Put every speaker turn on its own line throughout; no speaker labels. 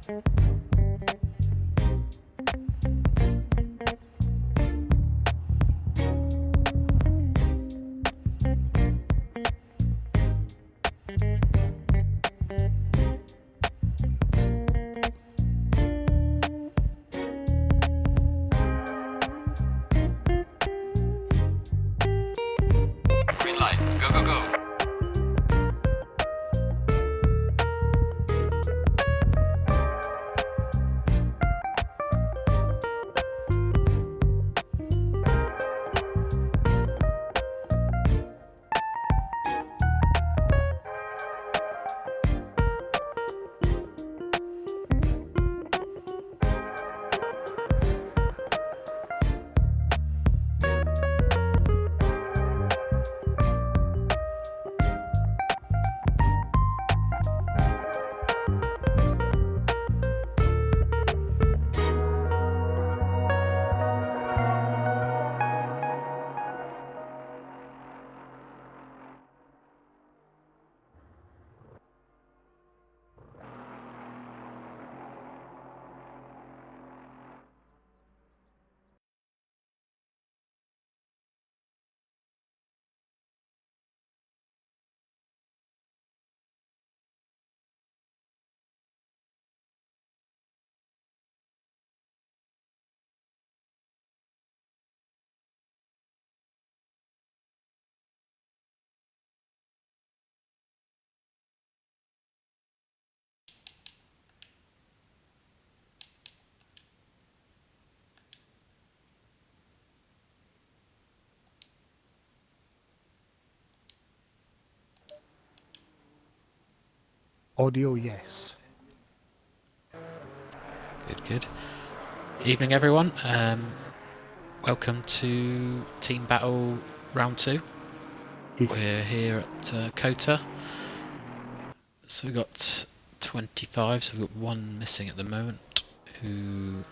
Green light, go, go, go.
Audio, yes.
Good, good. Evening, everyone. Welcome to Team Battle Round 2. We're here at COTA. So we've got 25, so we've got one missing at the moment, who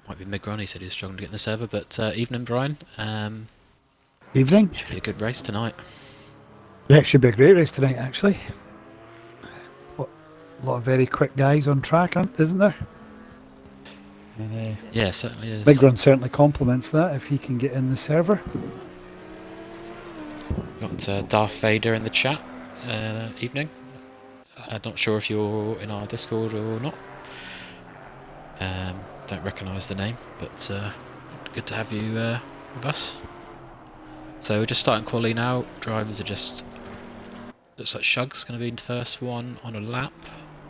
might be McGowan. He said he was struggling to get in the server, but evening, Brian.
Evening.
Should be a good race tonight.
Yeah, it should be a great race tonight, actually. A lot of very quick guys on track, isn't there? And,
yeah, certainly is.
Big Run certainly complements that if he can get in the server.
Got Darth Vader in the chat. Evening. I'm not sure if you're in our Discord or not. Don't recognise the name, but good to have you with us. So we're just starting quali now. Drivers are just... Looks like Shug's going to be the first one on a lap.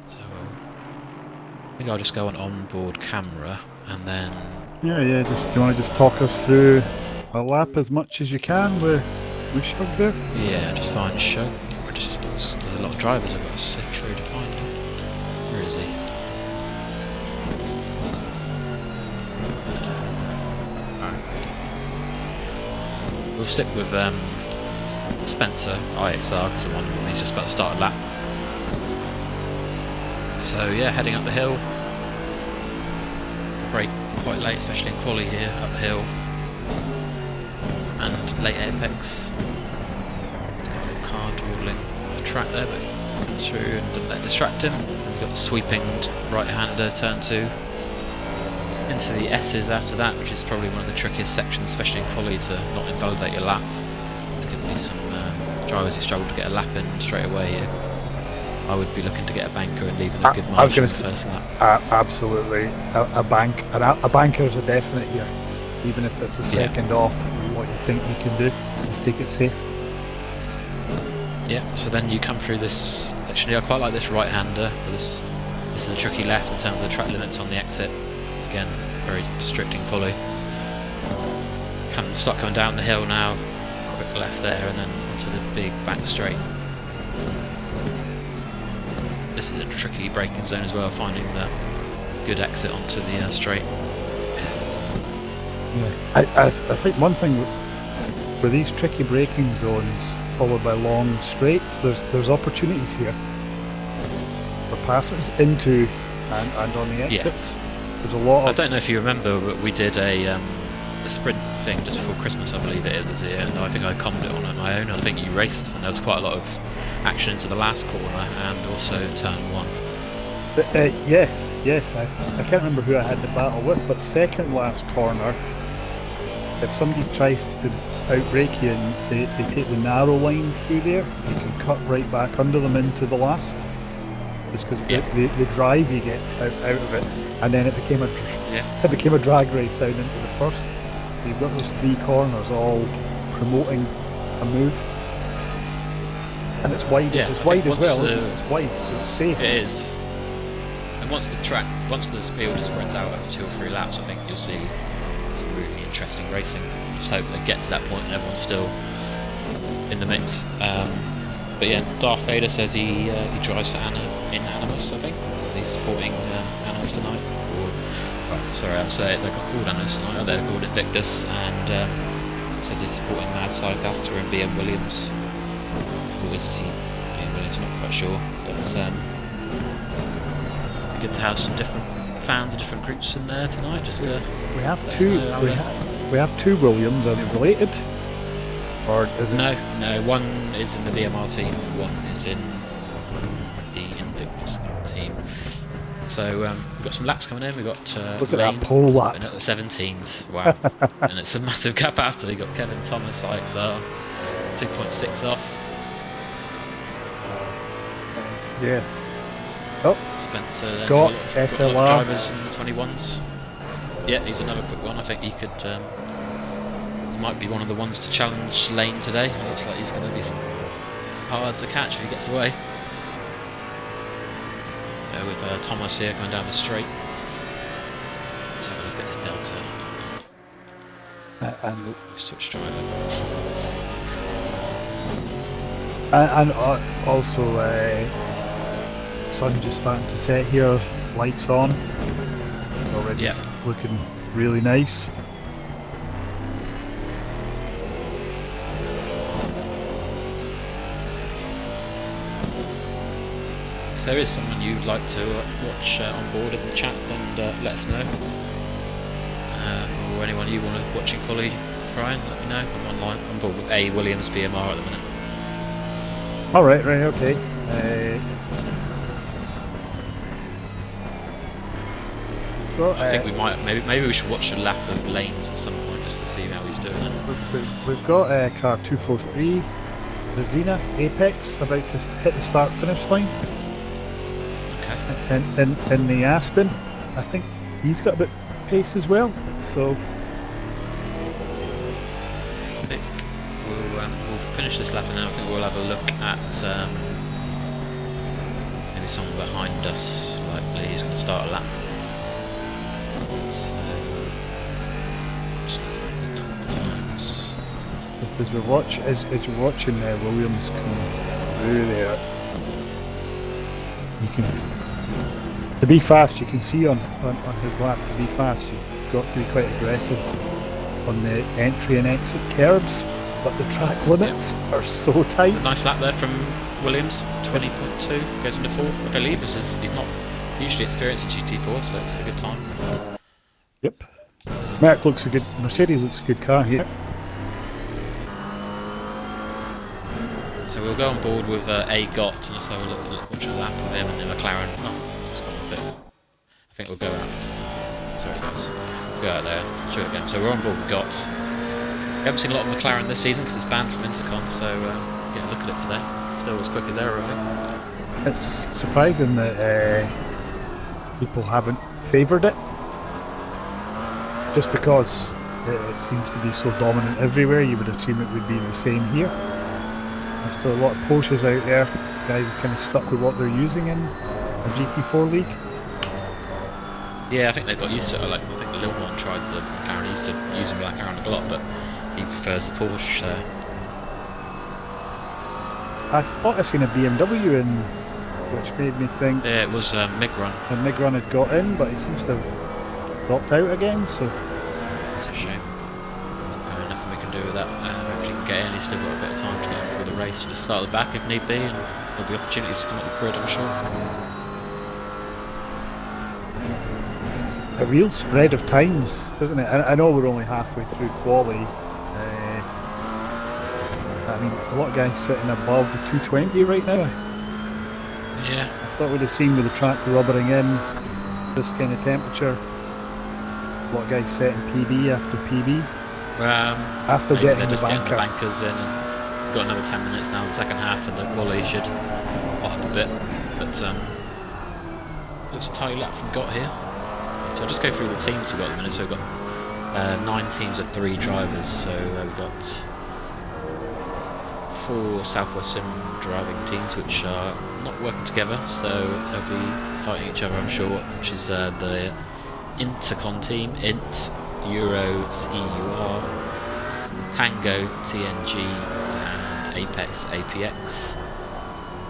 So I think I'll just go on onboard camera and then...
Yeah, do you want to just talk us through a lap as much as you can with Shug there?
Yeah, just find Shug. There's a lot of drivers I've got to sift through to find him. Where is he? Alright. We'll stick with Spencer, IXR, because he's just about to start a lap. So yeah, heading up the hill. Brake quite late, especially in quali here, uphill. And late apex. He's got a little car dawdling off track there, but he comes through and doesn't let it distract him. And he's got the sweeping right-hander turn 2. Into the S's after that, which is probably one of the trickiest sections, especially in quali, to not invalidate your lap. There's going to be some drivers who struggle to get a lap in straight away here. I would be looking to get a banker and leaving a good margin.
I was going to say,
first lap.
Absolutely. A banker is a definite here. Even if it's a second off, what you think you can do, just take it safe.
Yeah, so then you come through this, actually I quite like this right-hander, but this is the tricky left in terms of the track limits on the exit. Again, very strict in quali. Start coming down the hill now, quick left there and then onto the big back straight. This is a tricky braking zone as well, finding the good exit onto the straight.
Yeah, I think one thing with these tricky braking zones followed by long straights, there's opportunities here for passes into and on the exits. There's a lot of...
I don't know if you remember, but we did a sprint thing just before Christmas, I believe it was here, and I think I commented on it on my own, and I think you raced, and there was quite a lot of action into the last corner and also turn 1.
Yes. I can't remember who I had the battle with, but second last corner, if somebody tries to outbrake you and they take the narrow line through there, you can cut right back under them into the last. Just because the drive you get out of it, and then it became a drag race down into the first. You've got those three corners all promoting a move, and it's wide.
Yeah,
it's wide as well. Isn't it? It's wide, so it's safe.
It is. And once the field is spread out after 2 or 3 laps, I think you'll see some really interesting racing. I just hope they get to that point and everyone's still in the mix. But yeah, Darth Vader says he drives for Animus, I think. So he's supporting Animus tonight. Sorry, I'm saying they're called Animus tonight. They're called Invictus, and says he's supporting Mad Gaster and BM Williams. Or is he BM Williams? I'm not quite sure. But good to have some different fans, different groups in there tonight. Just to
we have two Williams. Are they related? Or is it?
No, one is in the BMR team, one is in the Invictus team. So we've got some laps coming in. We've got
look at that pole lap
at the 17s. Wow, and it's a massive gap after. We've got Kevin Thomas, IXR, 2.6 off.
Yeah. Oh,
Spencer. Then
got SLR
drivers in the 21s. Yeah, he's another quick one. I think he could. Might be one of the ones to challenge Lane today. It looks like he's going to be hard to catch if he gets away. So with Thomas here going down the straight. Let's have a look at this delta.
and
Switch driver.
and also sun just starting to set here. Lights on. Already looking really nice.
If there is someone you'd like to watch on board in the chat, then let us know. Or anyone you want to watch in quali, Brian, let me know. I'm online. I'm on board with A Williams BMR at the minute.
Alright, okay.
I think we might, maybe we should watch a lap of Lanes at some point just to see how he's doing it.
We've got car 243, Resina, Apex, about to hit the start-finish line. In the Aston, I think he's got a bit of pace as well. So
I think we'll finish this lap and then I think we'll have a look at maybe someone behind us. Likely he's going to start a lap. So times.
Just as you're watching Williams come through there, you can. To be fast, you can see on his lap, to be fast, you've got to be quite aggressive on the entry and exit curbs, but the track limits are so tight.
A nice lap there from Williams, 20.2, goes into 4th. I believe he's not usually experienced in GT4, so it's a good time.
Yep. Mercedes looks a good car here.
So we'll go on board with A Gott, and let's have a watch a lap of him and the McLaren. Oh, just gone off it. I think we'll go out. Sorry guys. We'll go out there, let's do it again. So we're on board with Gott. We haven't seen a lot of McLaren this season because it's banned from Intercon, so get a look at it today. It's still as quick as ever, I think.
It's surprising that people haven't favoured it. Just because it seems to be so dominant everywhere, you would assume it would be the same here. There's still a lot of Porsches out there. Guys are kind of stuck with what they're using in a GT4 league.
Yeah, I think they've got used to it. Like, I think the little one tried the McLaren. He used to use the McLaren a lot, but he prefers the Porsche.
I thought I seen a BMW in, which made me think.
Yeah, it was McGowan.
And McGowan had got in, but he seems to have dropped out again. So
that's a shame. Fair enough, we can do with that. If he can get in, he's still got a bit of time to get in for the race. Just start at the back if need be, and there'll be opportunities to come at the grid, I'm sure.
A real spread of times, isn't it? I know we're only halfway through quali. I mean, a lot of guys sitting above the 220 right now.
Yeah.
I thought we'd have seen with the track rubbering in, this kind of temperature, a lot of guys setting PB after PB. After
Maybe
getting
they're
the
just getting the
banker.
bankers in, and we've got another 10 minutes now in the second half, and the quality should hot up a bit. But looks a tight lap from got here. So I'll just go through the teams we've got at the minute. So we've got 9 teams of 3 drivers. So we've got 4 Southwest Sim driving teams which are not working together, so they'll be fighting each other, I'm sure, which is the Intercon team, Int, Euro, EUR, Tango, TNG, and Apex, APX.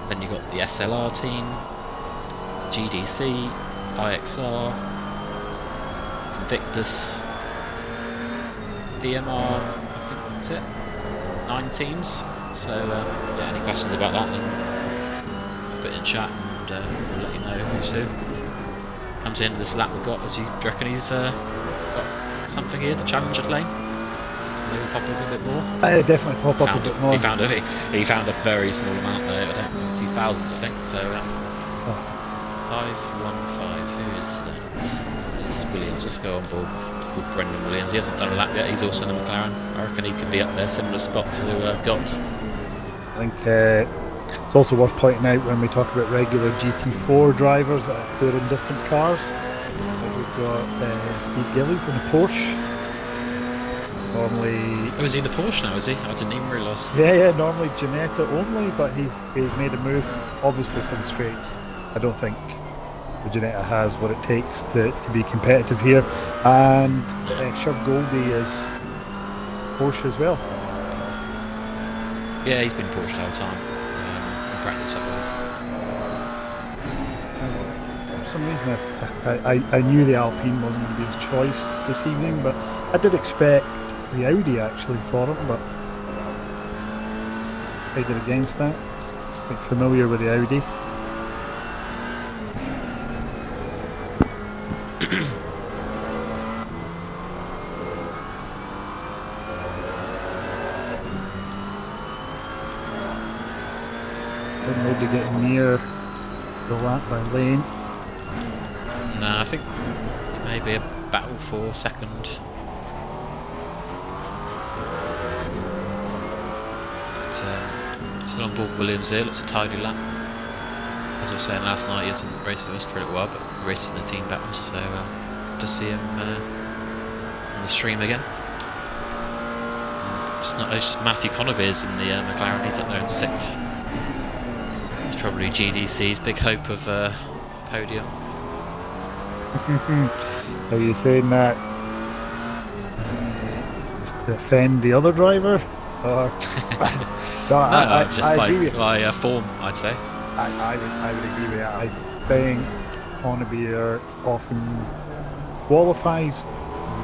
Then you've got the SLR team, GDC, IXR, Invictus, BMR, I think that's it. 9 teams. So yeah, any questions about that, then put it in chat, and we'll let you know who's who. Come to the end of this lap we've got, as you reckon he's got something here, the Challenger lane. Maybe pop up a bit more.
Definitely pop up a bit more.
He found a very small amount there, I don't know, a few thousands I think, so 515, who is that? It's Williams, let's go on board with Brendan Williams. He hasn't done a lap yet, he's also in the McLaren. I reckon he could be up there, similar spot to got.
I think it's also worth pointing out when we talk about regular GT4 drivers who are in different cars. We've got Steve Gillies in a Porsche. Normally...
Oh, is he in the Porsche now, is he? I didn't even realise.
Yeah, normally Ginetta only, but he's made a move, obviously for the straights. I don't think Buchanan has what it takes to be competitive here. And Shug Goldie is Porsche as well.
Yeah, he's been Porsche the whole time. In practice,
For some reason, I knew the Alpine wasn't going to be his choice this evening, but I did expect the Audi actually for him, but I did against that. It's quite familiar with the Audi. Didn't need to get near the lap by lane.
No, I think it may be a battle for second. Still on board Williams here, looks a tidy lap. As I was saying last night, he hasn't raced with us for a little while, but racing the team battles, so good to see him on the stream again. It's just Matthew Conover's in the McLaren, he's up there in 6th. It's probably GDC's big hope of podium.
Are you saying that just to offend the other driver? Or no,
just by form, I'd say.
I would agree with that. I think Conover often qualifies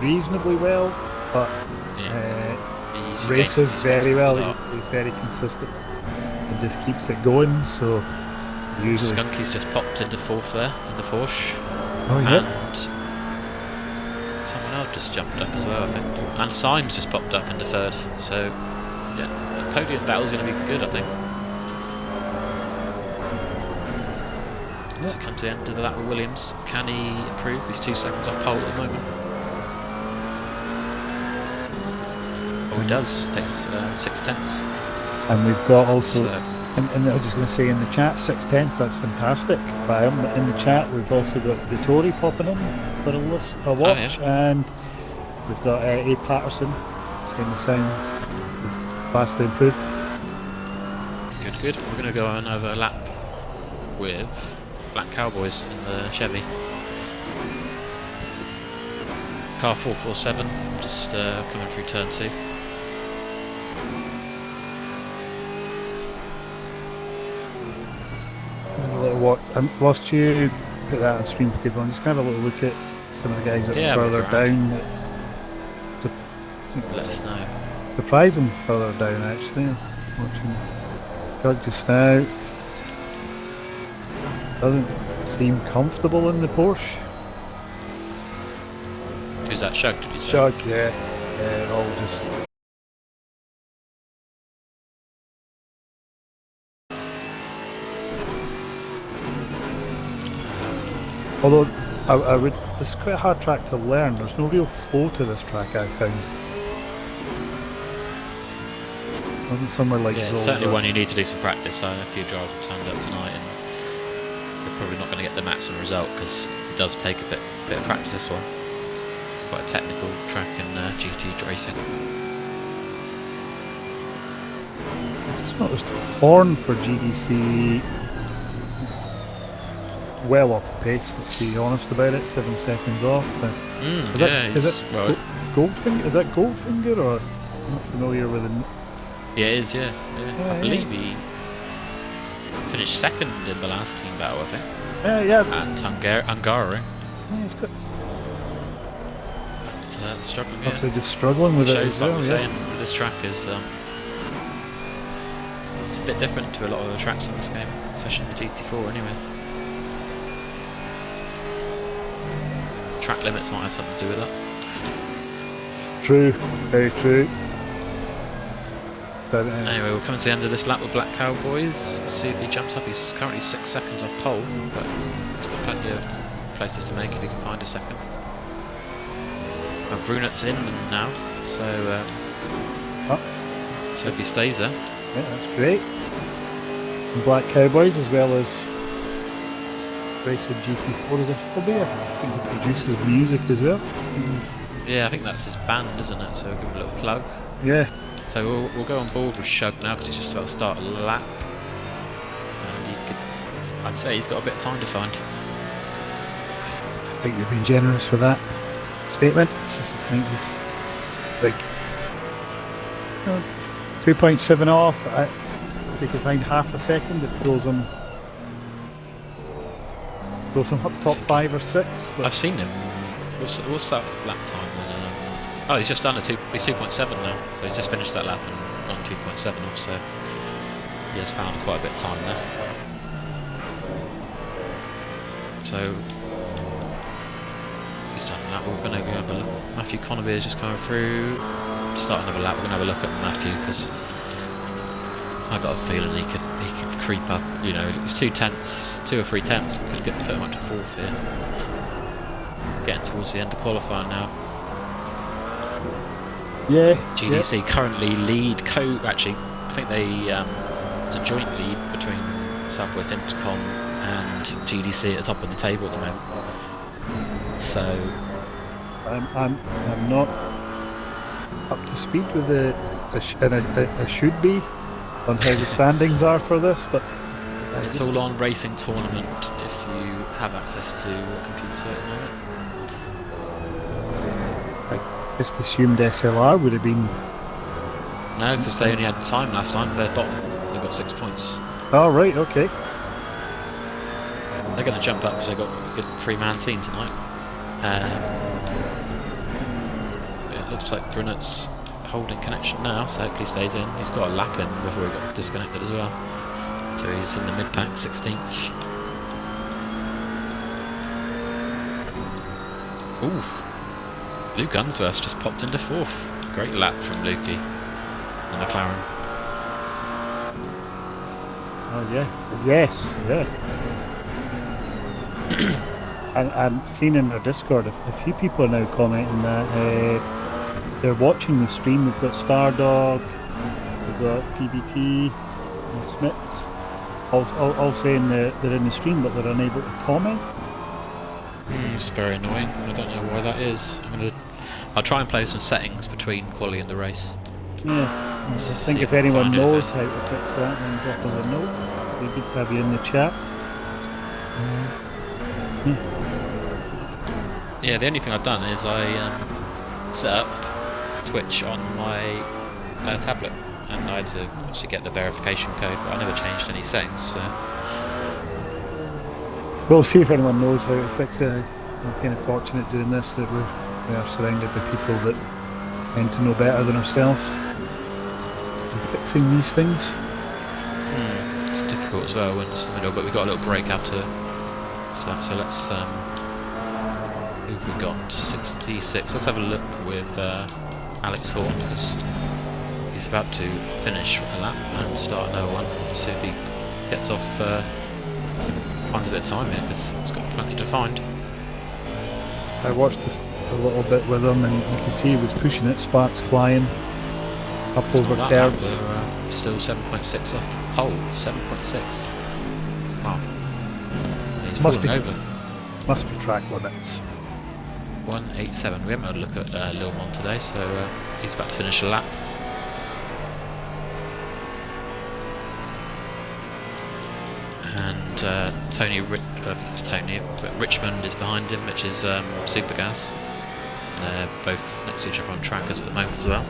reasonably well, but races very well. He's very consistent and just keeps it going. So usually
Skunky's just popped into 4th there in the Porsche.
Oh yeah.
And someone else just jumped up as well, I think. And Symes just popped up into 3rd. So yeah, the podium battle's going to be good, I think. So come to the end of the lap with Williams. Can he improve? He's 2 seconds off pole at the moment. Oh, he does. Takes 6/10.
And we've got also, and I was just going to say in the chat, 6/10. That's fantastic. But in the chat, we've also got Dettori popping in for a watch,
oh, yeah.
And we've got A. Patterson saying the sound is vastly improved.
Good. We're going to go on over a lap with Black Cowboys in the Chevy. Car 447, just coming through turn 2.
Whilst you put that on stream for people, I'm just going to have a little look at some of the guys that are further down.
Let us know.
Surprising further down, actually. Watching Doug just now, just doesn't seem comfortable in the Porsche.
Who's that? Shug, did you say?
Shug, yeah. All just. Although I would, this is quite a hard track to learn. There's no real flow to this track, I found. Wasn't somewhere like
Yeah,
Zolder.
it's certainly one you need to do some practice. I know a few drivers have turned up tonight and they're probably not going to get the maximum result because it does take a bit of practice, this one. It's quite a technical track in GT racing.
I just noticed Horn for GDC well off the pace, let's be honest about it, 7 seconds off. Is it Goldfinger? Is that Goldfinger, or I'm not familiar with the...
Yeah, it is, yeah. I believe he finished second in the last team battle, I think.
Yeah.
And Hungary.
Yeah, it's good.
But struggling, yeah.
Obviously just struggling with it
Shows,
as
like
well,
we're
yeah.
saying, this track is it's a bit different to a lot of the tracks in this game, especially in the GT4 anyway. Track limits might have something to do with that.
True, very true. So,
anyway, we're coming to the end of this lap with Black Cowboys. Let's see if he jumps up. He's currently 6 seconds off pole, but he's got plenty of places to make if he can find a second. Well, Brunet's in now, so let's hope he stays there.
Yeah, that's great. And Black Cowboys, as well as Racing GT4 as a hobby. I think he produces music as well.
Yeah, I think that's his band, isn't it? So we'll give him a little plug.
Yeah.
So we'll go on board with Shug now because he's just about to start a lap. And I'd say he's got a bit of time to find.
I think you've been generous with that statement. I think he's like 2.7 off. If he can find half a second, it throws him up top 5 or 6.
I've seen him. What's that lap time then? Oh, he's just done he's 2.7 now, so he's just finished that lap and on 2.7 off, so he has found quite a bit of time there. So he's done that. We're going to go have a look. Matthew Conaby is just going through. Start another lap. We're going to have a look at Matthew because I got a feeling he could creep up. You know, it's 2 or 3 tenths could put him up to 4th here. Getting towards the end of qualifying now.
Yeah.
GDC currently lead. Actually, I think it's a joint lead between Southwest Intercom and GDC at the top of the table at the moment. So
I'm not up to speed with I should be on how the standings are for this, but
it's all on Racing Tournament if you have access to a computer at the moment.
I just assumed SLR would have been...
No, because they only had time last time. They're bottom. They've got 6 points.
Oh, right, okay.
They're going to jump up because they've got a good 3-man team tonight. It looks like Brunet's holding connection now, so hopefully he stays in. He's got a lap in before he got disconnected as well. So he's in the mid-pack, 16th. Ooh. Luke Gunsworth just popped into 4th. Great lap from Lukey, the McLaren.
Oh yeah, yes, yeah. And I've seen in our Discord a few people are now commenting that they're watching the stream. We've got Stardog, we've got PBT, and Smits, all saying they're in the stream but they're unable to comment.
It's very annoying. I don't know why that is. I'll try and play some settings between quali and the race.
Yeah, I think if anyone knows how to fix that, then drop us a note. Maybe to have you in the chat.
Yeah, the only thing I've done is I set up Twitch on my tablet, and I had to obviously get the verification code, but I never changed any settings. So.
We'll see if anyone knows how to fix it. I'm kind of fortunate doing this, that we are surrounded by people that tend to know better than ourselves in fixing these things.
It's difficult as well when it's in the middle, but we've got a little break after that, so let's who have we got? 66. Let's have a look with Alex Horn, because he's about to finish a lap and start another one. Let's see if he gets off finds a bit of time here, because he's got plenty to find.
I watched this a little bit with him, and you can see he was pushing it, sparks flying up over curves.
We're still 7.6 off the pole. 7.6. Wow. He's pulling over.
Must be track limits.
187. We haven't had a look at Lil Mon today, so he's about to finish a lap. And Tony, I think it's Tony, but Richmond is behind him, which is Supergas. They're both next to each other on trackers at the moment as well.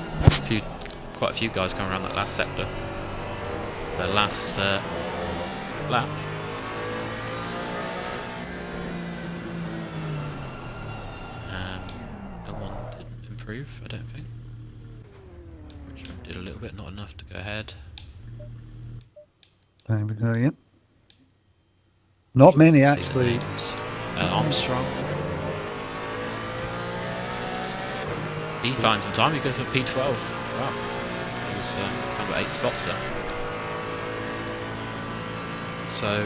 Quite a few guys coming around that last sector. The last lap. No one didn't improve, I don't think. Richmond did a little bit, not enough to go ahead.
There we go, yeah. Not many actually.
Armstrong. He finds some time, he goes for P12. Wow. He was kind of 8 spots there. So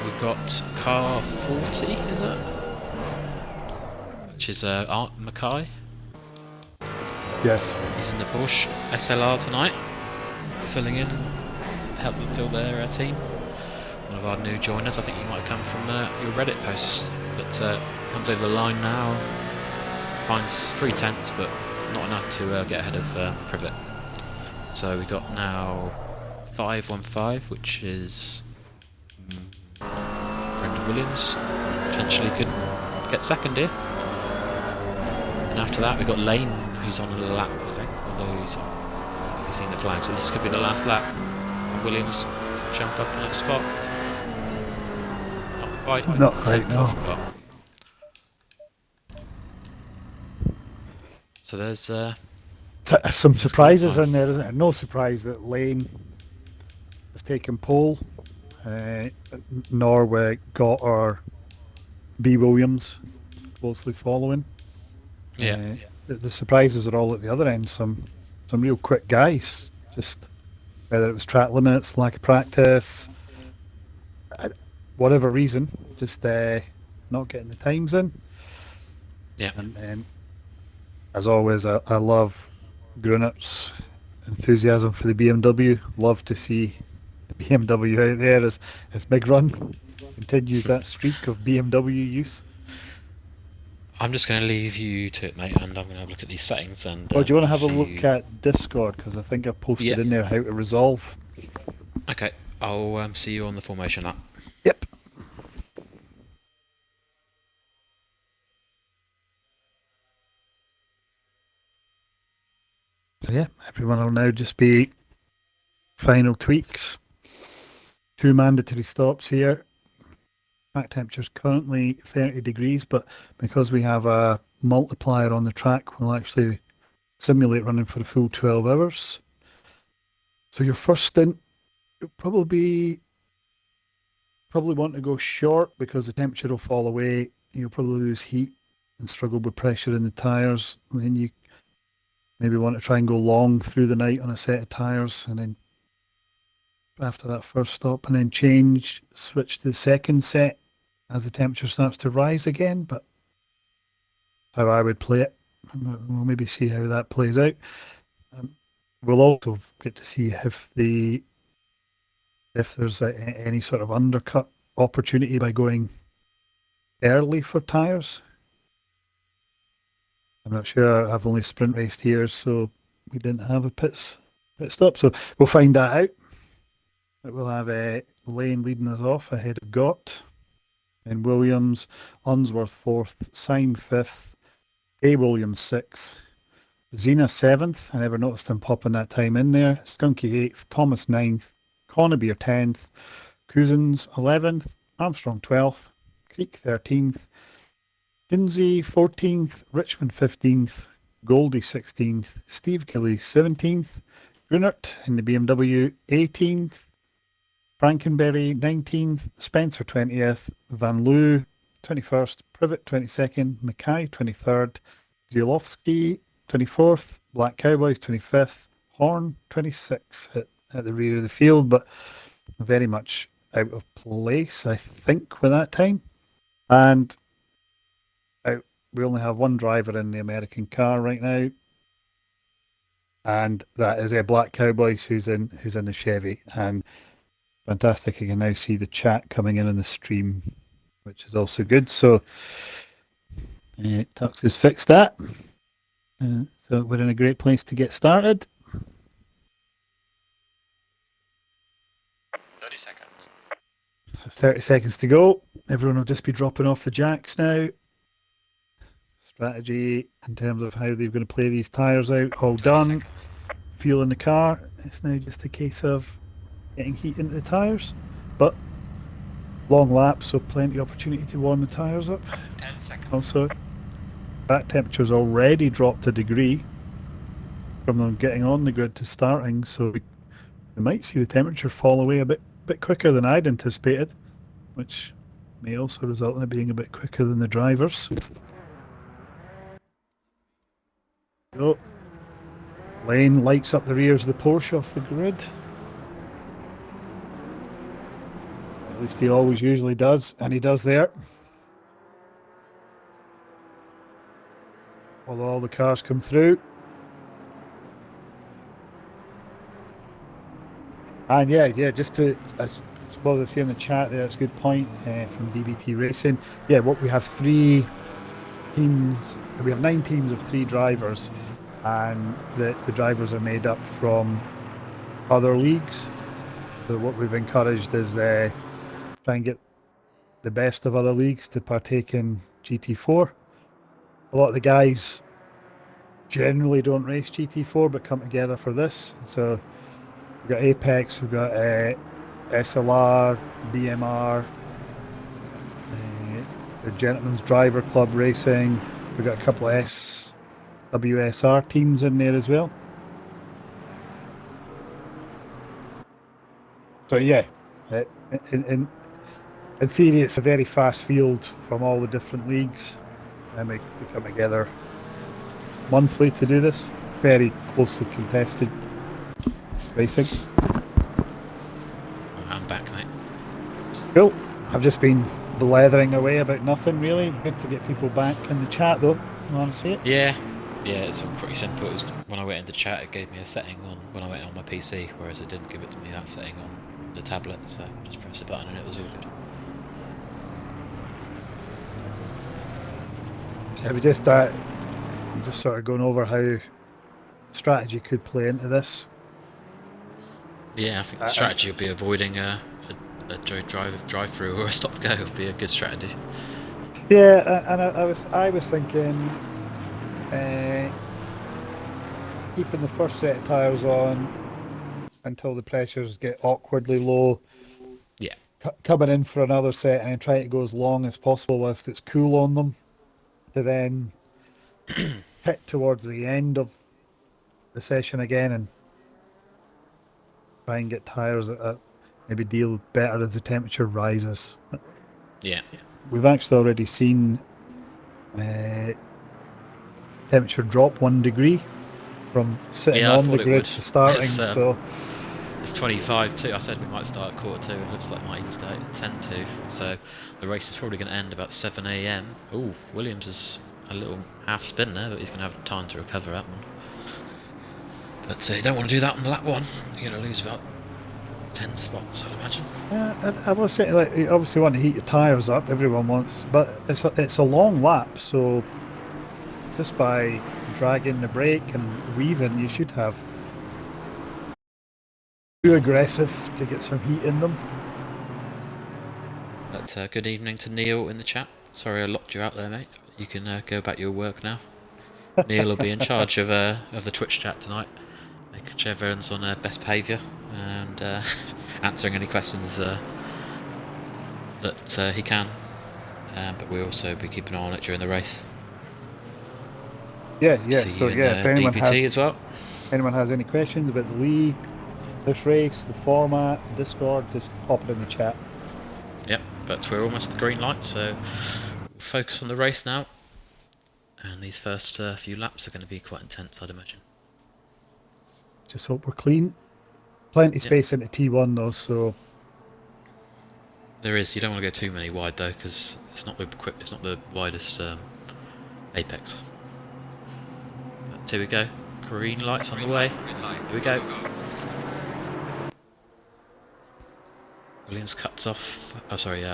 we've got car 40, is it? Which is Art Mackay.
Yes.
He's in the Porsche SLR tonight, filling in, help them fill their team. One of our new joiners, I think you might have come from your Reddit post, but comes over the line now, finds 3/10, but not enough to get ahead of Privet. So we got now 515, which is Brendan Williams, potentially could get second here. And after that we got Lane, who's on a lap, I think, although he's seen the flag, so this could be the last lap. And Williams jump up in that spot.
Not quite, no.
So there's
some surprises in there, isn't it? No surprise that Lane has taken pole, nor we got our B. Williams closely following.
Yeah.
The surprises are all at the other end. Some real quick guys, just whether it was track limits, lack of practice, whatever reason, just not getting the times in.
Yeah.
And as always, I love Grunert's enthusiasm for the BMW. Love to see the BMW out there as Big Run continues that streak of BMW use.
I'm just going to leave you to it, mate, and I'm going to have a look at these settings. And
do you want to have a look at Discord? Because I think I posted in there how to resolve.
Okay, I'll see you on the formation app.
Yep. So yeah, everyone will now just be final tweaks. 2 mandatory stops here. Track temperature's currently 30 degrees, but because we have a multiplier on the track, we'll actually simulate running for a full 12 hours. So your first stint, you'll probably want to go short because the temperature will fall away. You'll probably lose heat and struggle with pressure in the tyres. And then you maybe want to try and go long through the night on a set of tyres, and then after that first stop, and then switch to the second set as the temperature starts to rise again. But how I would play it, we'll maybe see how that plays out. We'll also get to see if there's any sort of undercut opportunity by going early for tyres. I'm not sure. I've only sprint raced here, so we didn't have a pit stop. So we'll find that out. We'll have Lane leading us off ahead of Gott, and Williams, Unsworth 4th, Syme 5th, A. Williams 6th, Zena 7th. I never noticed him popping that time in there. Skunky 8th, Thomas 9th, Connebier 10th, Cousins 11th, Armstrong 12th, Creek 13th, Kinsey 14th, Richmond 15th, Goldie 16th, Steve Gilly 17th, Grunert in the BMW 18th, Frankenberry 19th, Spencer 20th, Van Loo 21st, Privet 22nd, Mackay 23rd, Zielovsky 24th, Black Cowboys 25th, Horn 26th at the rear of the field, but very much out of place, I think, with that time. And we only have one driver in the American car right now, and that is a Black Cowboys who's in the Chevy. And fantastic, you can now see the chat coming in the stream, which is also good. So Tux has fixed that. So we're in a great place to get started.
30 seconds.
So 30 seconds to go. Everyone will just be dropping off the jacks now. Strategy in terms of how they're going to play these tyres out, all
20
done.
seconds.
Fuel in the car. It's now just a case of getting heat into the tyres. But long laps, so plenty of opportunity to warm the tyres up.
10 seconds.
Also, back temperature's already dropped a degree from them getting on the grid to starting, so we might see the temperature fall away a bit quicker than I'd anticipated, which may also result in it being a bit quicker than the drivers. So, Lane lights up the rears of the Porsche off the grid. At least he always usually does, and he does there. While all the cars come through. And yeah, just to, I suppose I see in the chat there, it's a good point from DBT Racing. Yeah, what we have 3 teams, we have 9 teams of 3 drivers, and the drivers are made up from other leagues. So what we've encouraged is try and get the best of other leagues to partake in GT4. A lot of the guys generally don't race GT4 but come together for this. So we've got Apex, we've got SLR, BMR, the Gentleman's Driver Club Racing. We've got a couple of SWSR teams in there as well. So yeah, in theory it's a very fast field from all the different leagues, and we come together monthly to do this. Very closely contested racing.
I'm back, mate.
Cool. I've just been blethering away about nothing really. Good to get people back in the chat though. You want to see it?
Yeah, it's all pretty simple. It was, when I went into chat, it gave me a setting on when I went on my PC, whereas it didn't give it to me that setting on the tablet. So just press a button and it was all good.
So we just sort of going over how strategy could play into this.
Yeah, I think the strategy would be avoiding a drive-through or a stop-go would be a good strategy.
Yeah, and I was thinking keeping the first set of tyres on until the pressures get awkwardly low.
Yeah.
Coming in for another set and trying to go as long as possible whilst it's cool on them, to then hit towards the end of the session again and try and get tyres that maybe deal better as the temperature rises.
Yeah.
We've actually already seen temperature drop 1 degree from sitting on the grid to starting.
It's 25 too. I said we might start at 1:45, and it looks like it might even start at 10 to. So the race is probably going to end about 7 AM. Oh, Williams is a little half spin there, but he's going to have time to recover that one. But you don't want to do that on lap 1. You're going to lose about 10 spots, I'd imagine.
I was saying, like, you obviously want to heat your tyres up. Everyone wants, but it's a long lap, so just by dragging the brake and weaving, you should have too aggressive to get some heat in them.
But good evening to Neil in the chat. Sorry I locked you out there, mate. You can go back to your work now. Neil will be in charge of the Twitch chat tonight, making sure everyone's on best behaviour and answering any questions that he can. But we'll also be keeping an eye on it during the race.
Yeah.
See
So
you
yeah,
in
if anyone
DPT as well.
anyone has any questions about the league, this race, the format, Discord, just pop it in the chat.
Yep, but we're almost at the green light, so we'll focus on the race now. And these first few laps are going to be quite intense, I'd imagine.
Just hope we're clean. Plenty space into T1 though, so
There is. You don't want to go too many wide though, because it's not the widest Apex. But here we go. Green lights on the way.
Green light.
Here we go. Williams cuts off. Oh, sorry.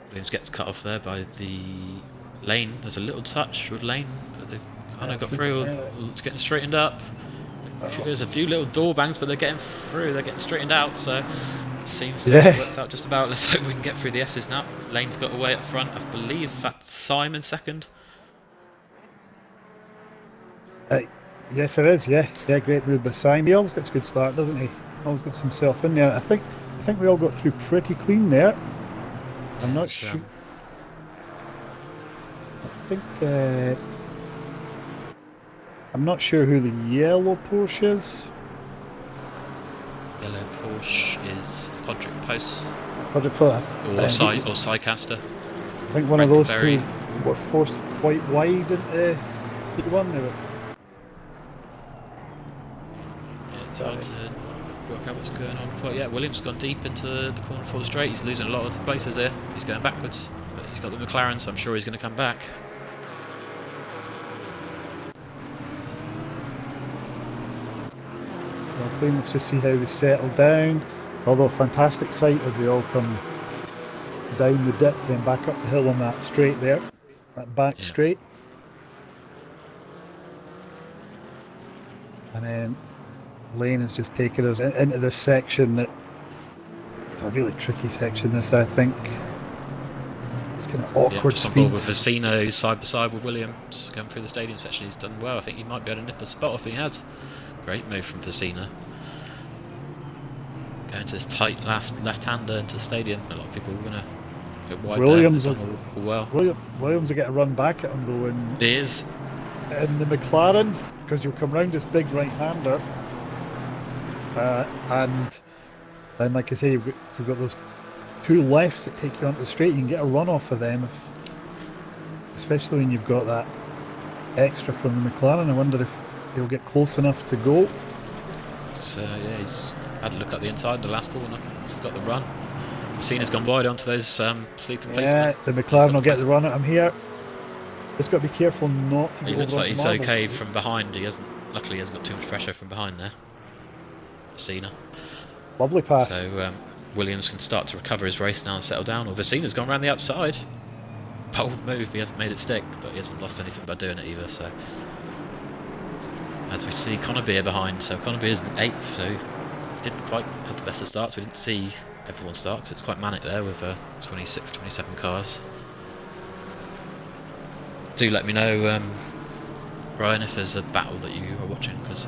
Williams gets cut off there by the lane. There's a little touch with lane. They've kind of got through. It's getting straightened up. There's a few little door bangs, but they're getting through. They're getting straightened out. So it seems to have worked out just about. Let's hope we can get through the S's now. Lane's got away at front. I believe that's Simon second.
Yes, it is. Yeah, great move by Simon. He always gets a good start, doesn't he? Always gets himself in there. I think we all got through pretty clean there. I'm not sure. I think I'm not sure who the yellow Porsche is.
Yellow Porsche is Podrick Post.
Podrick Post.
Or Sycaster.
I think one of those two were forced quite wide into one. They were.
It's hard to work out what's going on. But yeah, Williams gone deep into the corner for the straight. He's losing a lot of places there. He's going backwards, but he's got the McLaren, so I'm sure he's going to come back.
Well, clean. Let's just see how they settle down. Although a fantastic sight as they all come down the dip, then back up the hill on that straight there, that back straight, and then Lane has just taken us into this section that it's a really tricky section. This, I think, it's kind of awkward
just on board with
speeds.
Vecino, who's side by side with Williams, going through the stadium section. He's done well. I think he might be able to nip a spot if he has. Great move from Vecino. Going to this tight left-hander into the stadium. A lot of people are going to go wide.
Williams
there.
Williams will get a run back at him though in the McLaren, because you'll come round this big right-hander. And then, like I say, you've got those two lefts that take you onto the straight. You can get a run off of them, especially when you've got that extra from the McLaren. I wonder if he'll get close enough to go.
He's had a look at the inside, the last corner. He's got the run. Cena's gone wide onto those sleeping places.
Yeah, the McLaren will get the run at him here. Just got to be careful not to.
He looks like he's okay from behind. Luckily, he hasn't got too much pressure from behind there. Cena.
Lovely pass.
So Williams can start to recover his race now and settle down. Or Vecino's gone around the outside. Bold move. He hasn't made it stick, but he hasn't lost anything by doing it either. So as we see, Conor Beer behind. So Conor Beer's in 8th. So he didn't quite have the best of starts. We didn't see everyone start because it's quite manic there with 26, 27 cars. Do let me know, Brian, if there's a battle that you are watching, because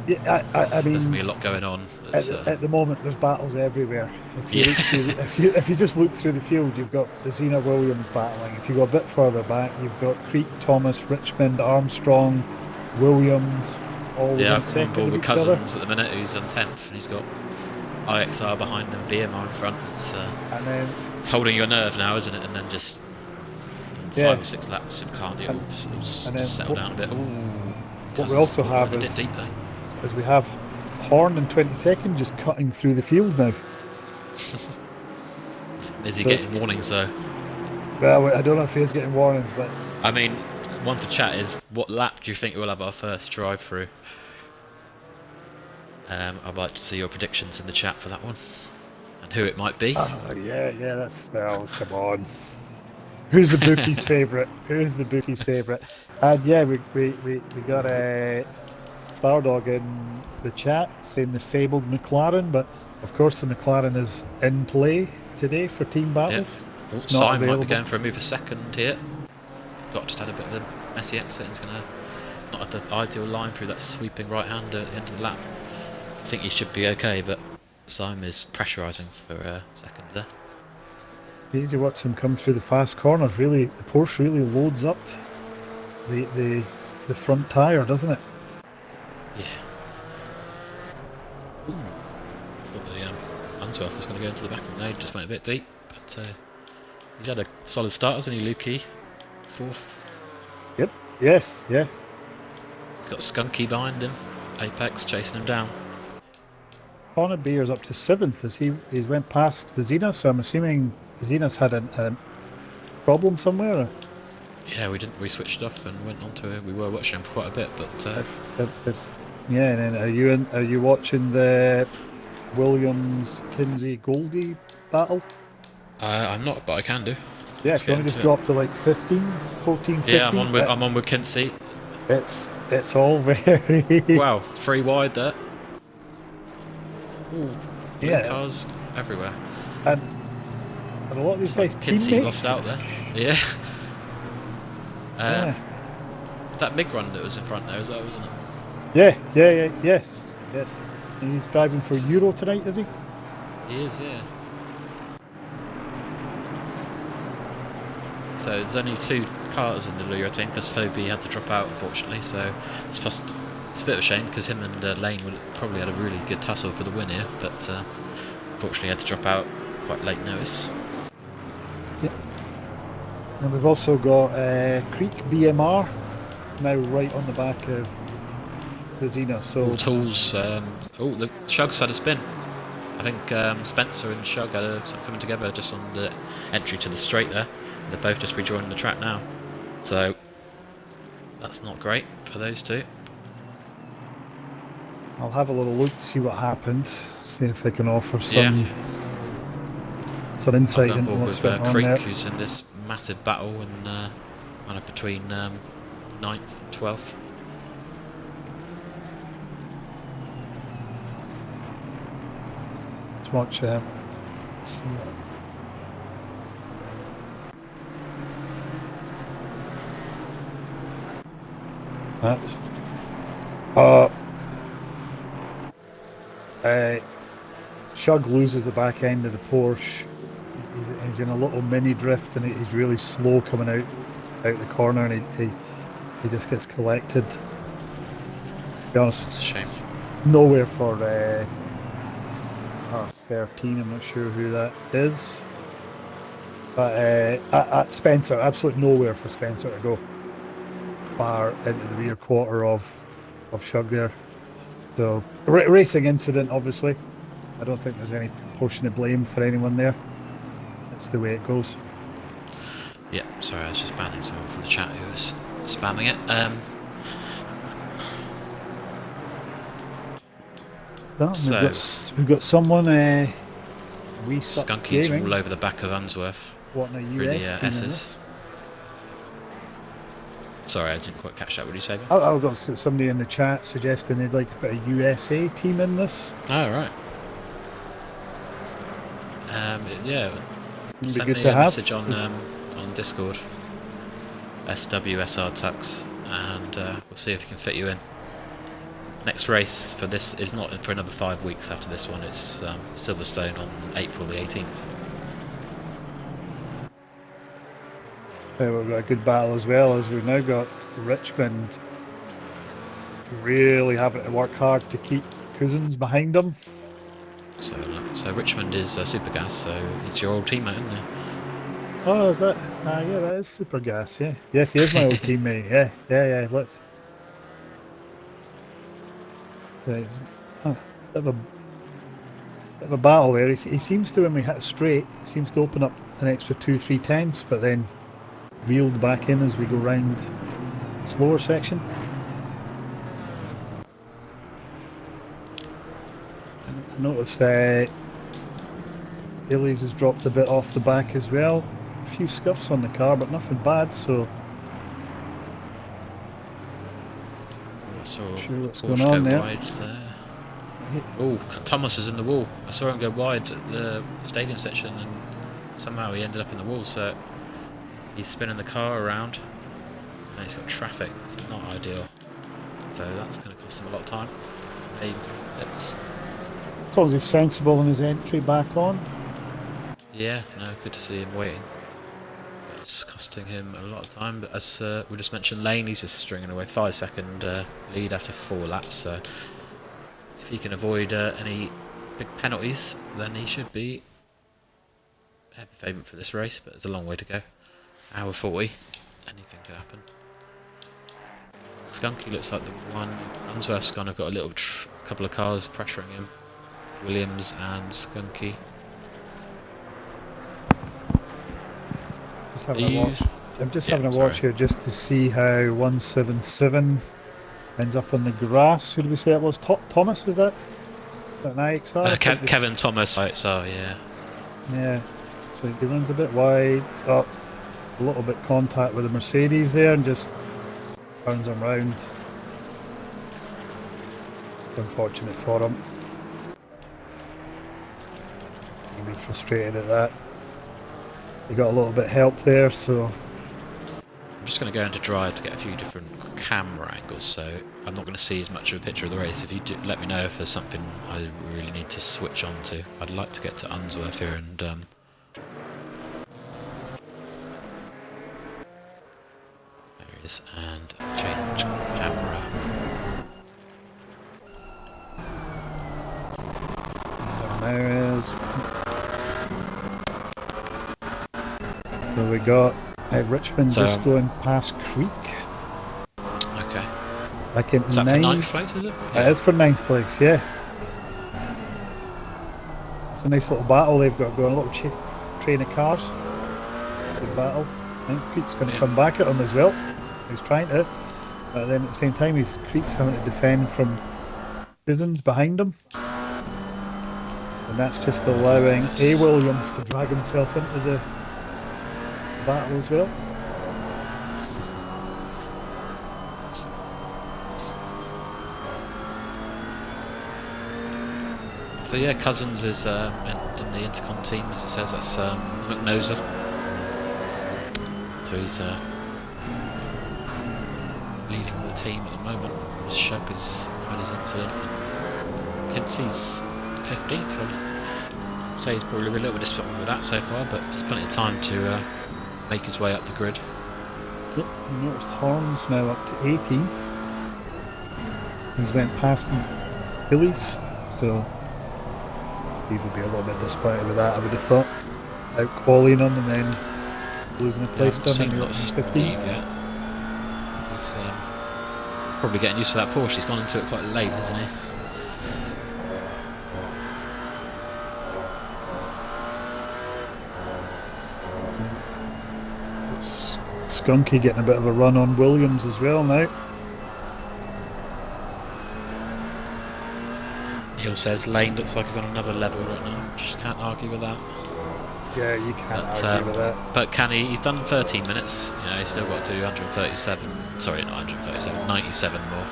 I mean, there's going to be a lot going on.
At the moment, there's battles everywhere. If you look through, if you just look through the field, you've got Vecino Williams battling. If you go a bit further back, you've got Creek, Thomas, Richmond, Armstrong, Williams, all within second
on board
of
with
each
Cousins
other.
at the minute, who's on 10th, and he's got IXR behind him, BMR in front.
And then
it's holding your nerve now, isn't it? And then just 5 or 6 laps, you can't do it. Settle down a bit.
What we also have is we have Horn in 22nd just cutting through the field now.
Is he getting warnings though?
Well, I don't know if he is getting warnings, but
I mean, one for chat is, what lap do you think we'll have our first drive through? I'd like to see your predictions in the chat for that one, and who it might be.
Yeah, that's, well, come on. Who's the bookie's favourite? Who's the bookie's favourite? And yeah, we got a Stardog in the chat saying the fabled McLaren, but of course the McLaren is in play today for team battles.
Yep. Simon might be going for a move a second here. Just had a bit of a messy exit. He's going to not have the ideal line through that sweeping right hander at the end of the lap. I think he should be okay, but Simon is pressurising for a second there.
As you watch them come through the fast corners, really, the Porsche really loads up the front tyre, doesn't it?
Yeah. Ooh. I thought the Unsworth was going to go into the back of the node, just went a bit deep, but he's had a solid start, hasn't he, Lukey? 4th.
Yep. Yes. Yeah.
He's got Skunky behind him. Apex chasing him down.
Conor Beer's up to 7th as he's went past Vecino, so I'm assuming Vecino's had a problem somewhere.
Yeah, we didn't. We switched off and went on to it. We were watching him for quite a bit, but
Yeah, and then are you watching the Williams Kinsey Goldie battle?
I'm not, but I can do.
Yeah,
Let's
if you
get
want to just
into it.
drop to like 15, 14,
Yeah,
15,
I'm on with Kinsey.
it's all very
Wow, 3 wide there. Ooh, blue
yeah,
cars everywhere.
and a lot of these
It's
guys
like Kinsey lost
teammates.
out there. Yeah.
Yeah,
Was that McGowan that was in front there as well, wasn't it?
yes. And he's driving for Euro tonight, is he?
He is, yeah. So there's only 2 cars in the Euro team because Hobie had to drop out, unfortunately. So it's a bit of a shame because him and Lane would probably had a really good tussle for the win here, but unfortunately had to drop out quite late notice.
Yeah. And we've also got Creek BMR now right on the back of the Xena. So
All tools. The Shugs had a spin. I think Spencer and Shug had something coming together just on the entry to the straight there. They're both just rejoining the track now, so that's not great for those two.
I'll have a little look to see what happened. See if I can offer some insight
I'm
into
on board
what's
with
going on
Creek,
there.
who's in this massive battle and kind of between 9th and 12th.
Let's watch him. See that. Shug loses the back end of the Porsche. He's in a little mini drift and he's really slow coming out the corner, and he just gets collected. To be honest,
It's a shame.
nowhere for R13. I'm not sure who that is, but at Spencer, absolutely nowhere for Spencer to go. Far into the rear quarter of Shug there. So racing incident, obviously. I don't think there's any portion of blame for anyone there. That's the way it goes.
Yeah, sorry, I was just banning someone from the chat who was spamming it.
We've got someone.
Skunky's all over the back of Unsworth.
Wanting a
Through the
US team in
S's.
this.
Sorry, I didn't quite catch that. What did you say?
I've got somebody in the chat suggesting they'd like to put a USA team in this.
Oh, right. Yeah.
It'd be
Send
good
me
to
a
have.
message on Discord. SWSR Tux, and we'll see if we can fit you in. Next race for this is not for another 5 weeks after this one. It's Silverstone on April the 18th.
We've got a good battle as well, as we've now got Richmond really having to work hard to keep Cousins behind them.
So Richmond is Super Gas, so it's your old teammate, isn't it?
Oh, is that? Yeah, that is Super Gas. Yeah, yes, he is my old teammate. Yeah. Let's. It's a bit of a battle there. He seems to, when we hit straight, seems to open up an extra 2-3 tenths, but then reeled back in as we go round the slower section. I noticed Illy's has dropped a bit off the back as well. A few scuffs on the car, but nothing bad, so
So
sure what's
Porsche
going on
go
there.
wide there. Oh, Thomas is in the wall. I saw him go wide at the stadium section, and somehow he ended up in the wall. So he's spinning the car around, and he's got traffic. It's not ideal. So that's going to cost him a lot of time.
As long as he's sensible in his entry back on.
Yeah, no, good to see him waiting. It's costing him a lot of time, but as we just mentioned, Lane, he's just stringing away 5-second lead after 4 laps. So if he can avoid any big penalties, then he should be heavy favourite for this race. But there's a long way to go. Hour 40, anything could happen. Skunky looks like the one. Unsworth's kind of got a little couple of cars pressuring him. Williams and Skunky.
Just have a watch. I'm just
Yeah,
having a
sorry.
watch here just to see how 177 ends up on the grass. Who did we say it was? Thomas, is that? An IXR? I think
Kevin Thomas, IXR, yeah.
yeah. So he runs a bit wide, up a little bit contact with the Mercedes there, and just turns him round. Unfortunate for him. He'll be frustrated at that. He got a little bit of help there, so
I'm just going to go into drive to get a few different camera angles, so I'm not going to see as much of a picture of the race. If you do, let me know if there's something I really need to switch on to. I'd like to get to Unsworth here and there he is, and change camera.
there is. So we got Richmond just going past Creek.
Okay.
Like in
Is that for ninth place, is it?
It is for 9th place, yeah. It's a nice little battle they've got going, a little train of cars. Good battle. I think Creek's going to come back at him as well. He's trying to. But then at the same time, Creek's having to defend from Cousins behind him. And that's just allowing A. Williams to drag himself into the battle as well.
So yeah, Cousins is in the Intercom team, as it says. That's McNoza. So he's leading the team at the moment. Shug has had his incident. Kinsey's 15th. I'd say he's probably a little bit disappointed with that so far, but there's plenty of time to make his way up the grid.
Yep, you noticed Horns now up to 18th. He's went past Billy's, so he would be a little bit disappointed with that, I would have thought. Out quallying him and then losing a place to him in 15th.
He's probably getting used to that Porsche. He's gone into it quite late, hasn't he?
Skunky getting a bit of a run on Williams as well now.
Neil says Lane looks like he's on another level right now. Just can't argue with that.
Yeah, you can't argue with that.
But can he? He's done 13 minutes. You know, he's still got to do 137. Sorry, not 137. 97 more.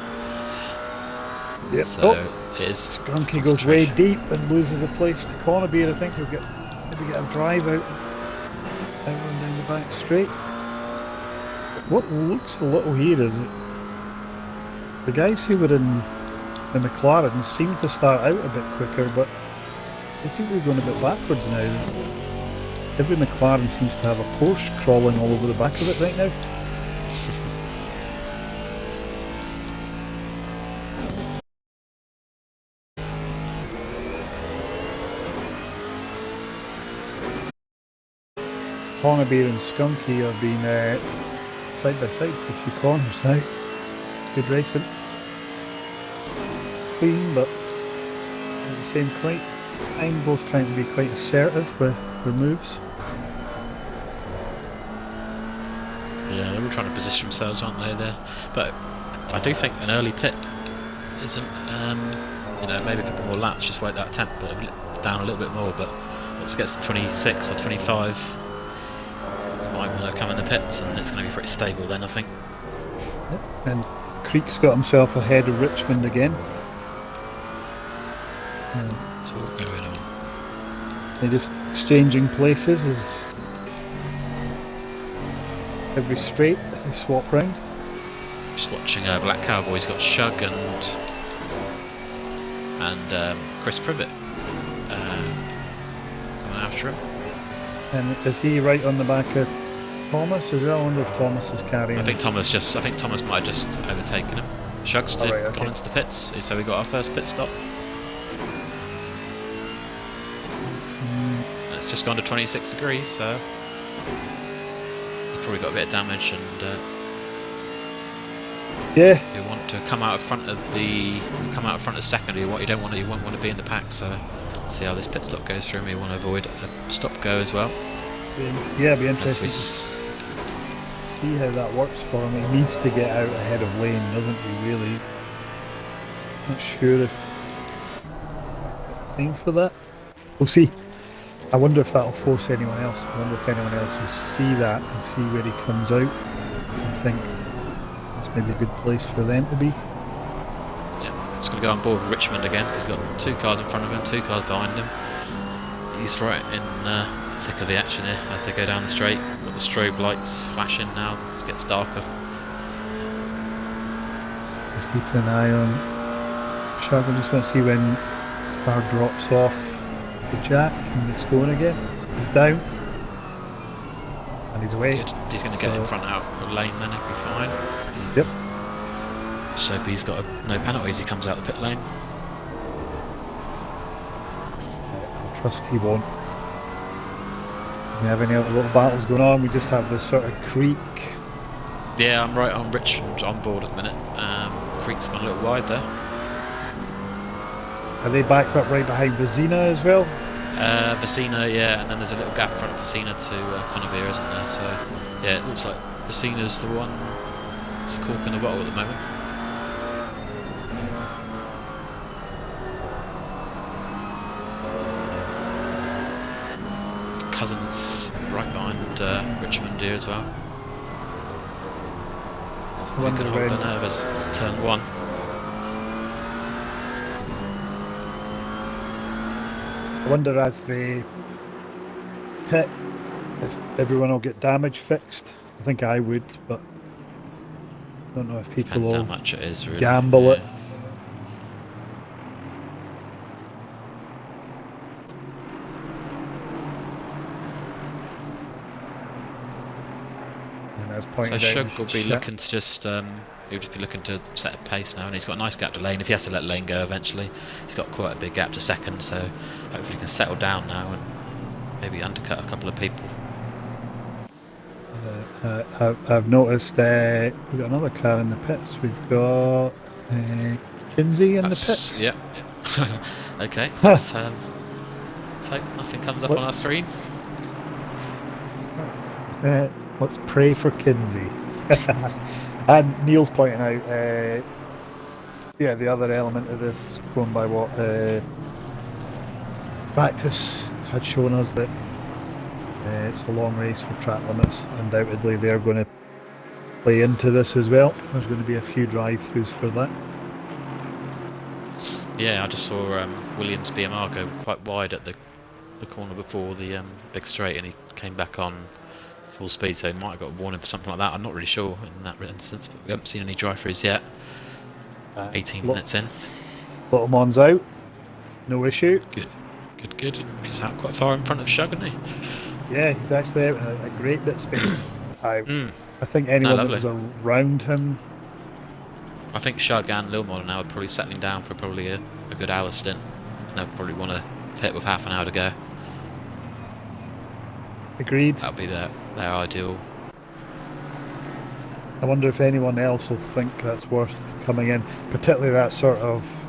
Yep.
So it is.
Skunky goes way deep and loses a place to Cornerbeard. I think he'll maybe get a drive out and down the back straight. What looks a little here is the guys who were in the McLaren seem to start out a bit quicker, but they seem to be going a bit backwards now. Every McLaren seems to have a Porsche crawling all over the back of it right now. Hornabeer and Skunky have been side by side for a few corners now. It's good racing. Clean, but at the same time, both trying to be quite assertive with their moves.
Yeah, they're all trying to position themselves, aren't they? There, but I do think an early pit isn't. You know, maybe a couple more laps, just wait that temp down a little bit more. But once it gets to 26 or 25, we might want to come in the pits, and it's going to be pretty stable then, I think.
Yep. And Creek's got himself ahead of Richmond again.
It's all going on.
They're just exchanging places as every straight they swap round.
Just watching Black Cowboy's got Shug and Chris Privet coming after him.
And is he right on the back of Thomas as well? I wonder if Thomas is carrying.
I think Thomas might have just overtaken him. Shug's gone into the pits, so we got our first pit stop. It's just gone to 26 degrees, so he's probably got a bit of damage, and
yeah,
you want to come out front of secondary. What you won't want to be in the pack. So let's see how this pit stop goes for him. You want to avoid a stop go as well.
Yeah, it'd be interesting. see how that works for him. He needs to get out ahead of Lane, doesn't he, really? Not sure if time for that. We'll see. I wonder if that'll force anyone else. I wonder if anyone else will see that and see where he comes out and think it's maybe a good place for them to be.
Yeah, just going to go on board with Richmond again because he's got 2 cars in front of him, 2 cars behind him. He's right in the thick of the action here as they go down the straight. Got the strobe lights flashing now as it gets darker.
Just keeping an eye on Shag. I just want to see when car drops off the jack and gets going again. He's down and he's away.
Good. He's going to get in front out of Lane then, he'll be fine.
Yep.
So he's got no penalties, he comes out the pit lane.
I trust he won't. Do we have any other little battles going on? We just have this sort of creek.
Yeah, I'm right on Richmond on board at the minute. Creek's gone a little wide there.
Are they backed up right behind Vizina as well?
Vecina, yeah, and then there's a little gap in front of Vecina to Conover, isn't there? So, yeah, it looks like Vecina's the one that's the cork in the bottle at the moment. Cousins right behind Richmond here as well. We could hold the nerve as turn 1.
I wonder as they pit if everyone will get damage fixed. I think I would, but I don't know if people
Depends
will
how much it is, really.
gamble it. And as pointed
So
out,
Shug will be looking to just he'll just be looking to set a pace now, and he's got a nice gap to Lane. If he has to let Lane go eventually, he's got quite a big gap to second, so hopefully he can settle down now and maybe undercut a couple of people.
I've noticed we've got another car in the pits. We've got Kinsey in the pits.
Yep. Okay, let's hope nothing comes up on our screen.
Let's pray for Kinsey. And Neil's pointing out, yeah, the other element of this, going by what Practice had shown us, that it's a long race for track limits. Undoubtedly they're going to play into this as well. There's going to be a few drive-throughs for that.
Yeah, I just saw Williams BMR go quite wide at the corner before the big straight, and he came back on full speed, so he might have got a warning for something like that. I'm not really sure in that instance, but we haven't seen any drive-throughs yet. 18 minutes in.
Little Mon's out, no issue.
Good. He's out quite far in front of Shug, isn't he?
Yeah, he's actually out in a great bit of space. I think anyone that was around him.
I think Shug and Lilmon are now probably settling down for probably a good hour stint. They'll probably want to pit with half an hour to go.
Agreed.
That'll be their ideal.
I wonder if anyone else will think that's worth coming in, particularly that sort of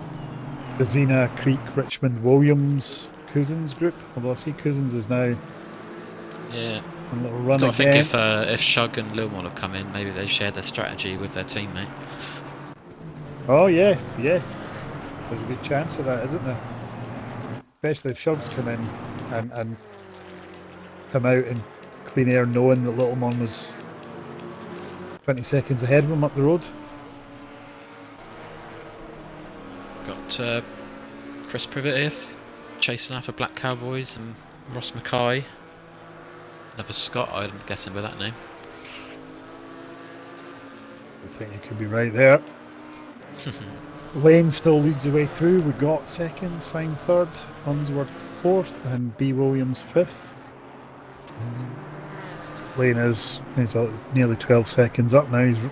Vizina, Creek, Richmond, Williams, Cousins group. Although I see Cousins is now
a
little run
again. I think if Shug and Lilmon have come in, maybe they've shared their strategy with their teammate.
Oh yeah. There's a good chance of that, isn't there? Especially if Shug's come in and come out in clean air, knowing that Little Mon was 20 seconds ahead of him up the road.
Got Chris Privet here chasing after Black Cowboys and Ross Mackay. Another Scott, I'm guessing by that name.
I think you could be right there. Lane still leads the way through. We got second, Syme third, Unsworth fourth, and B. Williams fifth. Lane is nearly 12 seconds up now. He's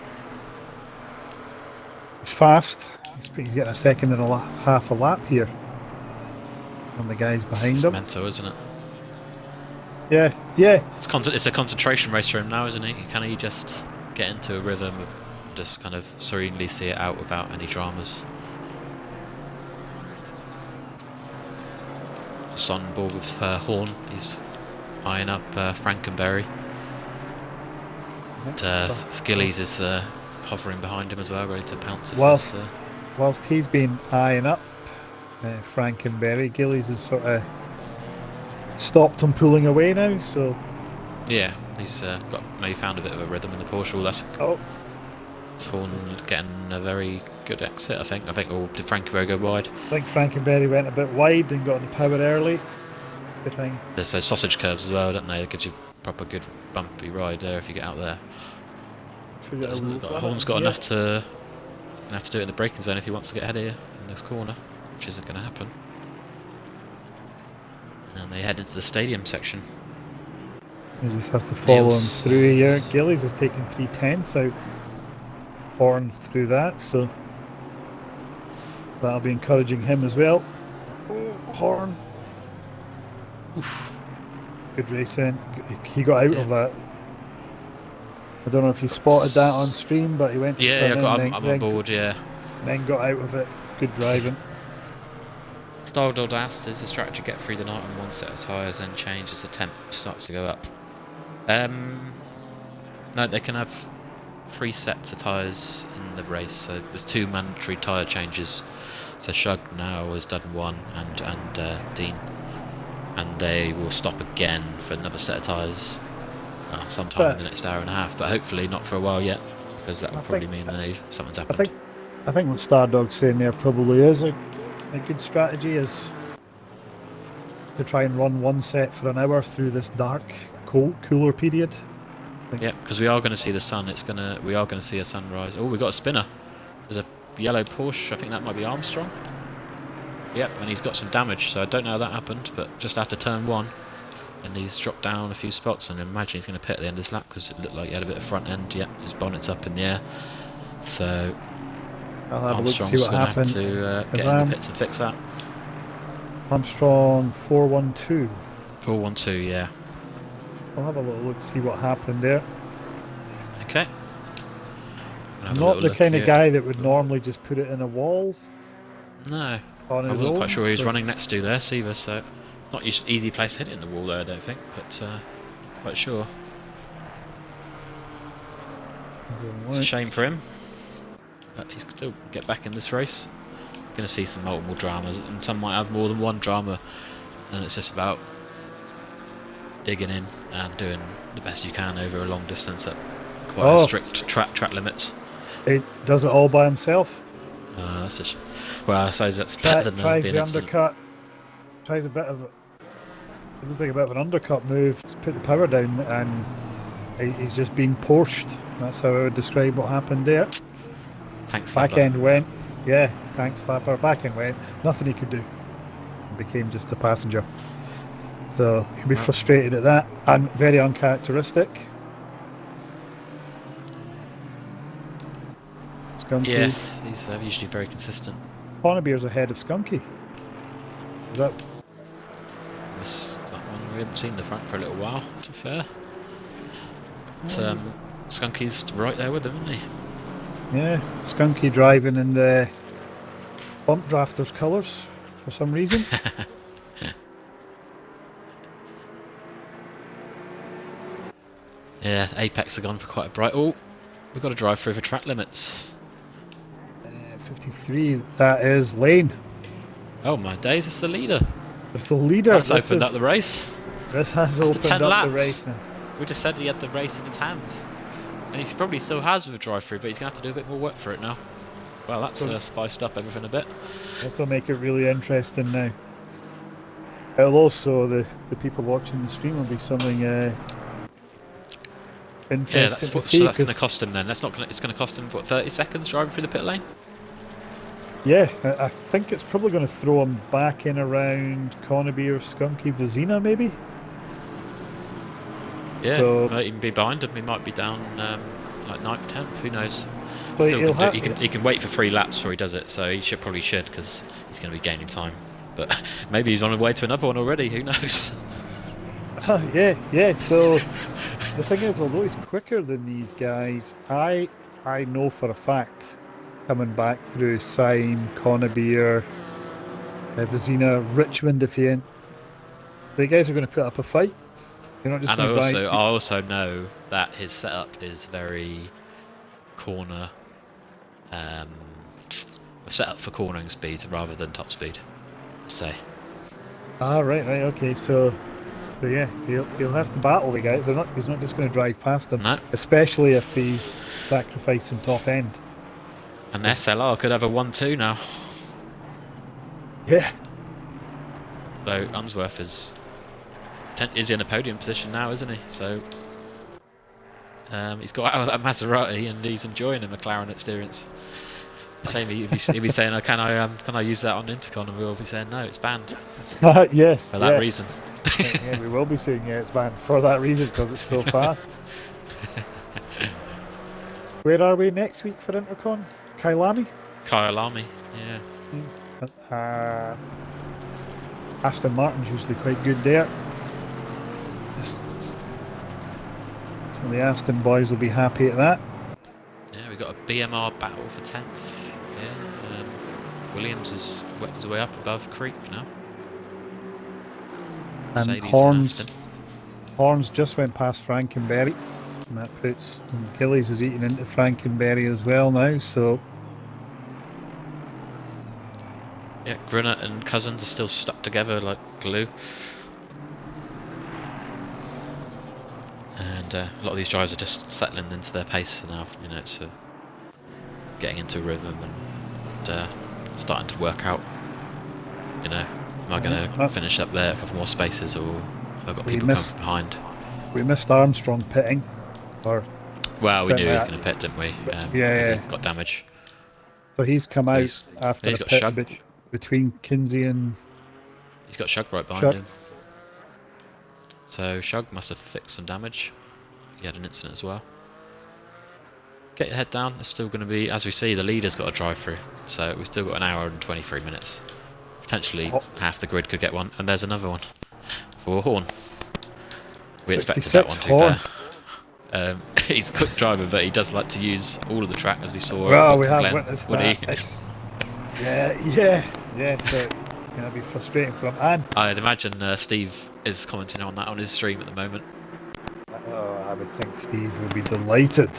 fast. He's getting a second and half a lap here on the guys behind him.
It's mental, isn't it?
Yeah.
It's a concentration race for him now, isn't he? Can he just get into a rhythm and just kind of serenely see it out without any dramas? Just on board with Horn. He's eyeing up Frankenberry. Skillies is hovering behind him as well, ready to pounce.
Whilst he's been eyeing up Frankenberry, Gillies has sort of stopped him pulling away now, so...
Yeah, he's maybe found a bit of a rhythm in the Porsche. That's Horn getting a very good exit, I think. Or did Frankenberry go wide?
I think Frankenberry went a bit wide and got in the power early.
There's those sausage curves as well, don't they? It gives you a proper good bumpy ride there if you get out there. Horn's got enough to... He's going to have to do it in the braking zone if he wants to get ahead here in this corner, which isn't going to happen. And they head into the stadium section.
You just have to follow him through here. Gillies is taking 3/10 out. Horn through that, so that'll be encouraging him as well. Horn. Oof. Good racing. He got out of that. I don't know if you spotted that on stream, but he went to
I'm on board, yeah.
Then got out of it. Good driving.
Style Dodd asked, is the strategy get through the night on one set of tyres, then change as the temp starts to go up? No, they can have 3 sets of tyres in the race, so there's 2 mandatory tyre changes. So Shug now has done 1 and Dean, and they will stop again for another set of tyres sometime in the next hour and a half, but hopefully not for a while yet, because that will probably mean something's happened.
I think what Stardog's saying there probably is a good strategy, is to try and run 1 set for an hour through this dark, cold, cooler period.
Yeah, because we are going to see the sun. We are going to see a sunrise. Oh, we got a spinner. There's a yellow Porsche. I think that might be Armstrong. Yep, and he's got some damage, so I don't know how that happened, but just after turn 1, and he's dropped down a few spots, and I imagine he's going to pit at the end of this lap because it looked like he had a bit of front end. Yep, his bonnet's up in the air. So
I'll have
Armstrong's
a look, see what
going
happened.
to have to get in the pits and fix that.
Armstrong 412.
412, yeah.
I'll have a little look, see what happened there.
Okay.
Not the kind of guy that would normally just put it in a wall.
No.
On his
I wasn't
own,
quite sure he was running next to there, Seaver, so it's not an easy place to hit it in the wall there, I don't think, but quite sure. It's a shame for him, but he's still get back in this race. Going to see some multiple dramas, and some might have more than one drama, and it's just about digging in and doing the best you can over a long distance at quite a strict track limits.
It does it all by himself.
Well, I suppose that's better than
tries
being
the
instant.
undercut. Tries a bit of. It looks like a bit of an undercut move to put the power down, and he's just being Porsched. That's how I would describe what happened there.
Tank slapper.
Back end went. Yeah, tank slapper. Back end went. Nothing he could do. Became just a passenger. So he'll be frustrated at that, and very uncharacteristic. Skunky.
Yes, he's usually very consistent.
Honeybier's ahead of Skunky. Is that?
Missed that one. We haven't seen the front for a little while, to be fair. But, Skunky's right there with him, isn't he?
Yeah, Skunky driving in the bump drafters colours for some reason.
Yeah, Apex are gone for quite a bright. Oh, we've got to drive through the track limits.
53, that is Lane.
Oh my days, it's the leader.
It's the leader.
That's opened up the race.
This has
After
opened
10
up
laps.
the race now.
We just said he had the race in his hands. And he probably still has with a drive-through, but he's going to have to do a bit more work for it now. Well, that's spiced up everything a bit.
This will make it really interesting now. It'll also, the people watching the stream will be something interesting to see.
So that's going to cost him then. It's going to cost him, what, 30 seconds driving through the pit lane?
Yeah, I think it's probably going to throw him back in around Coneby or Skunky Vizina, maybe?
Yeah,
so,
might even be behind him. He might be down like 9th, 10th, who knows.
But
he can wait for 3 laps before he does it, so he probably should, because he's going to be gaining time. But maybe he's on his way to another one already, who knows.
Yeah, so the thing is, although he's quicker than these guys, I know for a fact, coming back through Syme, Coneby, Vizina, Richmond, if you ain't, the guys are going to put up a fight. You're not just
And
going to drive.
I also know that his setup is very corner, set up for cornering speeds rather than top speed. Let's say.
Ah, right, okay. So yeah, he'll have to battle the guy. He's not just going to drive past him,
No.
especially if he's sacrificing top end.
And the SLR could have a 1-2 now.
Yeah.
Though Unsworth is in a podium position now, isn't he? So he's got out of that Maserati and he's enjoying a McLaren experience. Shame he'd be saying, "Oh, can I use that on Intercon?" And we'll be saying, "No, it's banned."
Yes.
For that reason.
Yeah, we will be saying it's banned for that reason because it's so fast. Where are we next week for Intercon? Kyalami?
Kyalami, yeah.
Aston Martin's usually quite good there. So the Aston boys will be happy at that.
Yeah, we've got a BMR battle for 10th. Yeah, Williams has worked his way up above Creek now.
And
Mercedes
Horns just went past Frankenberry, and that puts Gillies is eating into Frankenberry as well now. So
yeah, Gruner and Cousins are still stuck together like glue. And a lot of these drivers are just settling into their pace now. You know, it's getting into a rhythm and starting to work out. You know, am I going to finish up there a couple more spaces, or have I got people coming behind?
We missed Armstrong pitting.
Well, we knew he was going to pit, didn't we? Because he got damage.
So he's come out after
he's
a
got
pit
Shug
between Kinsey and...
He's got Shug right behind him. So Shug must have fixed some damage. He had an incident as well. Get your head down. It's still going to be, as we see, the leader's got a drive through. So we've still got an hour and 23 minutes. Potentially half the grid could get one, and there's another one for Horn. We expected that one, to be fair. He's a quick driver, but he does like to use all of the track, as we saw.
Well, we have witnessed that. Yeah. So it's going to be frustrating for him. And
I'd imagine Steve is commenting on that on his stream at the moment.
I would think Steve would be delighted.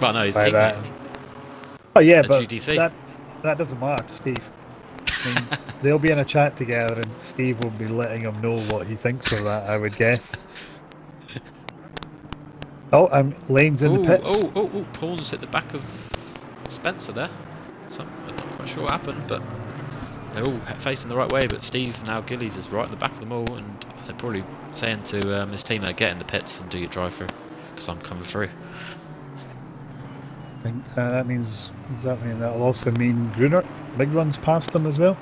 Well, no, he's
by that.
teammate.
Oh yeah, but
GDC.
that doesn't matter to Steve. I mean, they'll be in a chat together, and Steve will be letting him know what he thinks of that, I would guess. Oh, Lane's in the pits.
Oh, Paul's hit the back of Spencer there. I'm not quite sure what happened, but they're all facing the right way. But Steve, now Gillies, is right in the back of them all, and they're probably saying to his teammate, get in the pits and do your drive-through, because I'm coming through.
I think that means exactly, and that'll also mean Gruner big runs past them as well.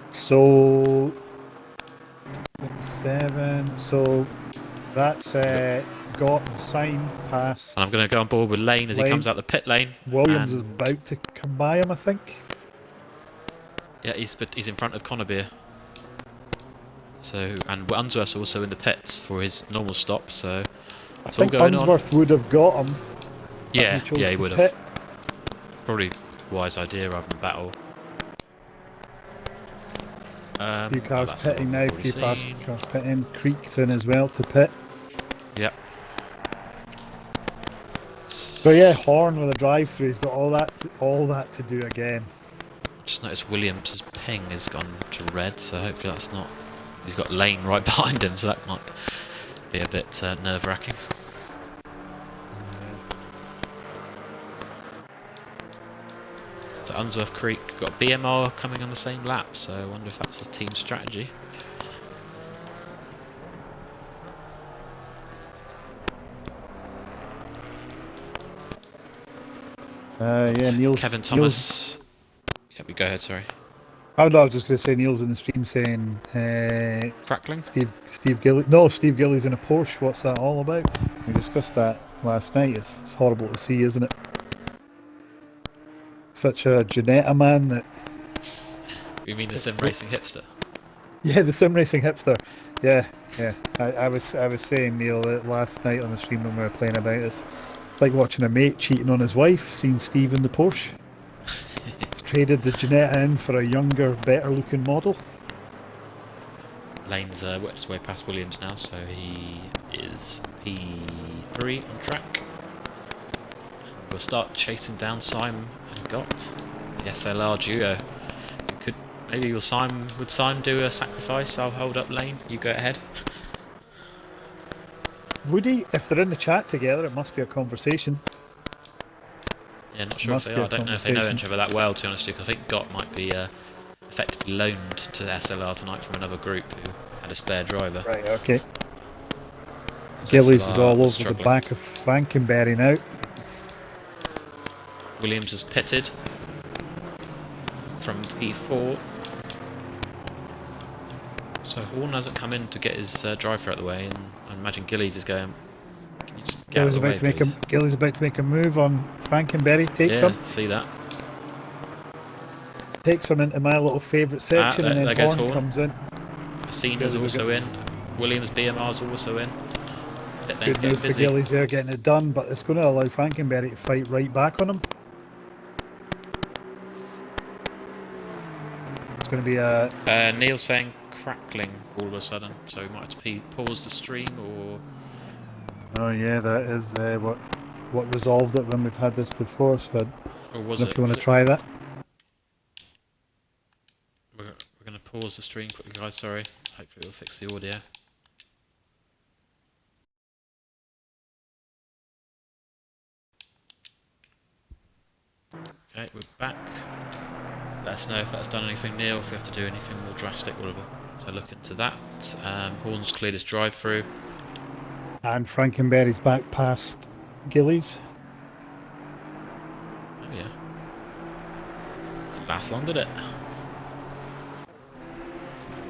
So 7. So that's got and signed past.
And I'm going to go on board with Lane as he comes out the pit lane.
Williams is about to come by him, I think.
Yeah, he's in front of Connerbeer. So, and Unsworth's also in the pits for his normal stop. So
I think Unsworth would have got him.
Yeah, he would have. Probably a wise idea rather than battle.
A few cars pitting now, a few cars pitting. Creek's in as well to pit.
Yep.
So yeah, Horn with a drive-through. He's got all that to do again.
Just noticed Williams' ping has gone to red, so hopefully that's not. He's got Lane right behind him, so that might be a bit nerve-wracking. So Unsworth Creek got BMR coming on the same lap, so I wonder if that's a team strategy.
Neil's...
Kevin Thomas... Yeah, we go ahead, sorry.
I was just going to say Neil's in the stream saying...
Crackling?
Steve Gillies... No, Steve Gillies in a Porsche. What's that all about? We discussed that last night. It's horrible to see, isn't it? Such a Janetta man that...
You mean the sim racing hipster?
Yeah, the sim racing hipster. Yeah. I was saying, Neil, last night on the stream when we were playing about this. It's like watching a mate cheating on his wife, seeing Steve in the Porsche. He's traded the Janetta in for a younger, better looking model.
Lane's worked his way past Williams now, so he is P3 on track. We'll start chasing down Simon and Gott, the SLR duo. Maybe would Simon do a sacrifice? I'll hold up Lane, you go ahead.
Would he? If they're in the chat together, it must be a conversation.
Yeah, not sure if they are. I don't know if they know each other that well, to be honest, because I think Gott might be effectively loaned to the SLR tonight from another group who had a spare driver.
Right, okay. Gillies is all over
struggling.
the back of Frankenberry now.
Williams has pitted from P4. So Horn hasn't come in to get his driver out of the way, and I imagine Gillies is going. Can you just get out of the way, please?
Gillies about to make a move on Frankenberry. Takes him.
See that.
Takes him into my little favourite section, and then Horn comes in.
Cena's also in. Williams BMR's also in.
Good move for Gillies there, getting it done, but it's going to allow Frankenberry to fight right back on him. It's going to be a...
Neil saying crackling all of a sudden, so we might have to pause the stream, or...
Oh yeah, that is what resolved it when we've had this before, so if you want to try that.
We're going to pause the stream quickly, guys, sorry. Hopefully we'll fix the audio. Okay, we're back. Let us know if that's done anything, Neil. If we have to do anything more drastic, we'll have to look into that. Horn's cleared his drive through.
And Frankenberry's back past Gillies.
Oh yeah. Didn't last long, did it?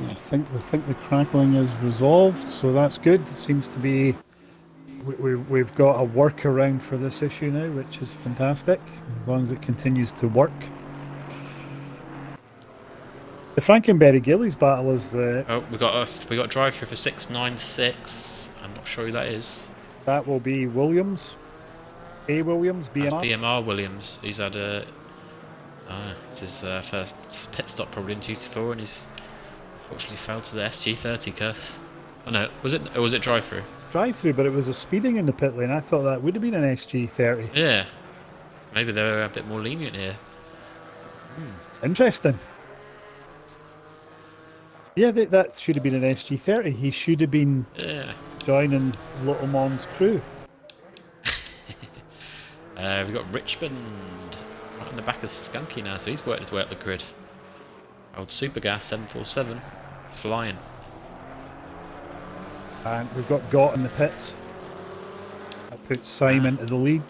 I think the crackling is resolved, so that's good. It seems to be we've got a workaround for this issue now, which is fantastic, as long as it continues to work. The Frankenberry Gillies battle is the...
Oh, we got drive through for 696. I'm not sure who that is.
That will be Williams. A. Williams, BMR.
That's BMR Williams. He's had a... it's his first pit stop probably in GT4, and he's unfortunately fell to the SG30 curse. Oh no, was it drive through?
Drive through, but it was a speeding in the pit lane. I thought that would have been an SG30.
Yeah. Maybe they're a bit more lenient here.
Interesting. Yeah, that should have been an SG30. He should have been joining Little Mon's crew.
We've got Richmond right in the back of Skunky now, so he's worked his way up the grid. Old Supergas 747 flying.
And we've got Gott in the pits. That puts Simon to the lead.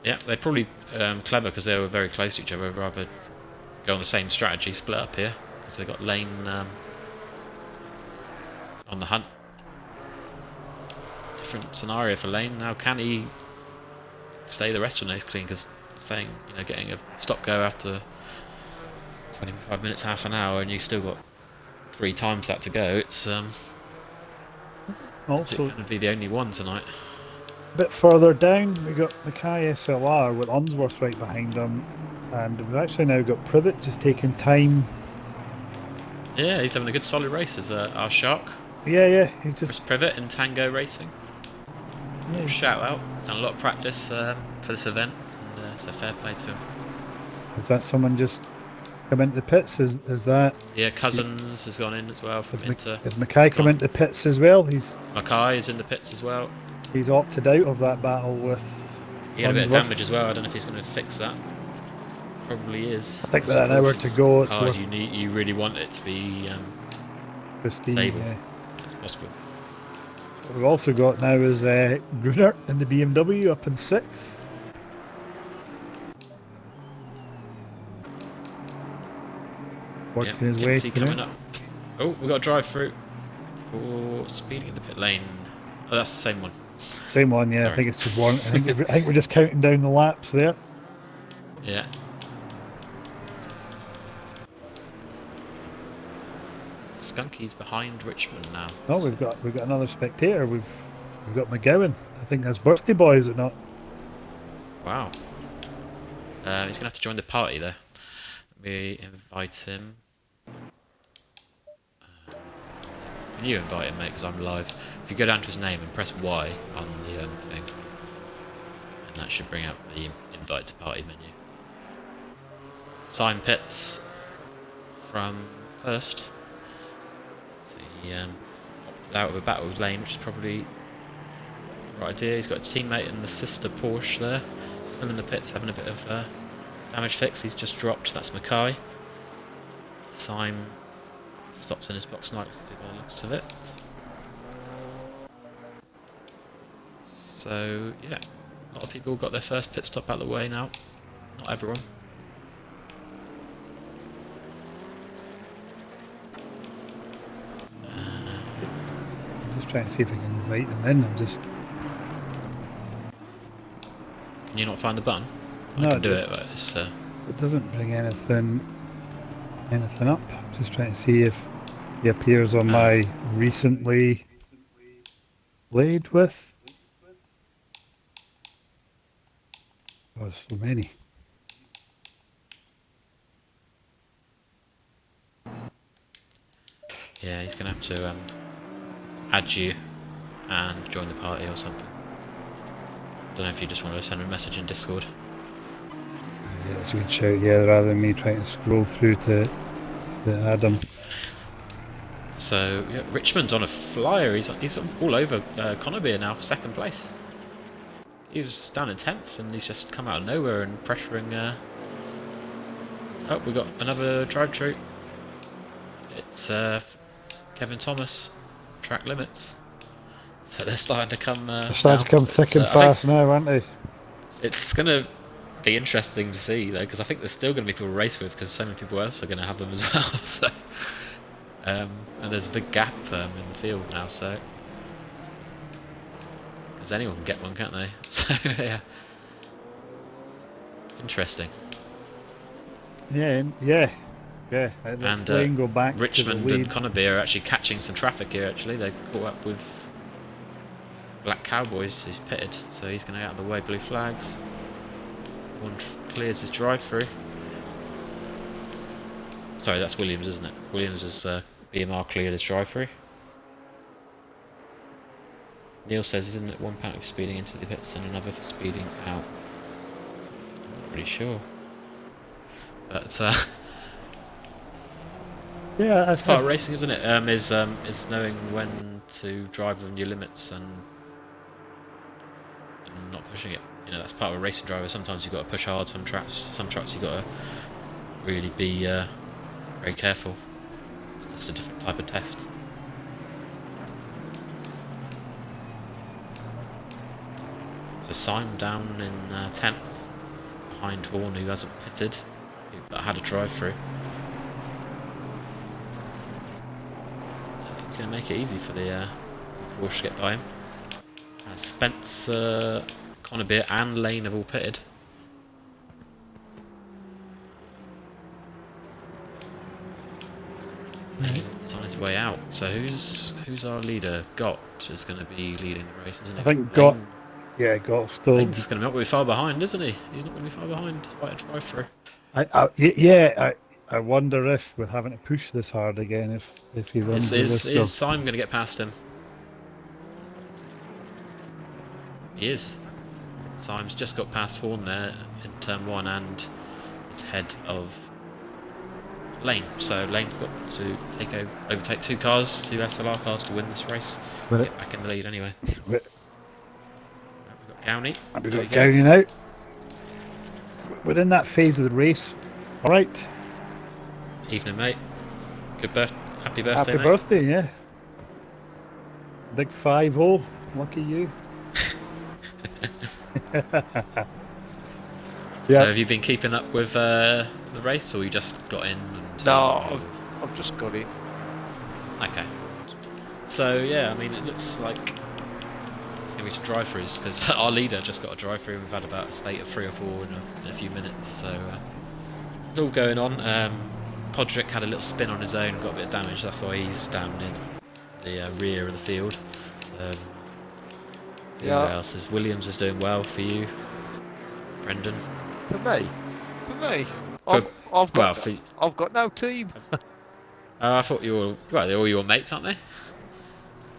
Yeah, they're probably clever because they were very close to each other. Rather go on the same strategy, split up here, because they got Lane on the hunt. Different scenario for Lane now. Can he stay the rest of the race clean? Because getting a stop go after 25 minutes, half an hour, and you've still got 3 times that to go. It's
also
going to be the only one tonight.
A bit further down, we got Mackay SLR with Unsworth right behind him, and we've actually now got Privet just taking time.
Yeah, he's having a good solid race as our shark.
Yeah, he's just
Privet in Tango Racing.
Yeah,
shout out. He's done a lot of practice for this event, and so fair play to him.
Is that someone just come into the pits? Is that?
Yeah, Cousins has gone in as well from Inter.
Is Mackay come into the pits as well?
Mackay is in the pits as well.
He's opted out of that battle with...
He had a bit of damage as well. I don't know if he's going to fix that. Probably is.
I think with an hour to go, it's worth...
You really want it to be
pristine,
stable as possible.
What we've also got now is Gruner in the BMW up in 6th. Working his way through.
Coming up. Oh, we got a drive through for speeding in the pit lane. Oh, that's the same one.
Same one, yeah. Sorry. I think it's just one. I think we're just counting down the laps there.
Yeah. Skunky's behind Richmond now.
Oh, we've got another spectator. We've got McGowan. I think that's birthday boy, is it not?
Wow. He's gonna have to join the party there. Let me invite him. Can you invite him, mate? Because I'm live. If you go down to his name and press Y on the thing, and that should bring up the invite to party menu. Sign pits from first. So he opted out of a battle lane, which is probably the right idea. He's got his teammate and the sister Porsche there. Still in the pits, having a bit of damage fix. He's just dropped. That's Mackay. Syme stops in his box nicely by the looks of it. So yeah, a lot of people got their first pit stop out of the way now. Not everyone.
I'm just trying to see if I can invite them in. I'm just.
Can you not find the button?
No,
I can do it, but it's.
It doesn't bring anything up. Just trying to see if he appears on my recently played with. Oh, there's so many.
Yeah, he's gonna have to add you and join the party or something. I don't know if you just want to send him a message in Discord.
Yeah, that's a good shout. Yeah, rather than me trying to scroll through to Adam.
So yeah, Richmond's on a flyer. He's all over Connerbeer now for second place. He was down in 10th and he's just come out of nowhere and pressuring. Oh, we got another drive-through. It's Kevin Thomas, track limits. So they're starting to come.
They're starting to come thick and fast now, aren't they?
It's gonna be interesting to see though, because I think there's still going to be people to race with, because so many people else are going to have them as well. So, and there's a big gap in the field now, so because anyone can get one, can't they? So yeah, interesting.
Yeah. Let's go back.
Richmond and Connerbeer are actually catching some traffic here. Actually, they caught up with Black Cowboys, who's pitted, so he's going to get out of the way. Blue flags. One clears his drive-through. Sorry, that's Williams, isn't it? Williams has BMR cleared his drive-through. Neil says he's in at one penalty for speeding into the pits and another for speeding out. I'm not really sure, but
yeah,
that's part of racing, isn't it? Is knowing when to drive within your limits and not pushing it. You know, that's part of a racing driver. Sometimes you've got to push hard. Some tracks you've got to really be very careful. It's just a different type of test. So Syme down in 10th, behind Horn, who hasn't pitted, but had a drive-through. I don't think it's going to make it easy for the Porsche to get by him. Spencer, Connerbeer and Lane have all pitted. He's on his way out. So who's our leader? Gott is going to be leading the race, isn't he?
I think Gott. Yeah, Gott's still.
Lane's going to not be far behind, isn't he? He's not going to be far behind despite a drive-through.
I wonder if we're having to push this hard again. If he runs.
Is Syme going to get past him? He is. Syme's just got past Horn there in turn 1 and is ahead of Lane. So Lane's got to overtake two SLR cars to win this race. Get back in the lead anyway. We've got Gowney.
We've got Gowney now. We're in that phase of the race. All right.
Evening, mate. Happy birthday,
Happy
mate.
birthday, yeah. Big 5-0. Lucky you.
So have you been keeping up with the race, or you just got in?
No, I've just got in.
Okay. So yeah, I mean, it looks like it's going to be some drive-throughs, because our leader just got a drive-through. We've had about a spate of 3 or 4 in a few minutes, so it's all going on. Podrick had a little spin on his own, got a bit of damage. That's why he's down in the rear of the field. So, who else is? Williams is doing well for you, Brendan.
For me, I've got no team.
I thought you were. Well, they're all your mates, aren't they?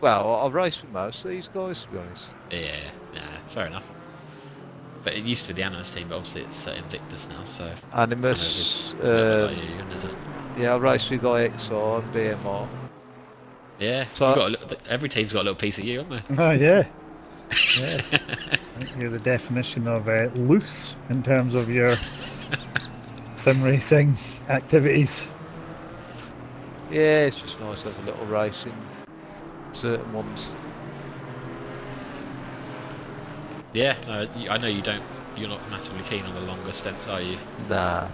Well, I race with most of these guys, to be honest.
Yeah, nah, fair enough. But it used to be the Animus team, but obviously it's Invictus now, so
Animus,
kind of is a little bit like you, isn't it?
yeah, I race with IXR and BMR.
Yeah,
So
you've got every team's got a little piece of you, haven't they?
Oh, yeah. Yeah. I think you're the definition of loose in terms of your sim racing activities.
yeah, it's just nice to have a little race in certain ones.
Yeah, no, I know you don't. You're not massively keen on the longer stints, are you?
Nah.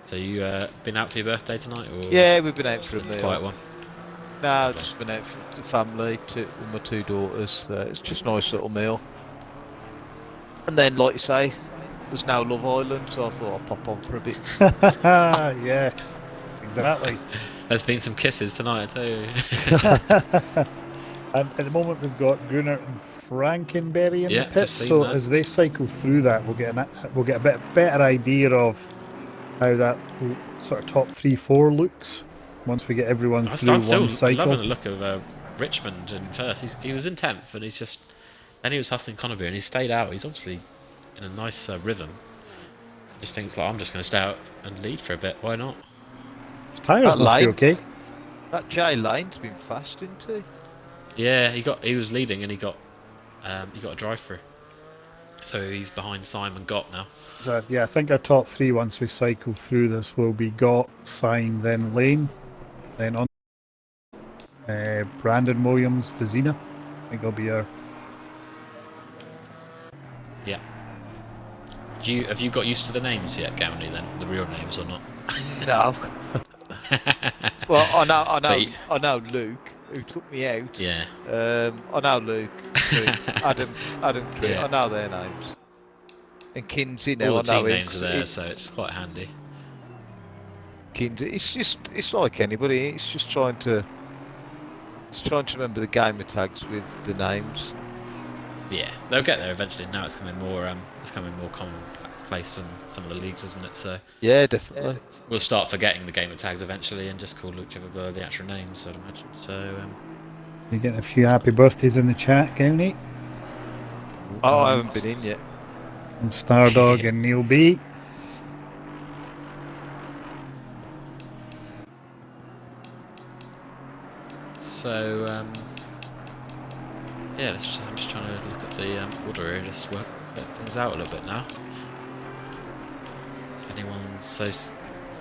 So you been out for your birthday tonight, or
Yeah, we've been out
just
for a
a
meal.
quiet one?
No,
Lovely.
just been out for the family, with my two daughters. It's just a nice little meal. And then, like you say, there's now Love Island, so I thought I'd pop on for a bit.
Yeah, exactly.
There's been some kisses tonight too.
And at the moment we've got Gunnar and Frankenberry in
Yeah,
the pits,
just seen
so
that.
as they cycle through that, we'll get a bit better idea of how that sort of top 3-4 looks once we get everyone through
I'm still
one cycle.
loving the look of Richmond in first. He was in 10th, and then he was hustling Connerby, and he stayed out. He's obviously in a nice rhythm. Just thinks like, I'm just going to stay out and lead for a bit. Why not?
His tyres
That
must be
lane.
okay.
That J Lane's been fast, isn't he?
Yeah, he was leading, and he got a drive through. So he's behind Simon Gott now.
So yeah, I think our top 3 once we cycle through this will be Gott, Sign, then Lane, then on Brandon Williams, Vizina. I think that'll be our.
Yeah. Have you got used to the names yet, Gowney? Then the real names or not?
No. Well,
But
I know Luke, who took me out.
yeah.
I know Luke, Adam, Crick,
Yeah.
I know their names. And Kinsey now,
All
I
the
know
team
him,
names are
'cause
there, so it's quite handy.
Kinsey, it's like anybody. It's just trying to remember the gamer tags with the names.
Yeah, they'll get there eventually. Now it's becoming more commonplace in some of the leagues, isn't it? So
Yeah, definitely.
we'll start forgetting the gamer tags eventually and just call each other by the actual names, I'd imagine. So
You're getting a few happy birthdays in the chat, Gowney.
Oh, I haven't been in yet.
From Stardog and Neil B.
So yeah, I'm just trying to look at the order here, just work things out a little bit now. If anyone's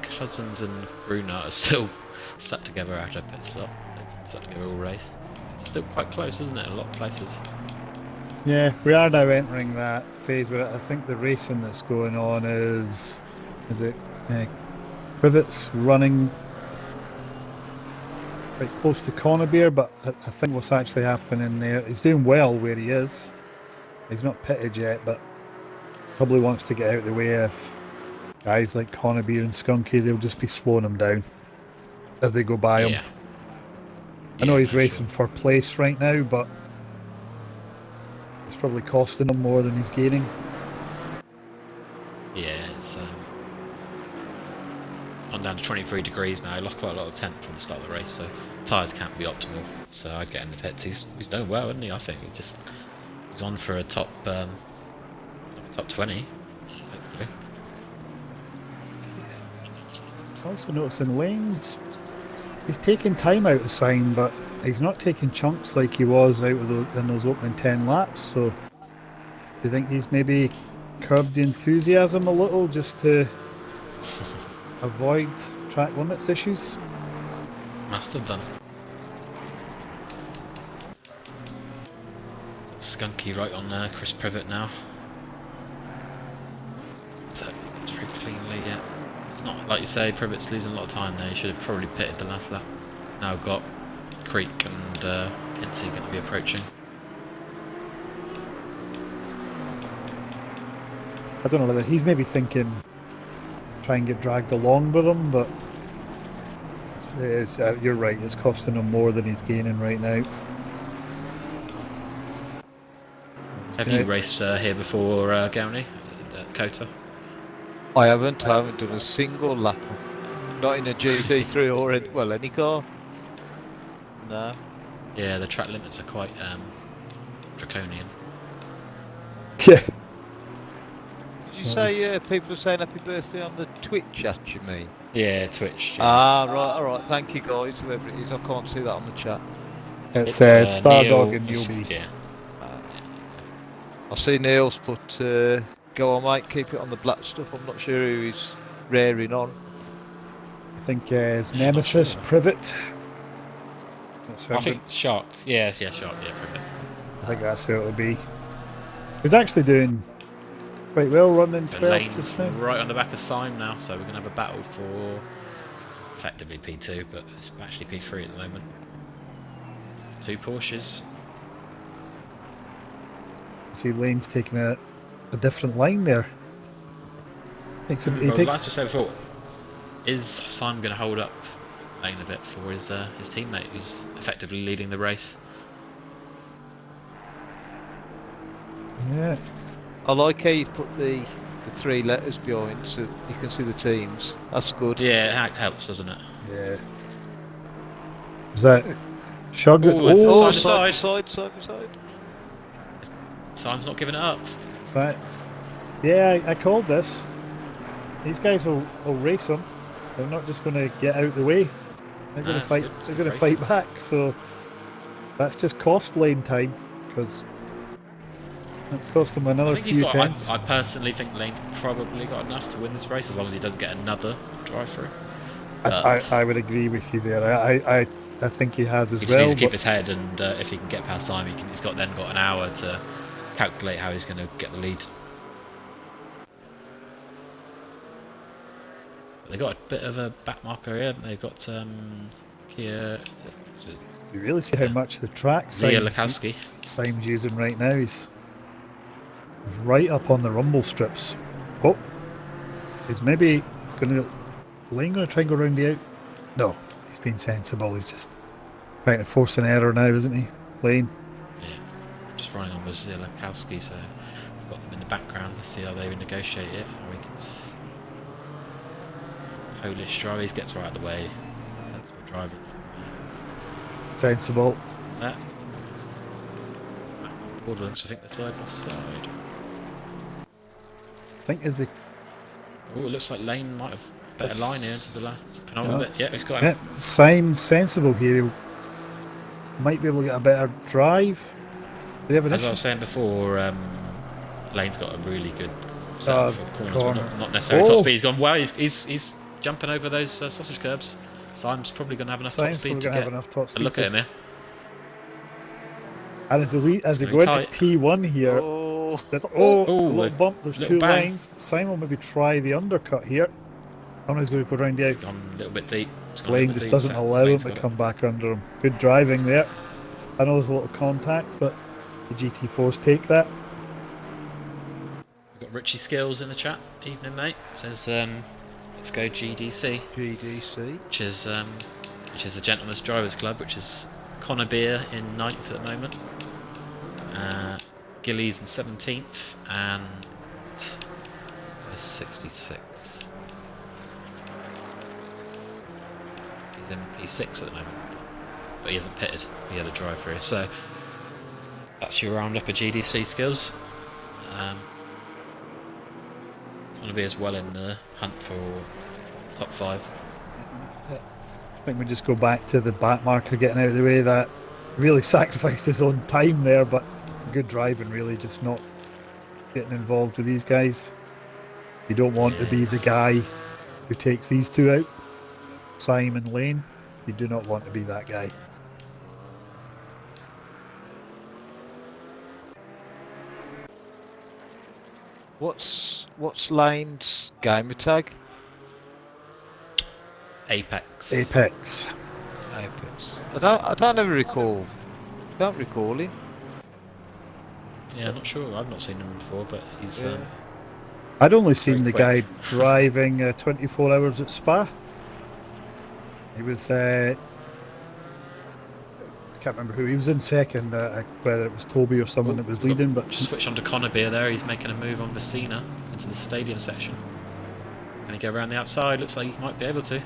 Cousins and Bruna are still stuck together after pit stop. They've been stuck together all race. It's still quite close, isn't it? In a lot of places.
Yeah, we are now entering that phase where I think the racing that's going on is it Privet's running quite close to Connerbeer, but I think what's actually happening there, he's doing well where he is. He's not pitted yet, but probably wants to get out of the way of guys like Connerbeer and Skunky. They'll just be slowing him down as they go by him. I know he's racing for place right now, but it's probably costing him more than he's gaining.
Yeah, it's gone down to 23 degrees now. He lost quite a lot of temp from the start of the race, so tyres can't be optimal. So I'd get in the pits. He's doing well, isn't he? I think he's on for a top 20, hopefully.
Also noticing lanes, he's taking time out of Sign, but he's not taking chunks like he was out of in those opening 10 laps. So do you think he's maybe curbed the enthusiasm a little just to avoid track limits issues?
Must have done. Skunky right on Chris Privet now. So he gets through cleanly, yeah. It's not like you say, Privet's losing a lot of time there. He should have probably pitted the last lap. He's now got Creek and Kinsey going to be approaching.
I don't know whether he's maybe thinking try and get dragged along with him, but you're right, it's costing him more than he's gaining right now.
Have you raced here before, Gowney, at COTA?
I haven't done a single lap. Not in a GT3 or any car. now.
Yeah, the track limits are quite draconian.
Yeah.
Did you say people are saying happy birthday on the Twitch chat, you mean?
Yeah, Twitch. Yeah.
Ah, right, alright, thank you guys, whoever it is, I can't see that on the chat.
It's Stardog
Neil,
and Newbie.
Yeah.
I see Neil's put, go on mate, keep it on the black stuff, I'm not sure who he's raring on.
I think his
Yeah,
nemesis,
sure.
Privet. That's who
I
I'm
think Shark. Yeah, Shark. Yeah, Privet.
I think that's who it'll be. He's actually doing quite well, running
So
12
Lane's
just now.
right on the back of Syme now, so we're going to have a battle for effectively P2, but it's actually P3 at the moment. 2 Porsches.
I see Lane's taking a different line there. He
Well,
takes.
like I said before, is Syme going to hold up Lane a bit for his teammate who's effectively leading the race?
Yeah.
I like how you've put the 3 letters behind so you can see the teams. That's good.
Yeah, it helps, doesn't it?
Yeah. Is that Shug?
Oh, it's
Oh,
a side.
Side.
Syme's not giving it up.
is that? Yeah, I called this. These guys will race him. They're not just going to get out the way. They're going to fight. They're going to fight back. So that's just cost Lane time because that's cost him another few tenths.
I personally think Lane's probably got enough to win this race as long as he doesn't get another drive-through.
I would agree with you there. I think he has as
he
well.
He needs to keep his head, and if he can get past time, he's got an hour to calculate how he's going to get the lead. They got a bit of a back marker here. They've got Kia.
You really see how much the track Syme's using right now. He's right up on the rumble strips. Oh, he's maybe Lane going to try and go around the out. No, he's being sensible. He's just trying to force an error now, isn't he, Lane?
Yeah, just running on with Zilakowski, so we've got them in the background. Let's see how they negotiate it. Polish driver, he gets right out of the way. Sensible driver.
Sensible.
Let's go back on board once. I think they're side by side.
I think is the.
Oh, it looks like Lane might have a better line here into the last penultimate bit. Yeah, he's got him.
Yeah, Syme's sensible here. He might be able to get a better drive.
As I was saying before, Lane's got a really good setup for corners, but not necessarily top speed. He's gone well. He's jumping over those sausage curbs. Syme's probably going to have enough top speed to get a look at him here.
And as they go into T1 here, a little bump, there's 2 lines. Syme will maybe try the undercut here. I know he's going to go around the outs.
Gone a little bit deep.
Lane just doesn't allow him to come back under him. Good driving there. I know there's a little contact, but the GT4s take that.
We've got Richie Skills in the chat. Evening, mate. Says, let's go GDC. Which is the Gentlemen's Drivers Club, which is Connor Beer in 9th at the moment. Gillies in 17th, and 66. He's in P6 at the moment, but he hasn't pitted. He had a drive through, so that's your roundup of GDC skills. Gonna be as well in the hunt for top 5.
I think we just go back to the back marker getting out of the way. That really sacrificed his own time there, but good driving, really, just not getting involved with these guys. You don't want to be the guy who takes these 2 out, Syme and Lane. You do not want to be that guy.
What's Lane's gamer tag?
Apex.
I don't ever recall. Don't recall him.
Yeah, I'm not sure. I've not seen him before, but he's.
I'd only seen the guy driving 24 hours at Spa. He was. I can't remember who he was in second. Whether it was Toby or someone that was leading, but
just switch on to Connor Beer there. He's making a move on Vecina into the stadium section. Can he go around the outside? Looks like he might be able to.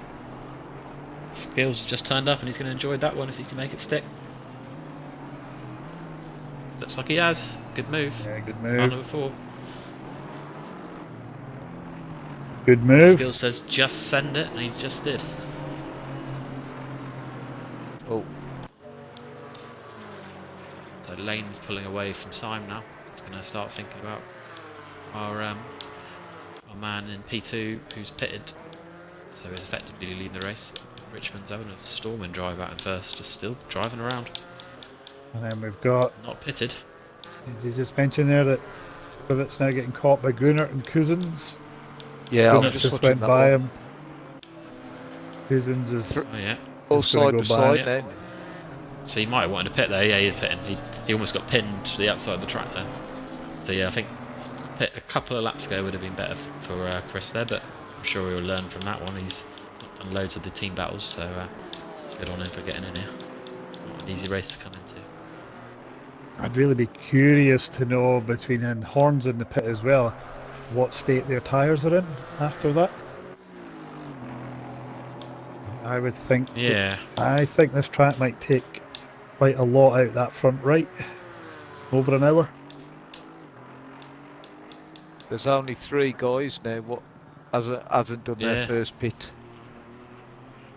Skills just turned up and he's going to enjoy that one if he can make it stick. Looks like he has. Good move.
Yeah, good
Car
move.
number 4.
Good move.
Skills says just send it, and he just did.
Oh,
So Lane's pulling away from Syme now. He's going to start thinking about our man in P2 who's pitted. So he's effectively leading the race. Richmond's having a storming drive out in first, just still driving around.
And then we've got,
Not pitted.
as you just mentioned there, that Privet's now getting caught by Gruner and Cousins.
yeah, I'm
Cousins
just
just
watching
went
that
by
one.
him. Cousins is
Oh yeah.
All
just gonna
side
go
to
by.
side
Yeah.
now.
So he might have wanted to pit there. Yeah, he is pitting. He almost got pinned to the outside of the track there. So yeah, I think pit a couple of laps ago would have been better for Chris there, but I'm sure he'll learn from that one. He's not done loads of the team battles, so good on him for getting in here. It's not an easy race to come into.
I'd really be curious to know between Horns in the pit as well, what state their tyres are in after that. I would think.
Yeah.
I think this track might take quite a lot out that front right. Over an hour.
There's only 3 guys now. What hasn't done
Yeah.
their first pit?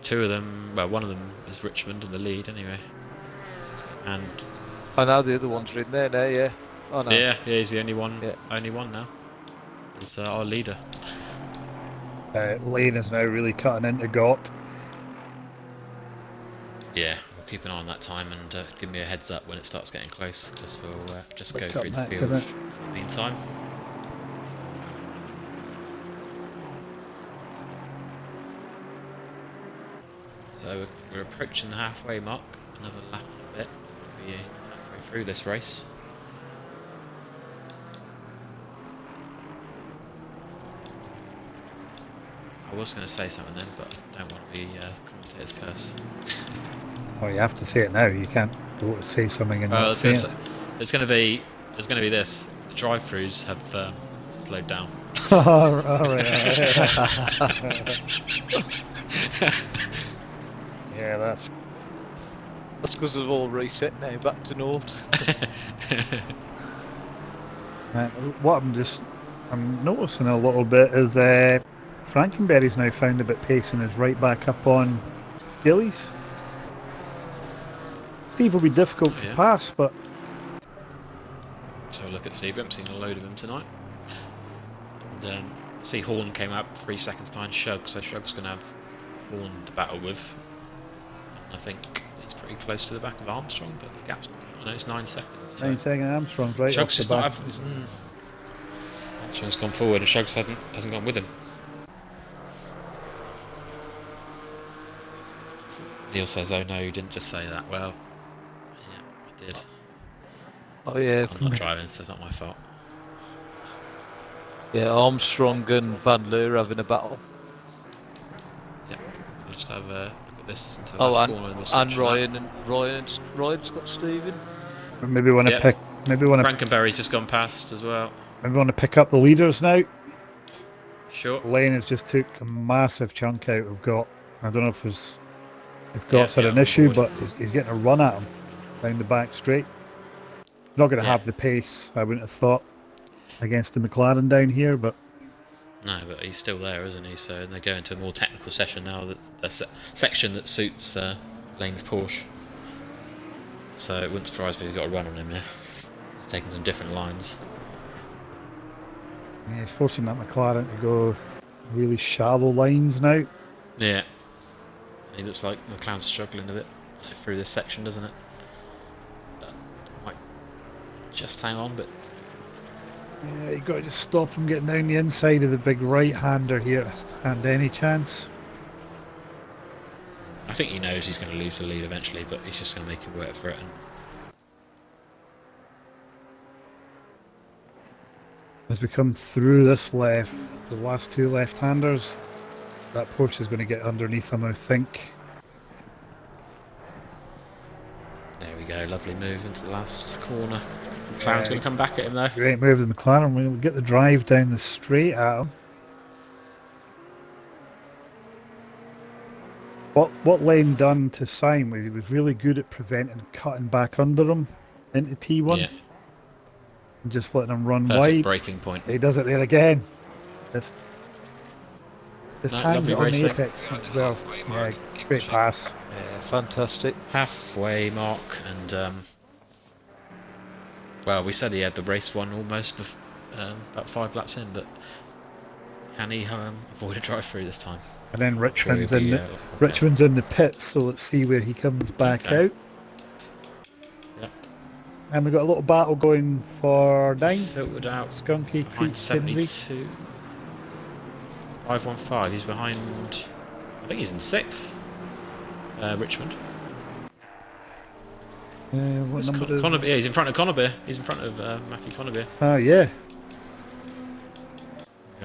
2 of them, well, one of them is Richmond in the lead anyway. And
I know the other ones are in there now. Yeah. Oh no.
yeah, he's the only one.
Yeah.
Only one now. It's our leader.
Lane is now really cutting into Gott.
Yeah, we'll keep an eye on that time and give me a heads up when it starts getting close, because we'll just go
Cut
through the
back to
field
that.
in the meantime. So we're approaching the halfway mark, another lap and a bit. We'll be halfway through this race. I was going to say something then, but I don't want to be commentator's curse.
Oh, you have to say it now. You can't go to say something and not say it.
There's going to be this. The drive-throughs have slowed down.
All right. Yeah, that's
That's because they've all reset now. Back to north.
what I'm noticing a little bit is Frankenberry's now found a bit pace and is right back up on Gillies. Steve will be difficult to
Yeah.
pass, but
So look at Steve. We haven't seen a load of him tonight. And see Horn came out 3 seconds behind Shug, so Shug's going to have Horn to battle with. And I think he's pretty close to the back of Armstrong, but the gap's, I know it's 9 seconds. So
9 second Armstrong's right
Shug's
off
just
the
not
back.
having. Armstrong's gone forward and Shug's hasn't gone with him. Neil says, "Oh no, you didn't just say that." Well, yeah, I did.
Oh yeah.
I'm not driving, so it's not my fault.
Yeah. Armstrong and Van Leer having a battle.
Yeah, we'll just have a look at this into the
Oh,
last corner and we'll switch
and
to that.
Ryan's got Stephen.
Maybe want to
Yep.
pick. Maybe want to.
Frankenberry's just gone past as well.
Maybe want to pick up the leaders now.
Sure.
Lane has just took a massive chunk out of Gott. I don't know if Gott's had
yeah,
an
on
issue,
board.
but he's getting a run at him down the back straight. Not going to
Yeah.
have the pace, I wouldn't have thought, against the McLaren down here, but
No, but he's still there, isn't he? So they go into a more technical session now, that a section that suits Lane's Porsche. So it wouldn't surprise me if he got a run on him. Yeah, he's taking some different lines.
yeah, he's forcing that McLaren to go really shallow lines now.
Yeah. He looks like McLaren's struggling a bit through this section, doesn't it? But might just hang on, but
Yeah, you got to just stop him getting down the inside of the big right-hander here. Stand any chance?
I think he knows he's going to lose the lead eventually, but he's just going to make him work for it. And
As we come through this left, the last two left-handers, that Porsche is going to get underneath him, I think.
there we go, lovely move into the last corner. McLaren's going to come back at him though.
Great move, the McLaren. We'll get the drive down the straight at him. what Len done to Simon was he was really good at preventing cutting back under him into T1
Yeah.
and just letting him run
Perfect
wide.
breaking point.
He does it there again. Just
No,
hangs
lovely
it on the
racing.
apex. Well, yeah, great pass.
Yeah, fantastic.
Halfway mark, and well, we said he had the race won almost about 5 laps in, but can he avoid a drive-through this time?
And then
Sure,
Richmond's
he'll
in
be,
the Richmond's in the pits, so let's see where he comes back
Okay.
out.
Yep.
And we've got a little battle going for
He's
ninth.
filtered out
Skunky,
behind
Creek, Kinsey.
72. 515. He's behind. I think he's in 6th. Richmond.
What
It's
number is
Connerbeer. Yeah, he's in front of Connerbeer. He's in front of Matthew Connerbeer.
Ah, yeah.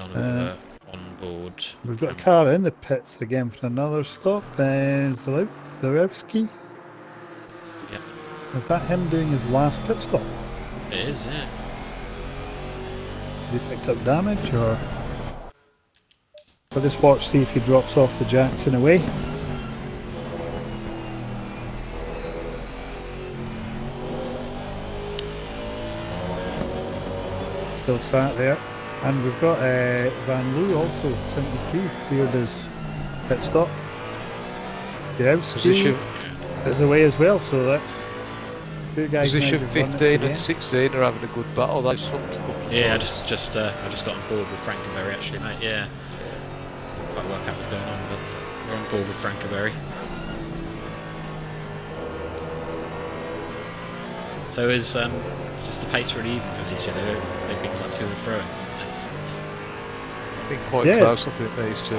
On a bit of a on board.
We've got a car in the pits again for another stop. Zarewski.
Yep.
Is that him doing his last pit stop?
It is, yeah.
Has he picked up damage or? I'll just watch, see if he drops off the Jackson away. Still sat there. And we've got Van Loo also, 73, cleared his pit stop. Position is away as well, so that's two guys.
Position 15 and 16 are having a good battle. Those
Yeah, I just got on board with Frankenberry actually, mate. Yeah, didn't quite work out what's going on, but we're on board with Frankenberry. So is just the pace really even for these two? They've been like to and fro.
been quite
Yes.
close, I think, these two.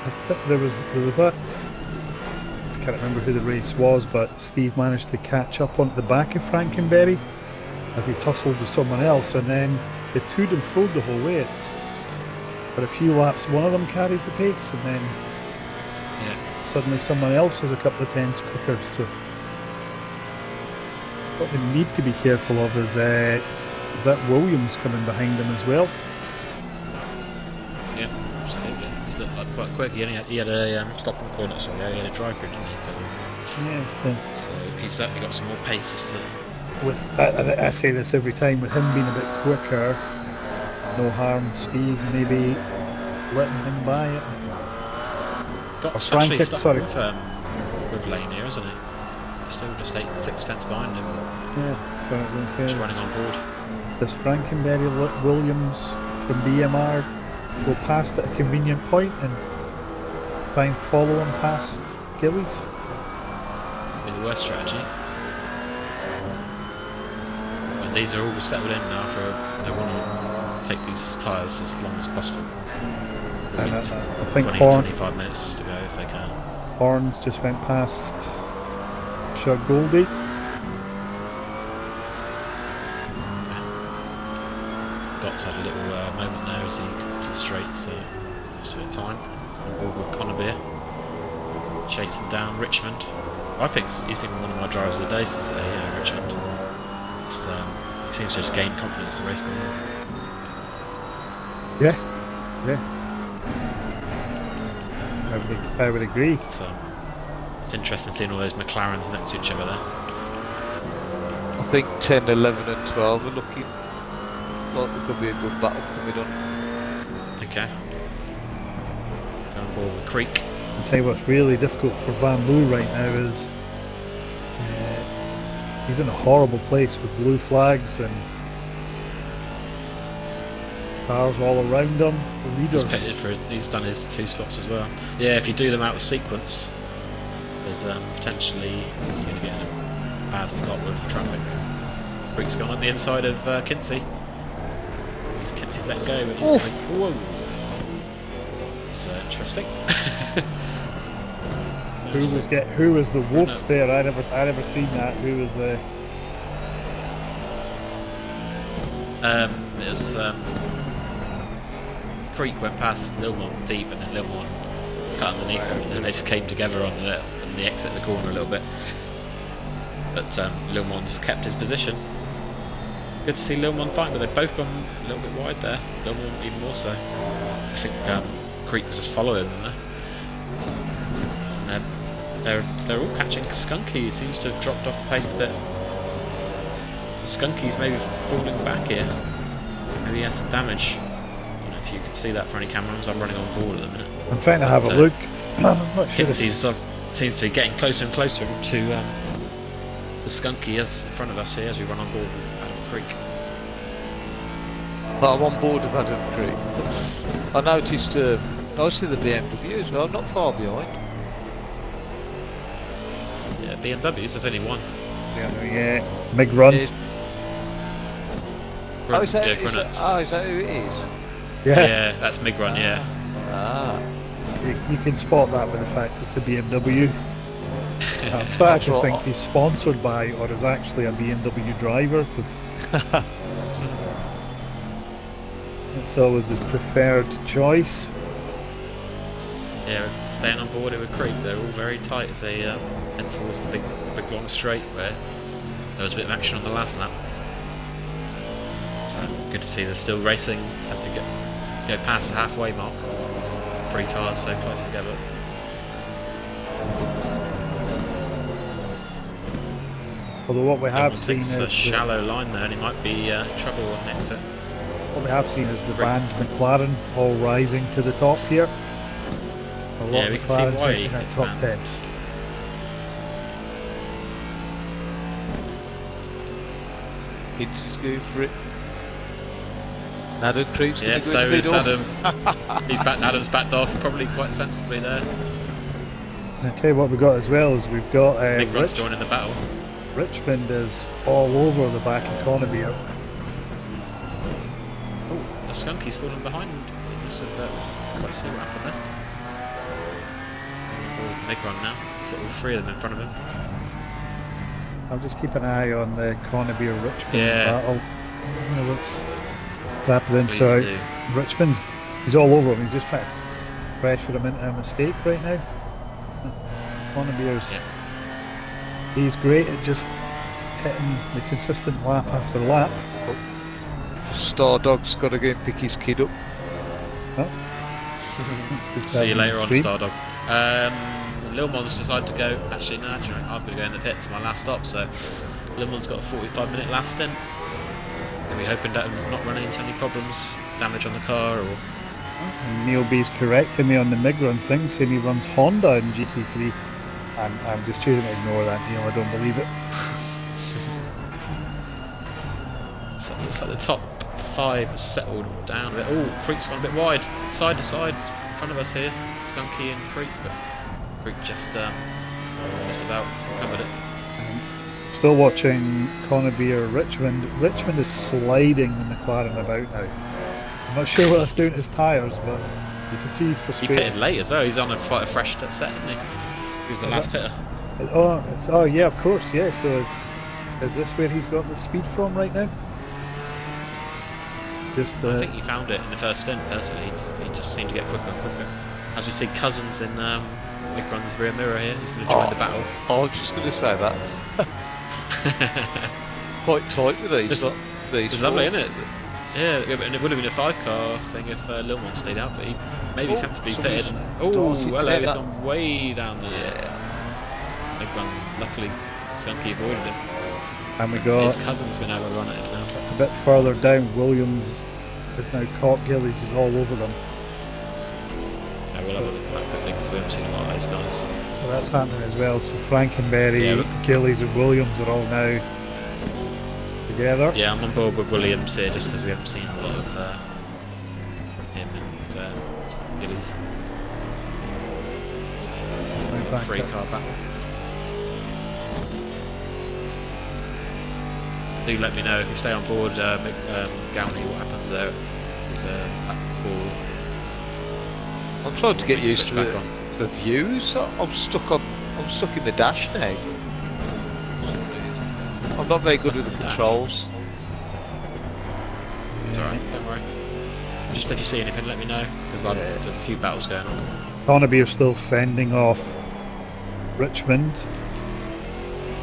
I think there was that. I can't remember who the race was, but Steve managed to catch up on the back of Frankenberry as he tussled with someone else, and then they've toed and froed the whole way. It's for a few laps, one of them carries the pace, and then suddenly someone else is a couple of tenths quicker. So what we need to be careful of is that Williams coming behind him as well.
Yeah, absolutely. He's looked like quite quick. He had a stopping point. He had a drive-through, didn't he?
Yes.
So he's certainly got some more pace.
With I say this every time, with him being a bit quicker, no harm Steve maybe letting him by it.
Got
Frank,
actually stuck
sorry.
with Lane here, isn't he? He's still just 6 tenths behind him.
Yeah, so I was going to
Just
say,
running on board.
does Frankenberry let Williams from BMR go past at a convenient point and try and follow him past Gillies?
Be the worst strategy. And these are all settled in now they want to take these tyres as long as possible.
And I think
25 minutes to go if they can.
Horns just went past Shug Goldie.
Gott's had a little moment there as he to the straights close to a time. On board with Connerbeer. Chasing down Richmond. I think he's been one of my drivers of the day since Richmond. He seems to just gain confidence the race going on.
Yeah. I would agree.
It's interesting seeing all those McLarens next to each other there.
I think 10, 11 and 12 are looking like there could be a good battle coming on.
Okay. Go on board with Creek.
I'll tell you what's really difficult for Van Loo right now is he's in a horrible place with blue flags and cars all around him. The
He's
leaders.
pitted for he's done his 2 spots as well. Yeah, if you do them out of sequence, there's potentially you're going to get in a bad spot with traffic. Creek's gone at the inside of Kinsey. Kinsey's let go, but he's going. Whoa! It's interesting.
Who was the wolf there? I never seen that. Who was the?
It was Creek went past Lilmont deep, and then Lilmont cut underneath him, and then they just came together on the exit of the corner a little bit. But Lilmont's kept his position. Good to see Lilmont fighting, but they've both gone a little bit wide there. Lilmont even more so. I think Creek was just following them there. And they're all catching Skunky, who seems to have dropped off the pace a bit. Skunky's maybe falling back here. Maybe he has some damage. I don't know if you can see that for any cameras. I'm running on board at the minute.
I'm trying to have a look. I'm not sure.
Seems to be getting closer and closer to the Skunky as in front of us here as we run on board with Adam Creek.
But I'm on board with Adam Creek. I noticed the BMW as well, not far behind.
Yeah, BMWs, there's only one.
Yeah, McGowan.
Oh, is that who it is?
Yeah, that's McGowan, yeah.
Ah.
You can spot that with the fact it's a BMW. I'm starting to think he's sponsored by or is actually a BMW driver, because it's always his preferred choice.
Yeah, staying on board with Creek, they're all very tight as they head towards the big long straight where there was a bit of action on the last lap. So good to see they're still racing as we go past the halfway mark. 3 cars so close together.
Although what we have seen
is
a
shallow line there, and he might be trouble on exit.
What we have seen is the band McLaren all rising to the top here. A lot
Yeah,
of
we can see
McLarens
why
making
he
that
hits
top
band.
10.
He's going for it. Adam Creek's
Yeah, so is Adam. Adam's backed off, probably quite sensibly there.
I tell you what we've got as well is we've got
McGowan's joining the battle.
Richmond is all over the back of Connebier.
Oh, the Skunky's fallen behind. He must have quite see what happened there. McGowan now. He's got all 3 of them in front of him.
I'll just keep an eye on the Connebier Richmond battle. You know what's happening. So he's all over him. He's just trying to pressure him into a mistake right now. Connebier's he's great at just hitting the consistent lap after lap.
Stardog's got to go and pick his kid up.
See you later on, Stardog. Lil Mon's decided to go. Actually, no, I'm going to go in the pits, my last stop. So Lil Mon's got a 45-minute last stint. Are we hoping that I'm not running into any problems, damage on the car, or?
Neil B's correcting me on the McGowan thing, saying he runs Honda in GT3. I'm just choosing to ignore that, Neil. I don't believe it.
So it looks like the top 5 has settled down a bit. Oh, Creek's gone a bit wide, side to side, in front of us here. Skunky and Creek, but Creek just about covered it.
Still watching Connebier Richmond. Richmond is sliding the McLaren about now. I'm not sure what that's doing to his tyres, but you can see he's frustrated.
He pitted late as well. He's on quite a fresh set, isn't he? He was the last pitter.
Oh yeah, of course, yeah. So is this where he's got the speed from right now?
I think he found it in the first stint, personally. He just seemed to get quicker and quicker. As we see Cousins in McGowan's rear mirror here, he's going to join the battle.
I was just going to say that. Quite tight with these.
It's lovely, isn't it? Yeah, and it would have been a 5-car thing if Lil Mon stayed out, but he maybe sensibly pitted. Oh, hello, he's gone way down the McGowan. Luckily, Skunky avoided him.
And we got
his Cousin's going to have a run at him now.
A bit further down, Williams is now caught. Gillies is all over them.
Yeah, we'll have a look at that quickly because we haven't seen a lot of those guys.
So that's happening as well. So Frankenberry, Gillies and Williams are all now together.
Yeah, I'm on board with Williams here just because we haven't seen a lot of him and Gillies. 3-car battle. Do let me know if you stay on board, Gowney, what happens there with
I'm trying to get used to the views. I'm stuck in the dash now. I'm not very good with the controls.
It's alright, don't worry. Just if you see anything, let me know, because there's a few battles going on.
Connebier are still fending off Richmond.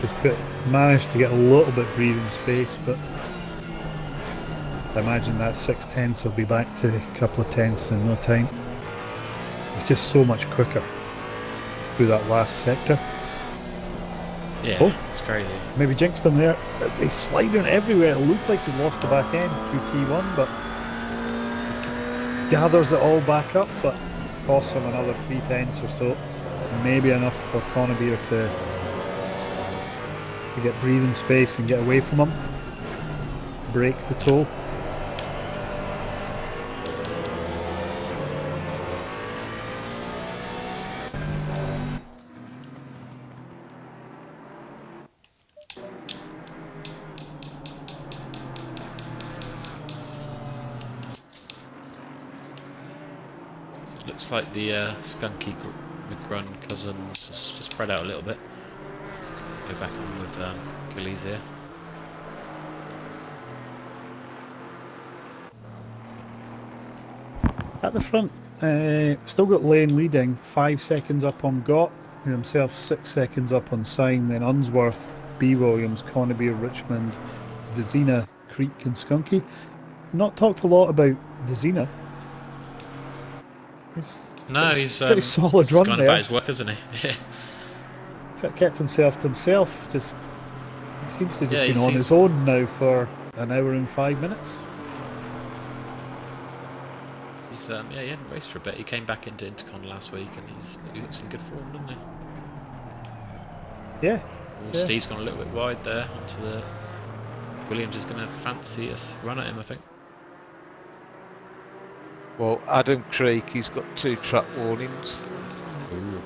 He's managed to get a little bit breathing space, but I imagine that 6 tenths will be back to a couple of tenths in no time. It's just so much quicker. through that last sector.
Yeah,
Oh.
it's crazy.
Maybe jinxed him there. He's sliding everywhere. It looked like he lost the back end through T1, but gathers it all back up, but costs him another 3/10 or so. Maybe enough for Connebeer to get breathing space and get away from him. Break the toe.
Looks like the Skunky McGowan cousins just spread out a little bit. Go back on with Gillies here.
At the front, still got Lane leading, 5 seconds up on Gott, who himself 6 seconds up on Syme, then Unsworth, B. Williams, Connebeer, Richmond, Vizina, Creek and Skunky. Not talked a lot about Vizina.
He's
pretty solid
he's
run
gone
there.
about his work, isn't he?
He's kept himself to himself. Just he seems to just been on his
seems...
own now for an hour and 5 minutes.
He's he hadn't raced for a bit. He came back into Intercon last week, and he looks in good form, doesn't he?
Yeah.
Steve's gone a little bit wide there onto the. Williams is going to fancy us run at him, I think.
Well, Adam Creek, he's got 2 track warnings.
Ooh.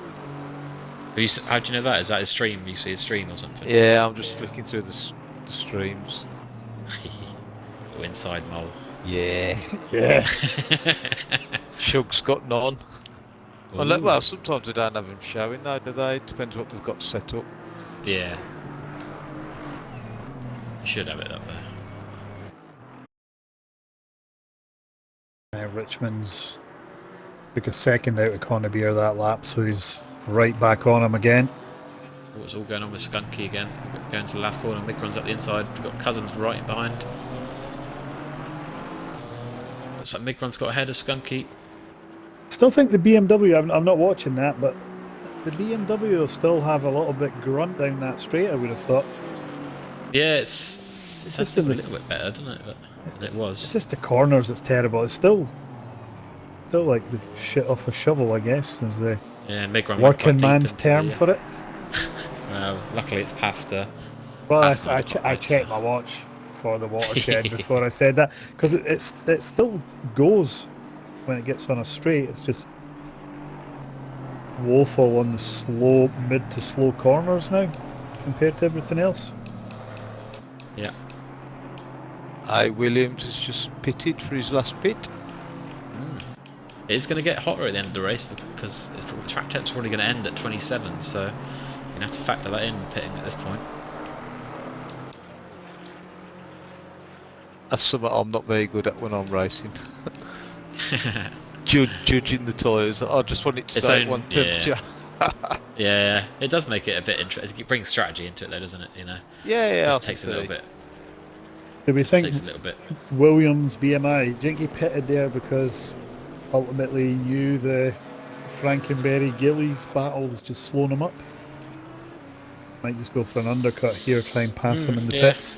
How do you know that? Is that his stream? You see his stream or something?
Yeah, I'm just flicking through the streams.
Go inside mole.
Yeah.
Yeah.
Shug's got none. Well, sometimes they don't have him showing though, do they? Depends what they've got set up.
Yeah. You should have it up there.
Richmond's took a second out of Connebeer that lap, so he's right back on him again.
What's all going on with Skunky again? We're going to the last corner. Micron's at the inside. We've got Cousins right behind. Looks like Micron's got ahead of Skunky.
Still think the BMW, I'm not watching that, but the BMW will still have a little bit grunt down that straight, I would have thought.
Yeah, it's
just
a little bit better, doesn't it? But it was.
It's just the corners that's terrible. It's still like the shit off a shovel, I guess, is the working man's term for it.
Well, luckily it's past.
Well, I checked my watch for the watershed before I said that, because it still goes when it gets on a straight. It's just woeful on the mid to slow corners now compared to everything else.
Yeah.
Williams has just pitted for his last pit.
It's going to get hotter at the end of the race because track temp's probably going to end at 27, so you're going to have to factor that in pitting at this point.
That's something I'm not very good at when I'm racing. Judging the tyres. I just want it to stay at one temperature.
Yeah, it does make it a bit interesting. It brings strategy into it though, doesn't it? You know.
Yeah,
it just takes a little bit.
Do we think
takes a little bit.
Williams BMI, do you think he pitted there because ultimately he knew the Frankenberry Gillies battle was just slowing him up? Might just go for an undercut here, try and pass him in the pits.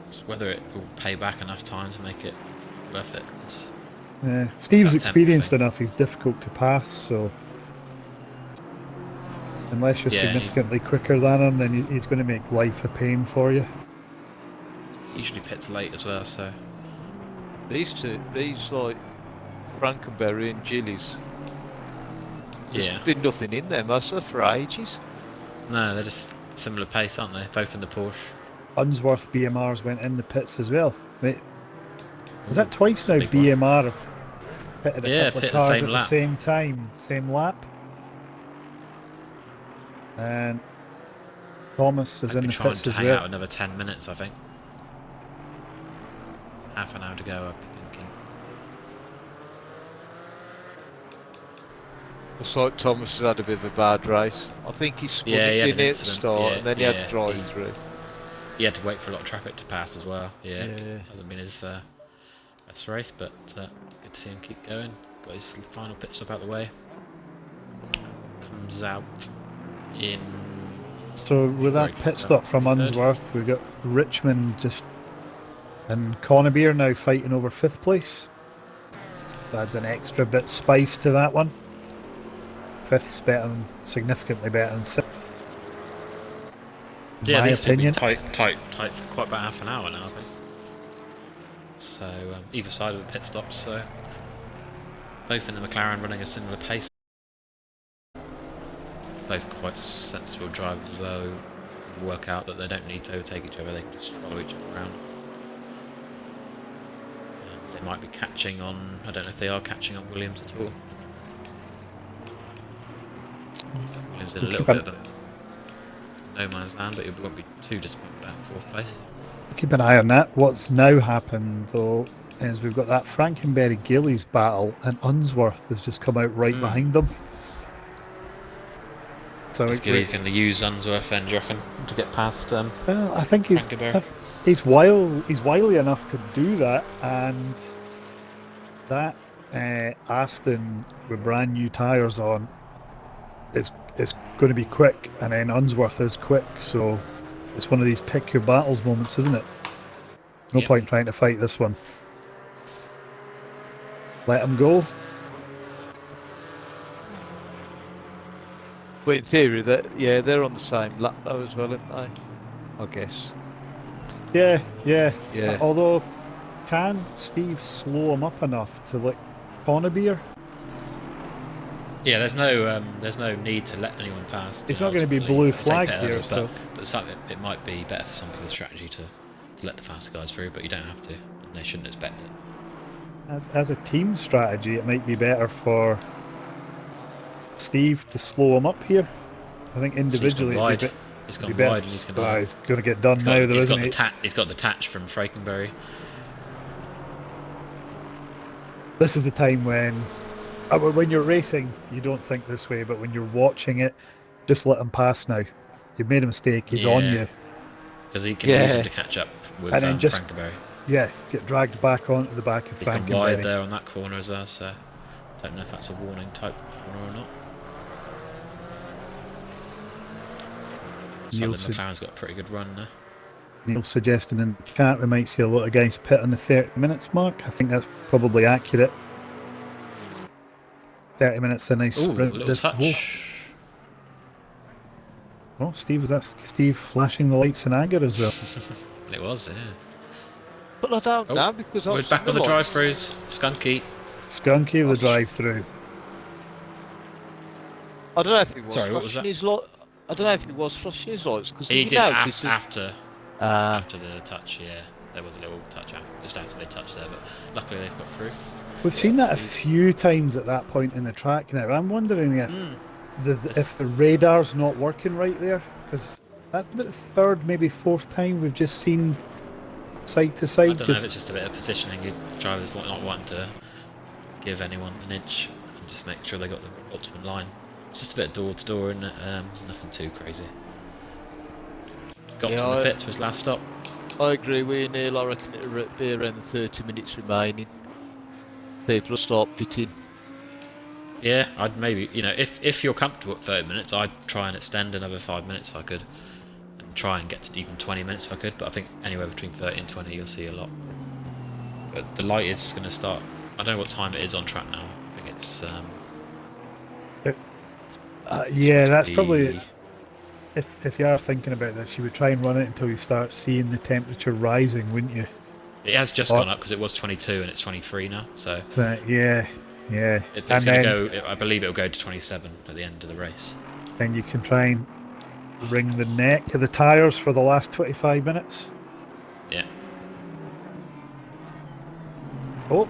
It's whether it will pay back enough time to make it worth it.
Steve's experienced enough, he's difficult to pass, so unless you're significantly quicker than him, then he's going to make life a pain for you.
Usually pits late as well, so
these like Frankenberry and Gillies, there's been nothing in them, has there, for ages?
No, they're just similar pace, aren't they? Both in the Porsche.
Unsworth BMRs went in the pits as well. Is that twice now BMR have pitted a couple of cars at the same time, same lap? And Thomas is in the pits as well.
Hang out another 10 minutes, I think. Half an hour to go, I'd be thinking.
Looks like Thomas has had a bit of a bad race. I think he spun it in at the start and then he had to drive through.
He had to wait for a lot of traffic to pass as well. Yeah. Hasn't been his best race, but good to see him keep going. He's got his final pit stop out the way. Come comes out in...
So with that pit stop from Unsworth, we've got Richmond just and Connebeer now fighting over 5th place. Adds an extra bit spice to that one. 5th's significantly better than 6th.
Yeah,
my
these two
opinion.
been tight for quite about half an hour now, I think. So either side of the pit stops, so both in the McLaren running a similar pace. Both quite sensible drivers as well, who work out that they don't need to overtake each other, they can just follow each other around. And they might be catching on, I don't know if they are catching on Williams at all. Williams in a little bit of a no man's land, but it won't be too disappointed about 4th place.
Keep an eye on that. What's now happened though is we've got that Frankenberry-Gillies battle, and Unsworth has just come out right behind them. So
Gillies going to use Unsworth then, do you reckon, to get past?
Well, I think he's wily enough to do that, and that Aston with brand new tyres on is going to be quick, and then Unsworth is quick, so it's one of these pick your battles moments, isn't it? No point trying to fight this one. Let him go.
But in theory, they're on the same lap though as well, aren't they? I guess.
Yeah.
Yeah.
Although, can Steve slow him up enough to like Connebeer?
Yeah, there's no need to let anyone pass.
It's not going to be blue flag here, so.
But it might be better for some people's strategy to let the faster guys through, but you don't have to. And they shouldn't expect it.
As a team strategy, it might be better for Steve to slow him up here. I think individually
he's gone wide and he's going
to get done now, though, isn't he?
He's got the touch from Frankenberry.
This is the time when you're racing, you don't think this way, but when you're watching it, just let him pass now. You've made a mistake, he's on you.
Because he can use it to catch up with Frankenberry.
Yeah, get dragged back onto the back of Frankenberry.
He's gone wide there on that corner as well, so don't know if that's a warning type corner or not. McLaren's got a pretty good run there.
Neil's suggesting in the chat we might see a lot of guys pit on the 30 minutes mark. I think that's probably accurate. 30 minutes, a nice sprint.
Little touch.
Oh, Steve, was that Steve flashing the lights in anger as well?
It was, yeah.
But I don't know, because
we're back on the drive-throughs. Skunky
with the drive-through.
I don't know if he was.
Sorry, what was that?
I don't know if he was flashing his lights, because
he did after the touch. Yeah, there was a little touch just after they touched there, but luckily they've got through.
We've seen that a few times at that point in the track now. I'm wondering if the radar's not working right there, because that's about the 3rd, maybe 4th time we've just seen side to side.
I don't know if it's just a bit of positioning. Your drivers not wanting to give anyone an inch and just make sure they got the ultimate line. It's just a bit door to door, isn't it? Nothing too crazy. Got to the pit for his last stop.
I agree with Neil. I reckon it'll be around the 30 minutes remaining. People will start pitting.
Yeah, I'd maybe, if you're comfortable at 30 minutes, I'd try and extend another 5 minutes if I could. And try and get to even 20 minutes if I could, but I think anywhere between 30 and 20 you'll see a lot. But the light is going to start, I don't know what time it is on track now. I think it's...
yeah, that's probably... If you are thinking about this, you would try and run it until you start seeing the temperature rising, wouldn't you?
It has just gone up because it was 22 and it's 23 now, so...
yeah.
It's going to go, I believe it'll go to 27 at the end of the race.
Then you can try and wring the neck of the tyres for the last 25 minutes.
Yeah.
Oh,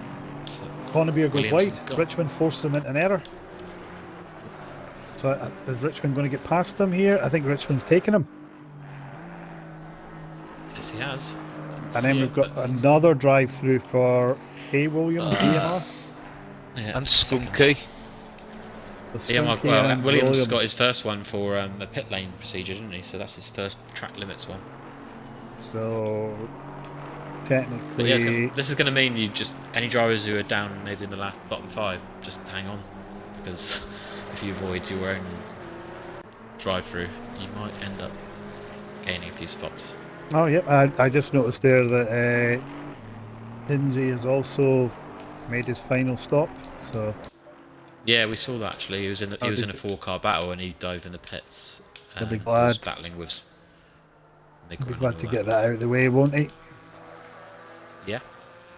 Connebeer goes
Williams
wide. Richmond forces him into an error. So is Richmond going to get past him here? I think Richmond's taken him.
Yes, he has.
And then we've got another drive-through for A. Williams, DMR.
Yeah,
and Skunky.
Williams got his first one for a pit lane procedure, didn't he? So that's his first track limits one.
So technically...
But yeah, this is going to mean any drivers who are down maybe in the bottom 5, just hang on. Because if you avoid your own drive-through, you might end up gaining a few spots.
Oh, yep. I just noticed there that Lindsay has also made his final stop. So
Yeah, we saw that actually. He was in
Oh,
a
did you?
4-car battle and he dove in the pits.
He'll be
He was
glad.
battling with
He'll
McGowan
be
and
glad
all
to
that.
get that out of the way, won't he?
Yeah,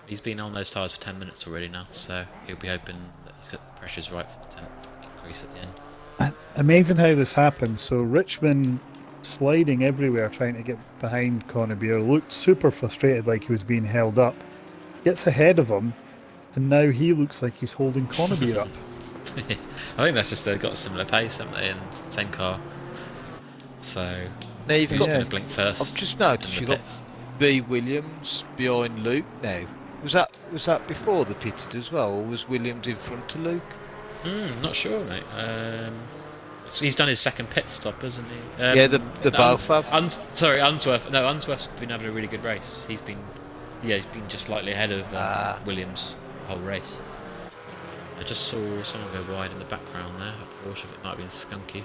he's been on those tyres for 10 minutes already now, so he'll be hoping that he's got the pressures right for the temp increase at the end.
Amazing how this happened. So Richmond sliding everywhere trying to get behind Connor, looked super frustrated like he was being held up. Gets ahead of him, and now he looks like he's holding Connor up.
I think that's just they've got a similar pace, haven't they, and same car. So
Now you've
who's
got.
going to blink first?
I've just noticed
in
you
the
got
pits?
B. Williams behind Luke now. Was that before the pitted as well, or was Williams in front of Luke?
Not sure, mate. So he's done his second pit stop, hasn't he?
Yeah, the both have.
Sorry, Unsworth. No, Unsworth's been having a really good race. He's been just slightly ahead of Williams the whole race. I just saw someone go wide in the background there. A Porsche, it might have been Skunky.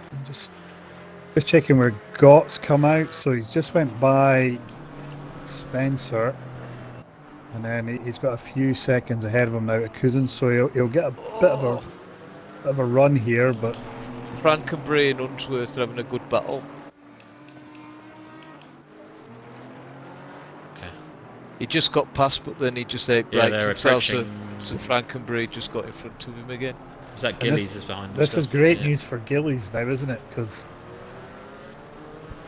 I'm just checking where Gott's come out. So he's just went by Spencer, and then he's got a few seconds ahead of him now at Cousins. So he'll get a bit of a run here, but
Frankenberry and Unsworth are having a good battle.
Okay.
He just got past, but then he just outbraked himself. So Frankenberry just got in front of him again.
Is that Gillies is behind him?
This is great news for Gillies now, isn't it? Because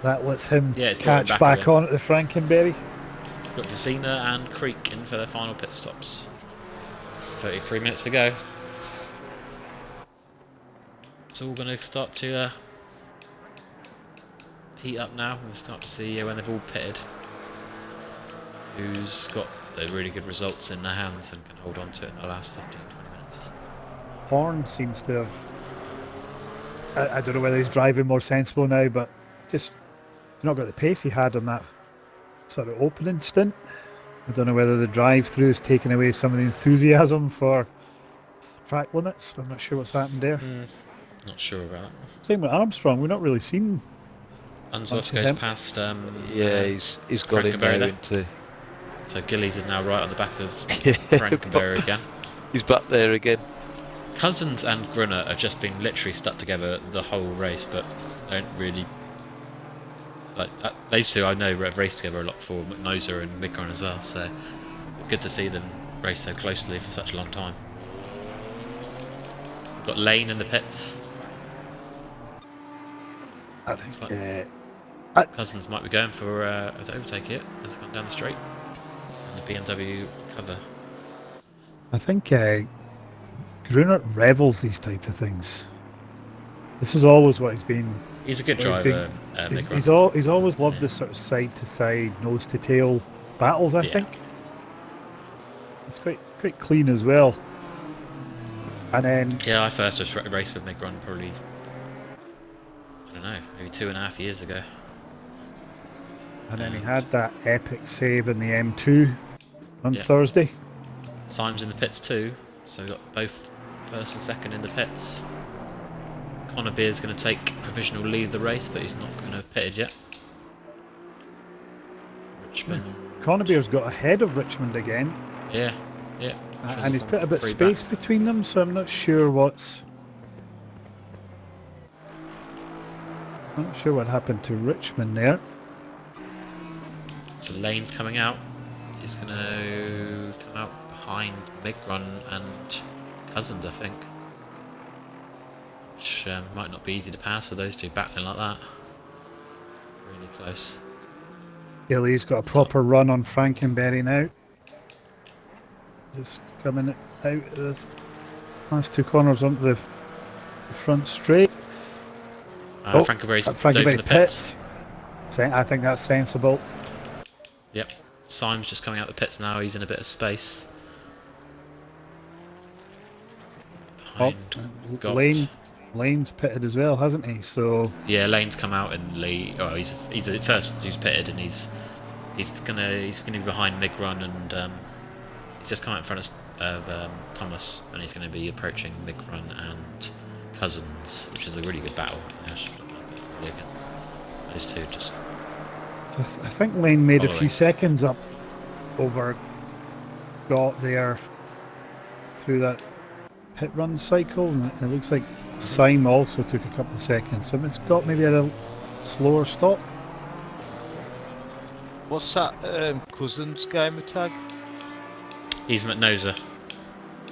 that lets him catch back on at the Frankenberry.
Got Vecina and Creek in for their final pit stops. 33 minutes to go. It's all going to start to heat up now. We'll start to see when they've all pitted who's got the really good results in their hands and can hold on to it in the last 15-20 minutes.
Horn seems to have... I don't know whether he's driving more sensible now, but just not got the pace he had on that sort of opening stint. I don't know whether the drive-through has taken away some of the enthusiasm for track limits. I'm not sure what's happened there.
Not sure about that.
Same with Armstrong. We've not really seen...
Unsworth goes past...
yeah, he's got him there into...
So Gillies is now right on the back of Frankenberry again.
He's back there again.
Cousins and Grunner have just been literally stuck together the whole race, but don't really... Like those two I know have raced together a lot for McNoser and McGowan as well, so good to see them race so closely for such a long time. We've got Lane in the pits.
I think...
Cousins might be going for an overtake here as it's gone down the straight. And the BMW cover.
I think Gruner revels these type of things. This is always what he's been.
He's a good driver.
He's always loved this sort of side to side, nose to tail battles. I think it's quite clean as well. And then
I first just raced with McGowan probably, I don't know, maybe 2.5 years ago.
And then he had that epic save in the M2 on Thursday.
Symes in the pits too, so we've got both first and second in the pits. Connor Beer's going to take provisional lead of the race, but he's not going to have pitted yet. Richmond.
Connor Beer's got ahead of Richmond again.
Yeah.
And he's put a bit of space between them, so I'm not sure what happened to Richmond there.
So Lane's coming out. He's going to come out behind McGowan and Cousins, I think. Which might not be easy to pass for those two battling like that. Really close.
Gilly's got a proper run on Frankenberry now. Just coming out of the last two corners onto the front straight.
Frankenberry's dove in the pits.
I think that's sensible.
Yep. Symes just coming out the pits now. He's in a bit of space. Behind
Lane's pitted as well, hasn't he? So
yeah, Lane's come out and he's the first who's pitted, and he's gonna be behind McGowan, and he's just come out in front of Thomas, and he's going to be approaching McGowan and Cousins, which is a really good battle. I should look at it again. Those two just
I think Lane made a few
following.
seconds up over got there through that pit run cycle, and it looks like Syme also took a couple of seconds. So it's got maybe a slower stop.
What's that Cousins gamer tag?
He's McNoza.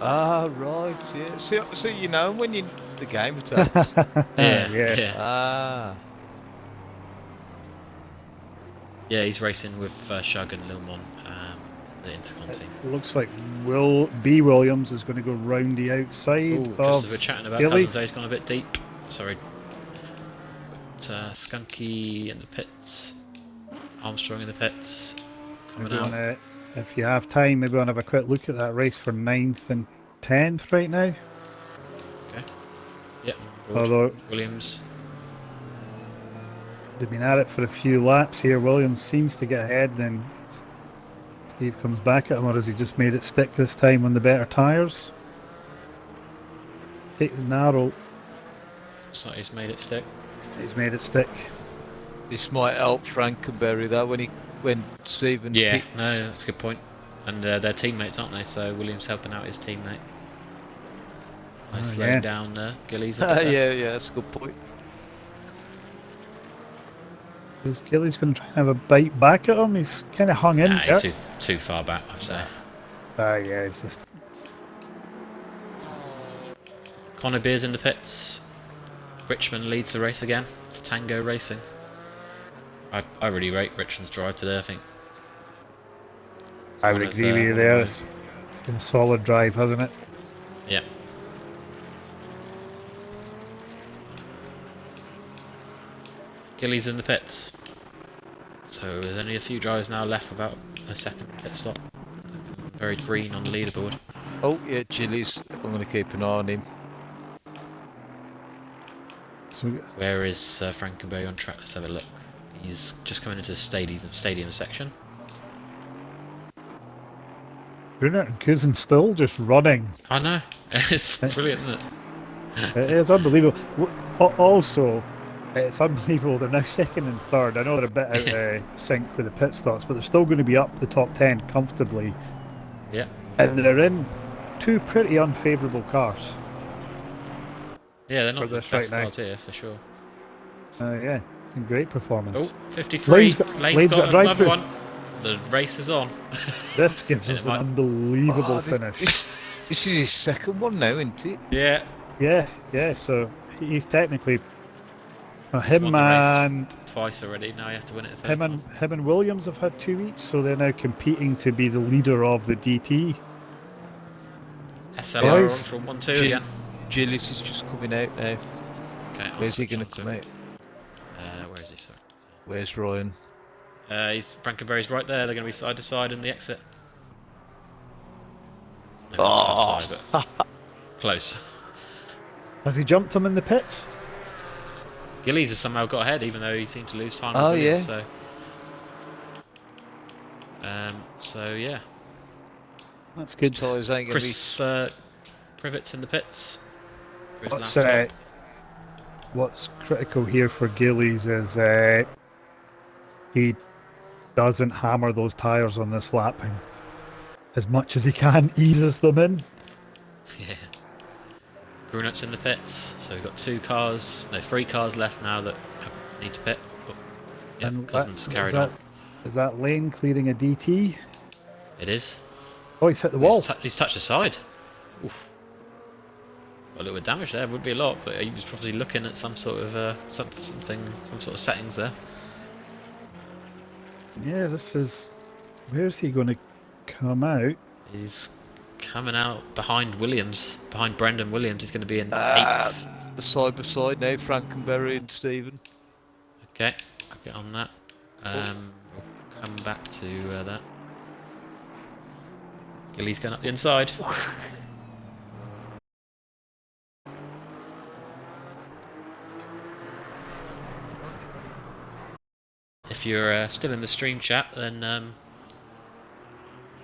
Ah, right, yeah. So you know when you the gamer tags.
Yeah.
Ah.
Yeah, he's racing with Shug and Lilmon, the Intercon team.
Looks like B. Williams is going to go round the outside
Ooh,
of
just as we're chatting about
Gillies.
Cousins, he's gone a bit deep. Sorry. But, Skunky in the pits. Armstrong in the pits. Coming out.
If you have time, maybe want to have a quick look at that race for 9th and 10th right now.
Okay. Yeah.
Although
Williams.
they've been at it for a few laps here. Williams seems to get ahead, then Steve comes back at him, or has he just made it stick this time on the better tyres? Take the narrow.
Looks like he's made it stick.
He's made it stick.
This might help Frankenberry though when Stephen
Yeah,
picks.
no, that's a good point. And they're teammates, aren't they? So Williams helping out his teammate. By slowing down Gillies a bit there.
Yeah, that's a good point.
Is Gillies going to try and have a bite back at him? He's kind of hung in
Nah,
there.
he's too far back, I'd say.
Yeah, it's just...
Connor Beers in the pits. Richmond leads the race again for Tango Racing. I really rate Richmond's drive today, I think.
I would agree with you there. It's been a solid drive, hasn't it?
Yeah. Gillies in the pits. So there's only a few drivers now left without a second pit stop. Very green on the leaderboard.
Oh yeah, Gillies. I'm going to keep an eye on him.
So
Where is Frankenberry on track? Let's have a look. He's just coming into the stadium section.
Brunner and Cousin still just running.
I know. It's brilliant, isn't it?
It is unbelievable. Also, it's unbelievable. They're now second and third. I know they're a bit out of sync with the pit stops, but they're still going to be up the top 10 comfortably.
Yeah.
And they're in two pretty unfavourable cars.
Yeah, they're not the
this
best
right
cars here, for sure.
Yeah, it's a great performance.
Oh, 53.
Lane's
Lane's got
drive
another
through.
one. The race is on.
This gives us an unbelievable finish.
This is his second one now, isn't it?
Yeah.
Yeah, so he's technically...
He's
him
won the race
and...
twice already, now you have to win it a third time.
Him and Williams have had 2 each, so they're now competing to be the leader of the DT.
SLR
Boys.
on from 1-2 again.
Gillies is just coming out now.
Okay, I'll
Where's he
switch
going
on
to come out?
Where is he, sorry?
Where's Ryan?
Frankenberry's right there, they're going to be side to side in the exit. No,
Oh.
not side to side, but close.
Has he jumped him in the pits?
Gillies has somehow got ahead, even though he seemed to lose time.
Oh,
with Williams,
yeah.
So yeah.
That's good.
Tyres ain't going to be...
Chris Privet's in the pits. For his last stop.
What's critical here for Gillies is he doesn't hammer those tyres on this lap. And as much as he can, eases them in.
Yeah. Grunut's in the pits, so we've got 3 cars left now that need to pit. Oh, yeah,
And
Cousins carried on.
Is that Lane clearing a DT?
It is.
Oh, he's hit the wall.
He's touched the side. Oof. Got a little bit of damage there. Would be a lot, but he was probably looking at some sort of some sort of settings there.
Yeah, this is... Where's he going to come out?
He's coming out behind Williams, behind Brendan Williams. He's going to be in 8th.
The side by side now, Frankenberry and Stephen.
Okay, I'll get on that. We'll come back to that. Gilly's going up the inside. If you're still in the stream chat, then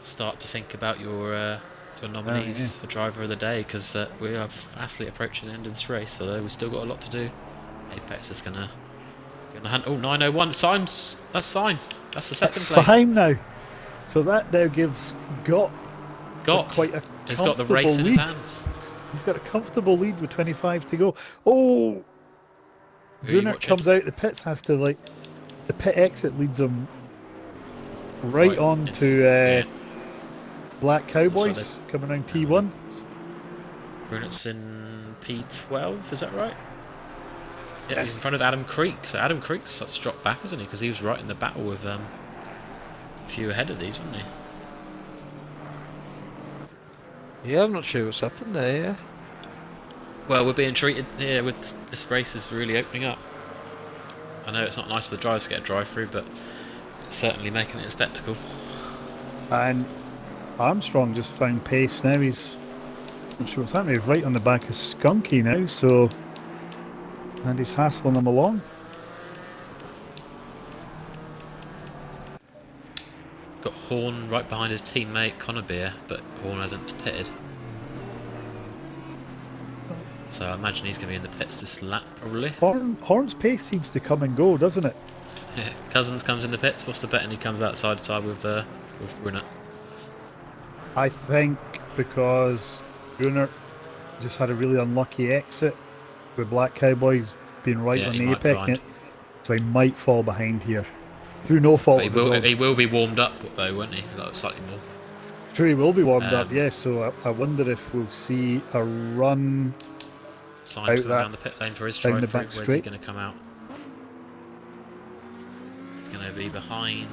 start to think about your your nominees for driver of the day, because we are fastly approaching the end of this race, although we've still got a lot to do. Apex is going to be on the hunt. Oh, 901. Symes. That's Syme. That's the second place.
Syme now. So that now gives Got quite a
He's got the race in his
lead.
hands.
He's got a comfortable lead with 25 to go. Oh! Brunner comes out the pits, has to like... The pit exit leads him right on to Black Cowboys coming around T1.
Brunner's in P12, is that right? Yeah,
Yes.
he's in front of Adam Creek. So Adam Creek's dropped back, isn't he? Because he was right in the battle with a few ahead of these, wasn't he?
Yeah, I'm not sure what's happened there, yeah.
Well, we're being treated here with this race is really opening up. I know it's not nice for the drivers to get a drive-through, but it's certainly making it a spectacle.
And Armstrong just found pace now. He's not sure what's happening. He's right on the back of Skunky now, so... And he's hassling him along.
Got Horn right behind his teammate Connor Beer, but Horn hasn't pitted. So I imagine he's going to be in the pits this lap, probably.
Horn's pace seems to come and go, doesn't it?
Cousins comes in the pits. What's the bet? And he comes out side to side with Brunner.
I think because Brunner just had a really unlucky exit with Black Cowboys being right on the apex it, so he might fall behind here through no fault of his own.
He will be warmed up though, won't he? Like, slightly more.
True, he will be warmed up, yes. So I wonder if we'll see a run
out down the pit lane for his drive through. Where's he going to come out? He's going to be behind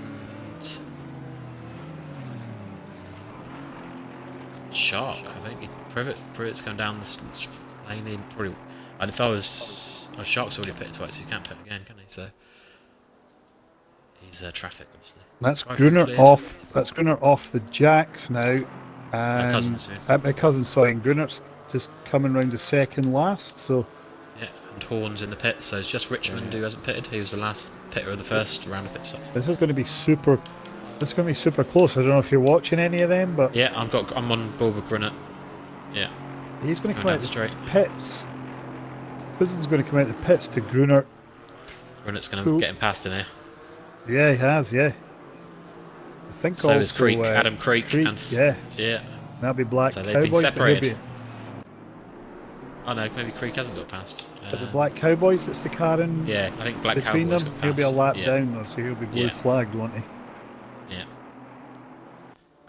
Shark, I think. Privet's going down the lane. He'd probably. And if I was, Shark's already pitted twice, so you can't pit again, can he? So he's traffic, obviously.
That's Brunner off. That's Brunner off the jacks now, and my cousin. Sorry, Brunner's just coming round to second last. So
yeah, and Horn's in the pit. So it's just Richmond who hasn't pitted. He was the last pitter of the first round of pit stop.
This is going to be super. This is going to be super close. I don't know if you're watching any of them, but
yeah, I'm on board with Brunner. Yeah,
he's going to come out the pits. Cousin's going to come out the pits to Brunner.
Brunner's going to get him past in here.
Yeah, he has. Yeah. I think
so
also
is Creek, Adam Creek, and yeah.
That'll be Black
so
Cowboys.
They've been separated. Oh no, maybe Creek hasn't got past.
Is it Black Cowboys that's the car in?
Yeah, I think Black
between
Cowboys
them.
got past.
He'll be a lap down though, so he'll be blue flagged, won't he?
Yeah.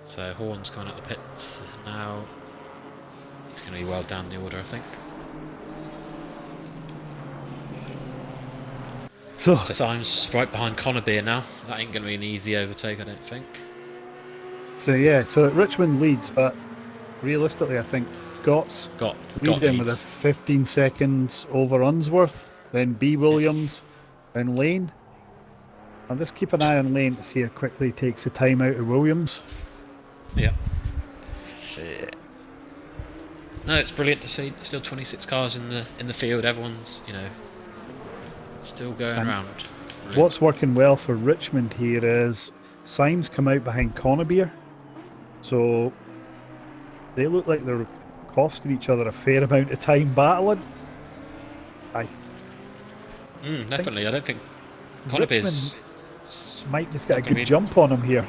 So Horn's coming out the pits now. He's going to be well down the order, I think. So Syme's right behind Connor Beer now. That ain't going to be an easy overtake, I don't think.
So yeah, so Richmond leads, but realistically, I think Gott's lead him with a 15 seconds over Unsworth, then B. Williams, then Lane. I'll just keep an eye on Lane to see how quickly he takes the time out of Williams.
Yeah. No, it's brilliant to see. Still 26 cars in the field. Everyone's, still going around. Brilliant.
What's working well for Richmond here is Symes come out behind Conabeer, so they look like they're costing each other a fair amount of time battling.
Definitely. I don't think Conabeer's
might just get a good jump on him here.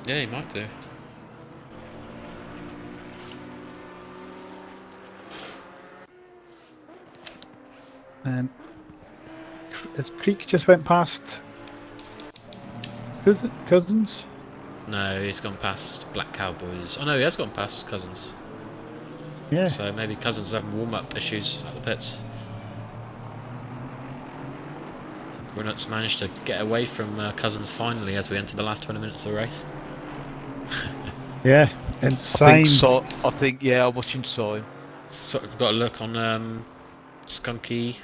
Yeah, he might do.
And has Creek just went past Cousins?
No, he's gone past Black Cowboys. Oh no, he has gone past Cousins.
Yeah.
So maybe Cousins is having warm-up issues at the pits. Grunett's managed to get away from Cousins finally as we enter the last 20 minutes of the race.
Yeah, and Syme.
I think I'm watching Syme.
So we've got a look on Skunky,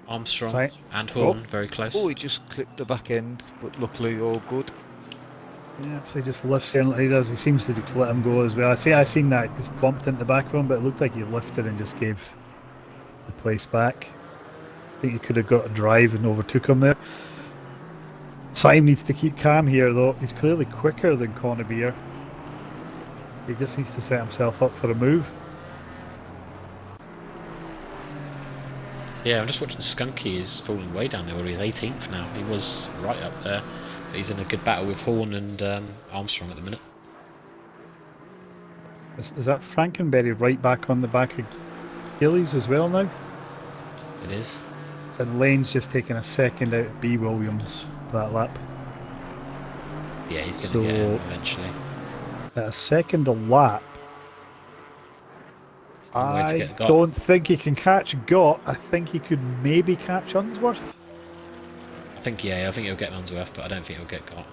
Armstrong and Horn, very close.
Oh, he just clipped the back end, but luckily all good.
Yeah, if he just lifts in like he does, he seems to just let him go as well. I seen that, just bumped into the back of him, but it looked like he lifted and just gave the place back. I think he could have got a drive and overtook him there. Syme needs to keep calm here though. He's clearly quicker than Conabeer. He just needs to set himself up for a move.
Yeah, I'm just watching Skunky. He's fallen way down the order. He's 18th now. He was right up there. But he's in a good battle with Horn and Armstrong at the minute.
Is that Frankenberry right back on the back of Gillies as well now?
It is.
And Lane's just taking a second out of B. Williams that lap.
Yeah, he's going to get him eventually.
At a second a lap, I
Got.
don't think he can catch Gott. I think he could maybe catch Unsworth.
I think he'll get Unsworth, but I don't think he'll get Gott.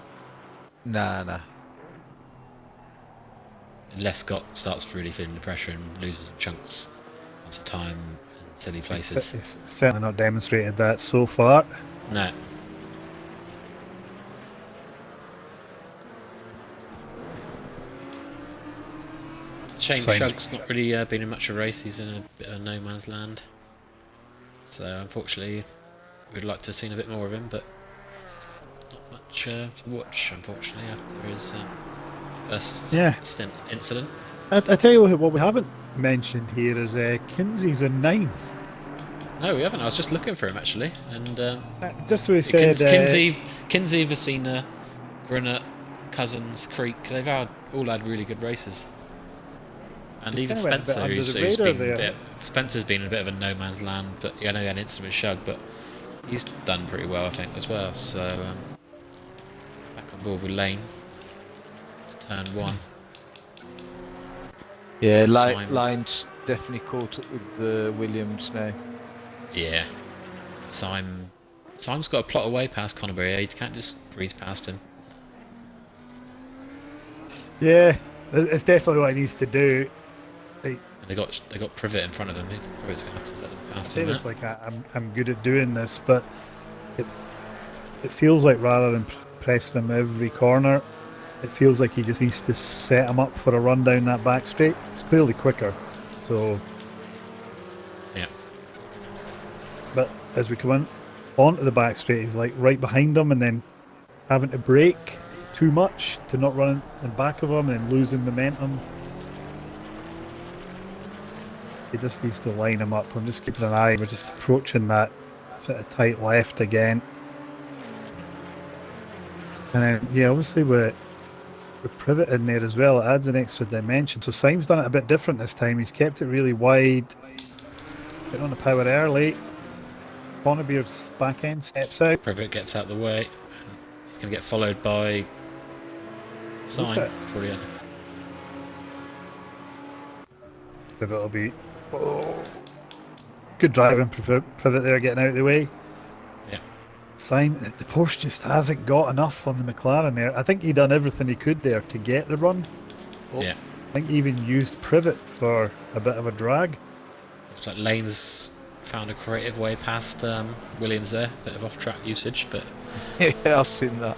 Nah.
Unless Scott starts really feeling the pressure and loses chunks on some time in silly places.
He's certainly not demonstrated that so far.
No. Shame Shug's not really been in much of a race. He's in a bit of no man's land. So unfortunately, we'd like to have seen a bit more of him, but not much to watch, unfortunately, after his first incident.
I tell you what we haven't mentioned here is Kinsey's in 9th.
No, we haven't. I was just looking for him actually, and
just so we said,
Kinsey, Vicina, Grunnett, Cousins, Creek. They've all had really good races, and even Spencer, Spencer's been in a bit of a no man's land. But I know he had an incident with Shug, but he's done pretty well, I think, as well. So back on board with Lane to turn 1.
Yeah, Lane's definitely caught up with Williams now.
Yeah, Simon's got to plot away past Connerbury. You can't just breeze past him. Yeah,
it's definitely what he needs to do.
And they got Privet in front of them. Privet's going to have to let them pass him.
It's like I'm good at doing this, but it feels like rather than pressing him every corner, it feels like he just needs to set him up for a run down that back straight. It's clearly quicker, so
yeah.
But as we come in onto the back straight, he's like right behind him, and then having to brake too much to not run in back of him and then losing momentum. He just needs to line him up. I'm just keeping an eye. We're just approaching that sort of tight left again. And then, yeah, obviously with Privet in there as well, it adds an extra dimension. So Simon's done it a bit different this time. He's kept it really wide, getting on the power early. Connerbury's back end steps out.
Privet gets out of the way. He's going to get followed by Simon. Brilliant.
Privet will be... Oh. Good driving, Privet there getting out of the way.
Yeah.
Simon, the Porsche just hasn't got enough on the McLaren there. I think he done everything he could there to get the run.
Yeah.
I think he even used Privet for a bit of a drag.
Looks like Lane's found a creative way past Williams there. Bit of off-track usage, but...
Yeah, I've seen that.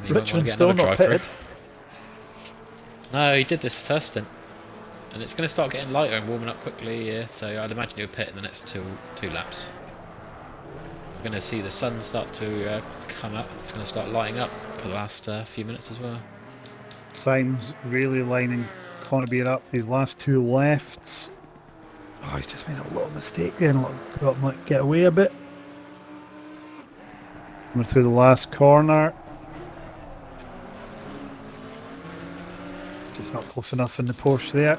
Richmond's still not pitted.
No, he did this first stint. And it's going to start getting lighter and warming up quickly, yeah, so I'd imagine he'll pit in the next two laps. We're going to see the sun start to come up. It's going to start lighting up for the last few minutes as well.
Simon's really lining Connerbury up these last 2 lefts. Oh, he's just made a little mistake there and got him get away a bit. We're through the last corner. Just not close enough in the Porsche there.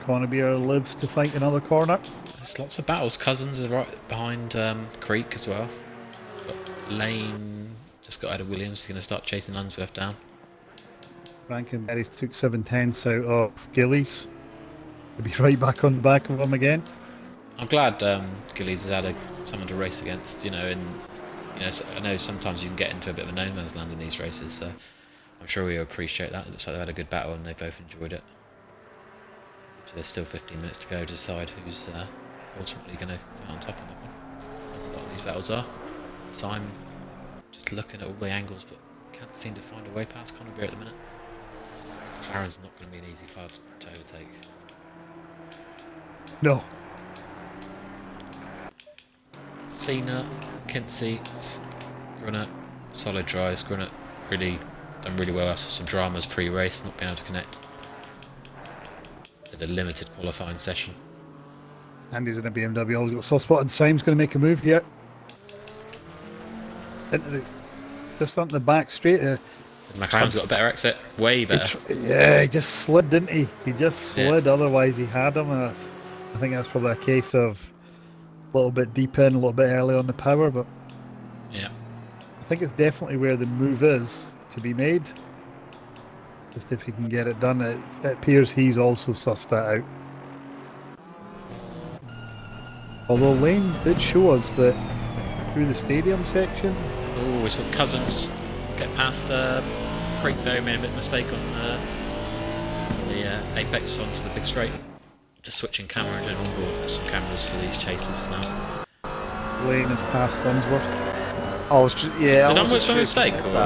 Connerbury lives to fight another corner.
There's lots of battles. Cousins is right behind Creek as well. Got Lane just got out of Williams. He's going to start chasing Unsworth down.
Frankenberry's took 7/10 out of Gillies. He'll be right back on the back of him again.
I'm glad Gillies has had someone to race against. And I know sometimes you can get into a bit of a no man's land in these races. So I'm sure we appreciate that. It looks like they've had a good battle and they both enjoyed it. So there's still 15 minutes to go to decide who's ultimately going to go on top of that one. As a lot of these battles are. Simon just looking at all the angles, but can't seem to find a way past Connerbury at the minute. McLaren's not going to be an easy car to overtake.
No.
Cena, Kinsey, Grunnett, solid drives. Grunnett really done really well. I saw some dramas pre-race, not being able to connect. Did a limited qualifying session.
Andy's in a BMW. Always got a soft spot, and Simon's going to make a move here. Just on the back straight.
McLaren's got a better exit, way better.
Yeah, he just slid, didn't he? He just slid. Yeah. Otherwise, he had him. I think that's probably a case of a little bit deep in, a little bit early on the power. But
yeah,
I think it's definitely where the move is to be made. Just if he can get it done. It appears he's also sussed that out. Although Lane did show us that through the stadium section.
Oh, we saw Cousins get past Creek though, made a bit of mistake on the apex onto the big straight. Just switching camera and on board for some cameras for these chases now.
Lane has passed Unsworth.
I was just, yeah.
Did Unsworth make a mistake? Or,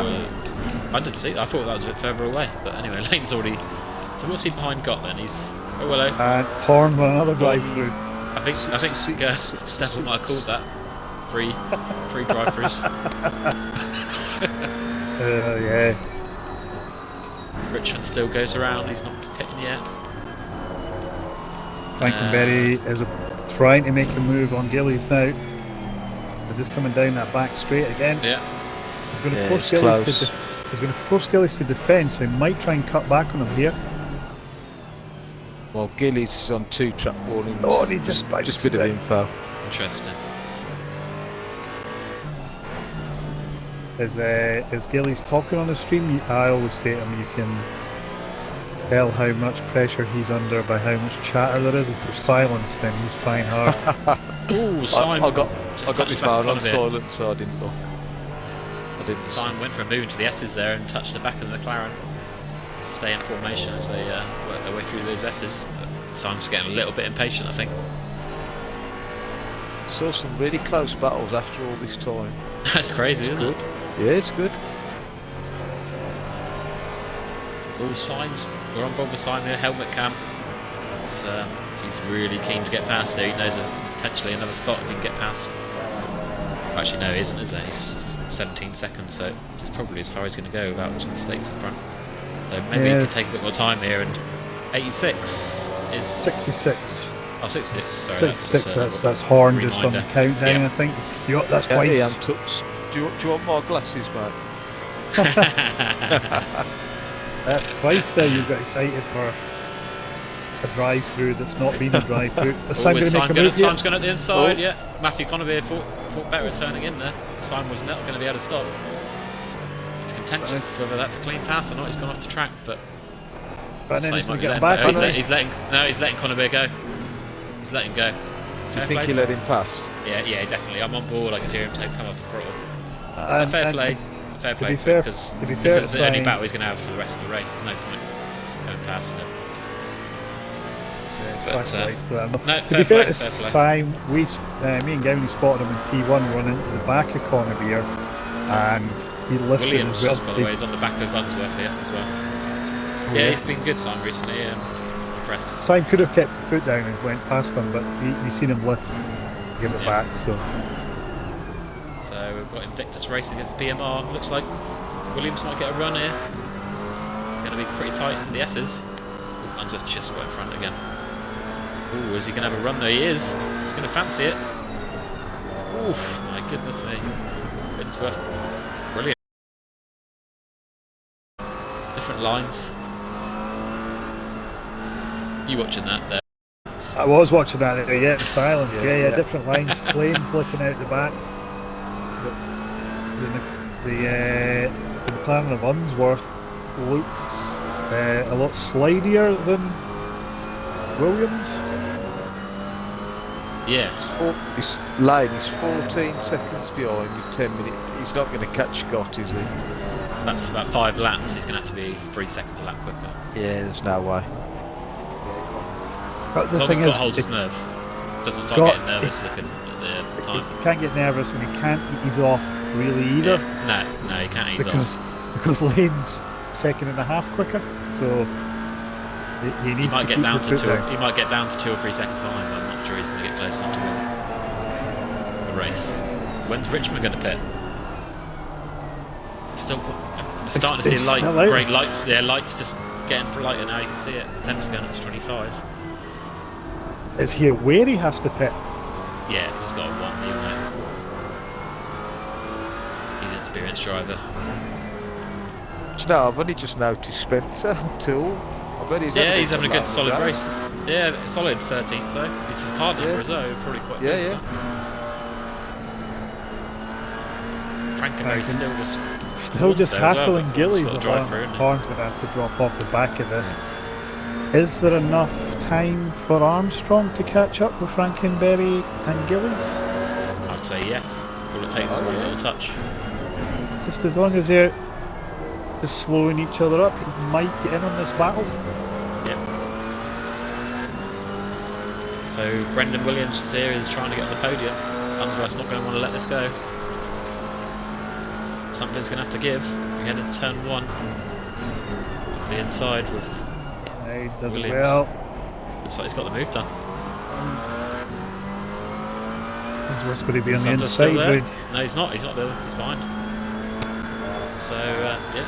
I didn't see that. I thought that was a bit further away. But anyway, Lane's already. So what's he behind got then? He's. Oh, hello.
And Horn on another drive through.
I think Steffel might have called that free drive-throughs.
Yeah.
Richmond still goes around. He's not pitting yet.
Frankenberry is trying to make a move on Gillies now. They're just coming down that back straight again.
Yeah.
He's going to force Gillies to. He's going to force Gillies to defend, so he might try and cut back on him here.
Well, Gillies is on 2 track warnings.
Oh, and he just
a bit of info.
Interesting.
Is Gillies talking on the stream? I always say to him, you can tell how much pressure he's under by how much chatter there is. If there's silence, then he's trying hard.
Ooh, Simon!
I got my phone on silent, so I didn't look.
Simon went for a move into the S's there and touched the back of the McLaren. Stay in formation as they work their way through those S's. But Simon's getting a little bit impatient, I think.
Saw some really close battles after all this time.
That's crazy, isn't it?
Yeah, it's good.
All Simon's, we're on board with Simon here, helmet cam. He's really keen to get past there. He knows there's potentially another spot if he can get past. Actually, no, he isn't, is there? He's 17 seconds, so it's probably as far as he's going to go without some mistakes in front. So maybe he can take a bit more time here. And 86 is
66.
Oh, 66. Sorry,
66. That's Horn just on the countdown. I think. That's twice.
Do you want more glasses, man?
That's twice now. You got excited for a drive-through that's not been a drive-through.
Simon's going at the inside. Yeah, Matthew Conover thought better at turning in there. Simon was not going to be able to stop. It's contentious whether that's a clean pass or not. He's gone off the track, but
then he's going to get back.
He's letting Conover go. He's letting go.
Do you think he let him pass?
Yeah, definitely. I'm on board. I could hear him come off the throttle. Fair play to him, because this is the only battle he's going to have for the rest of the race. There's no point going past him.
To be fair to Simon, me and Gavin spotted him in T1 running to the back of Conover, and he lifted
Williams,
as well.
By the way, is on the back of Unsworth here as well. Yeah, he's been good, Simon, recently. Impressed.
Simon could have kept the foot down and went past him, but you seen him lift, give it back. So
we've got Invictus racing against PMR. Looks like Williams might get a run here. It's going to be pretty tight into the S's. Unsworth just got in front again. Ooh, is he going to have a run? There he is. He's going to fancy it. Oof, my goodness me. Unsworth, brilliant. Different lines. You watching that there?
I was watching that. Yeah, silence. Yeah. Different lines. Flames looking out the back. The McLaren of Unsworth looks a lot slidier than Williams.
Yeah.
He's 14 seconds behind with 10 minutes. He's not going to catch Scott, is he?
That's about 5 laps. He's going to have to be 3 seconds a lap quicker.
Yeah, there's no way.
But the thing is,
holds his nerve. Doesn't start getting nervous looking at the time.
He can't get nervous, and he can't ease off really either.
Yeah. No, he can't ease off.
Because Lane's 1.5 seconds quicker, so he needs to keep the foot down.
He might get down to 2 or 3 seconds behind, but I'm not sure he's going to get close enough to win the race. When's Richmond going to pit? Still starting to see
It's
light,
still out.
great lights. Yeah, lights just getting brighter now. You can see it. Temps going up to 25.
Is he aware he has to pit?
Yeah, 'cause he's got a 1 wheel now. He's an experienced driver.
Do you know, I've only just noticed Spencer too. I bet he's
Yeah, he's having a good
lap
solid
of that.
race. Yeah, solid 13th though. It's his card number
Yeah.
as well. Probably quite
Yeah,
close to
yeah.
that. Frankenberry's still just
Still just
there as well,
hassling
but
Gillies.
he's got to drive through, isn't he?
Horn's going to have to drop off the back of this. Is there enough time for Armstrong to catch up with Frankenberry and Gillies?
I'd say yes. All it takes is one little touch.
Just as long as they're just slowing each other up, he might get in on this battle.
Yep. So Brendan Williams is here, is trying to get on the podium. Unsworth's not going to want to let this go. Something's going to have to give. We head into turn 1. The inside with
Side does it
Williams.
well.
Looks like he's got the move done.
That's what's going to be on the
Santa's still
inside.
there.
Right?
No, he's not. He's not there. He's behind. So, yeah.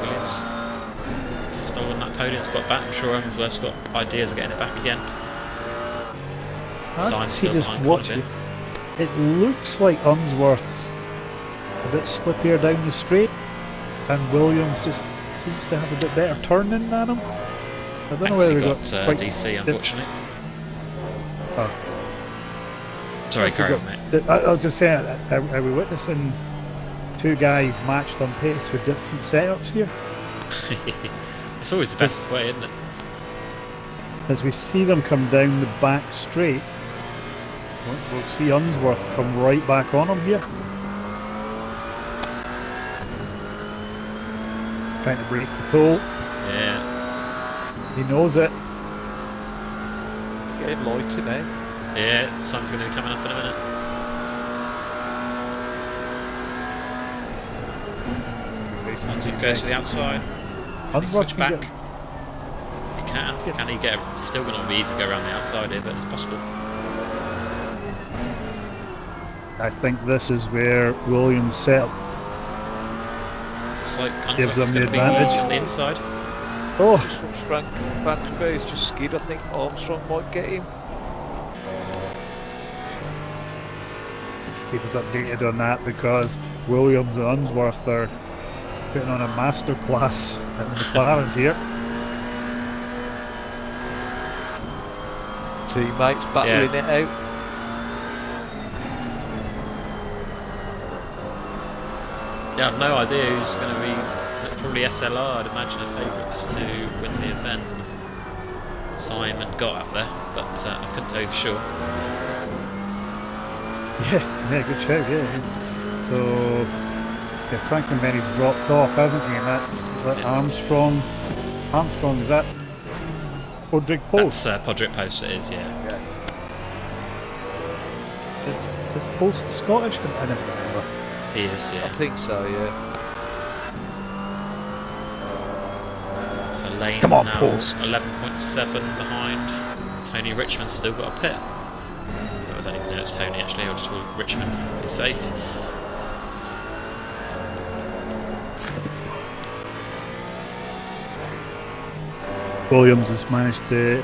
Williams stolen that podium. It's got back. I'm sure Unsworth's got ideas of getting it back again. Simon's
See,
still
just
behind quite a
watching.
bit.
It looks like Unsworth's a bit slippier down the straight, and Williams just seems to have a bit better turning than him. I don't know
Thanks,
whether
he
they
got
got quite
DC, unfortunately.
Oh.
Sorry, carry on, mate.
I was just saying, are we witnessing two guys matched on pace with different setups here?
It's always the best way, isn't it?
As we see them come down the back straight, we'll see Unsworth come right back on him here. Trying to break the toe.
Yeah.
He knows it.
Getting lighter now.
Yeah, the sun's going to be coming up in a minute. Once he goes to the outside, can he
Unsworth
switch
can
back?
get-
He can. Can he get? It's still going to be easy to go around the outside here, but it's possible.
I think this is where Williams set up.
It's like
Gives
Unsworth's
them the
going to be
advantage.
on the inside.
Oh,
Just watch Frankenberry's just skid. I think Armstrong might get him.
keep us updated on that, because Williams and Unsworth are putting on a masterclass at the McLarens here.
Teammates battling it out.
Yeah, I've no idea who's going to be. Probably SLR, I'd imagine, are favourites to win the event. Simon got up there, but I couldn't tell you for sure.
Yeah, good shout, yeah. So, yeah, Frankenberry's dropped off, hasn't he? And that's Armstrong. Armstrong, is that Podrick Post?
That's Podrick Post, it is, yeah.
Is Post Scottish? I never remember.
He is,
I
yeah.
think so, yeah.
So Lane
Come on,
now
Post.
11.7 behind. Tony Richmond's still got a pit. I don't even know it's Tony actually, I'll just call it Richmond to be safe.
Williams has managed to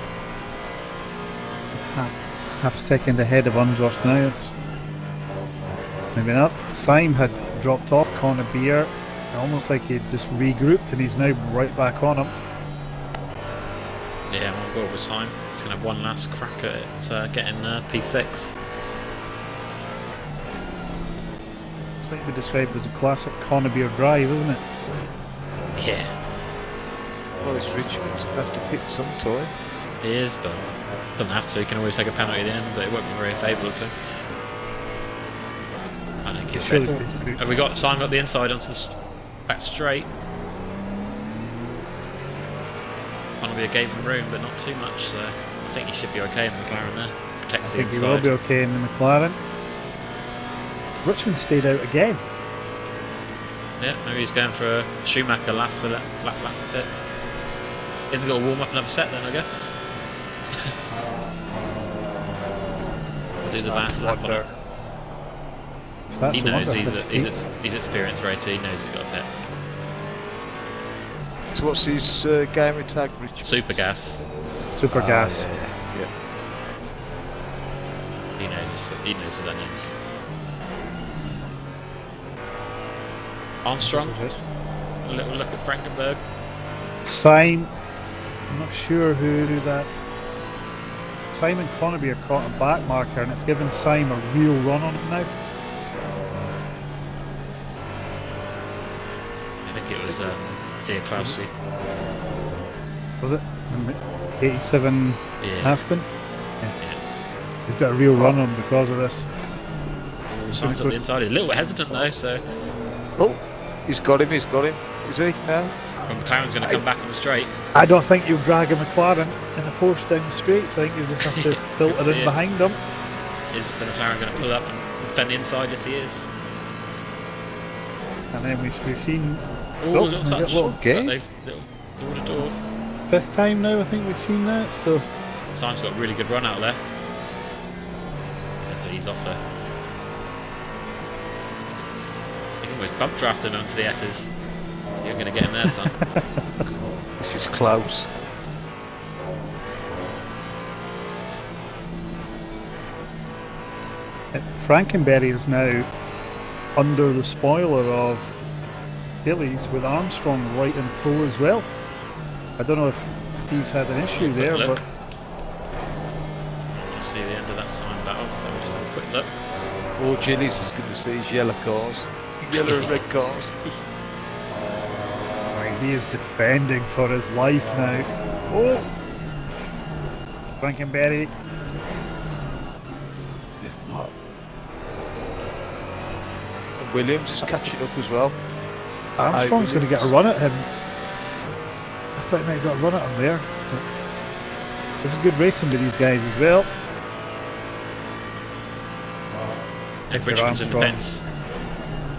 half a second ahead of Unsworth now. It's maybe enough. Syme had dropped off Connor Beer, almost like he'd just regrouped, and he's now right back on him.
Yeah, I'm on board with Simon. He's going to have one last crack at it, getting P6.
It's might be described as a classic Connor Beer drive, isn't it?
Yeah,
Well, it's Richmond's going to have to pick some time.
he is, but doesn't have to. He can always take a penalty at the end, but it won't be very favourable to him. I don't give a
Surely
shit.
it's good.
Have we got Simon up the inside onto the back straight? Honorbia gave him room, but not too much, so I think he should be okay in the McLaren there.
I
Protects the
think he will
inside.
be okay in the McLaren. Richmond stayed out again.
Yeah, maybe he's going for a Schumacher last lap bit. Isn't got to warm up another set then, I guess. Do the last lap on it.
Start
He
to
knows
wonder if
he's
this
experienced racer. He knows he's got a pit.
So what's his gaming tag, Richard?
Super gas.
super gas.
Yeah.
He knows his onions. Armstrong. A little look at Frankenberg.
Sign. I'm not sure who that. Simon Connerby are caught a back marker, and it's given Simon a real run on it now.
I think it was Zia Klausi.
Was it? 87
Yeah.
Aston?
Yeah.
He's got a real run on because of this.
All signs on the inside. He's a little bit hesitant though, so.
Oh, he's got him. Is he now?
Well, McLaren's going to come back on the straight.
I don't think you'll drag a McLaren in a post down the straights. I think you just have to filter in behind them.
Is the McLaren going to pull up and defend the inside? Yes, he is.
And then we've seen.
Oh, a little touch.
Okay.
They've little door to door.
Fifth time now, I think we've seen that. So
Simon's got a really good run out there. He's had to ease off there. He's almost bump drafting onto the S's. You're going to get him there, son.
This is close.
Frankenberry is now under the spoiler of Gillies with Armstrong right in tow as well. I don't know if Steve's had an issue there,
look.
but
You'll see the end of that sign battle, so we'll just have a quick look.
All Gillies is going to see is yellow cars. Yellow and red cars.
he is defending for his life now. Oh! Frankenberry. It's just not.
And Williams is catching up as well.
Armstrong's going to get a run at him. I thought he might have got a run at him there. But there's a good racing with these guys as well.
If Richmond's in the pits.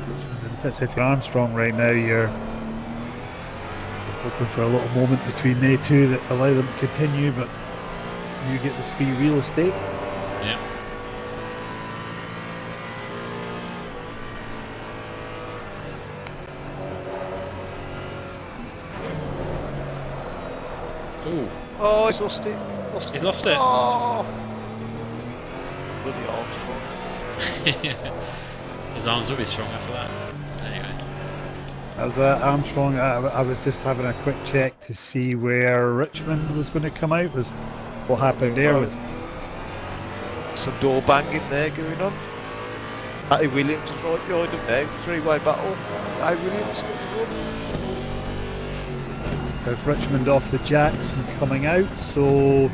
Richmond's in the pits. If you're Armstrong right now, you're hoping for a little moment between they two that allow them to continue, but you get the free real estate.
Yeah. Ooh.
Oh, he's lost it.
He's lost it.
Oh. Bloody Armstrong.
His arms will be strong after that. Anyway.
As Armstrong, I was just having a quick check to see where Richmond was going to come out. Was what happened there was
some door banging there going on. Matty Williams is right behind him now. Three-way battle. Matty Williams got the run.
with Richmond off the jacks and coming out, so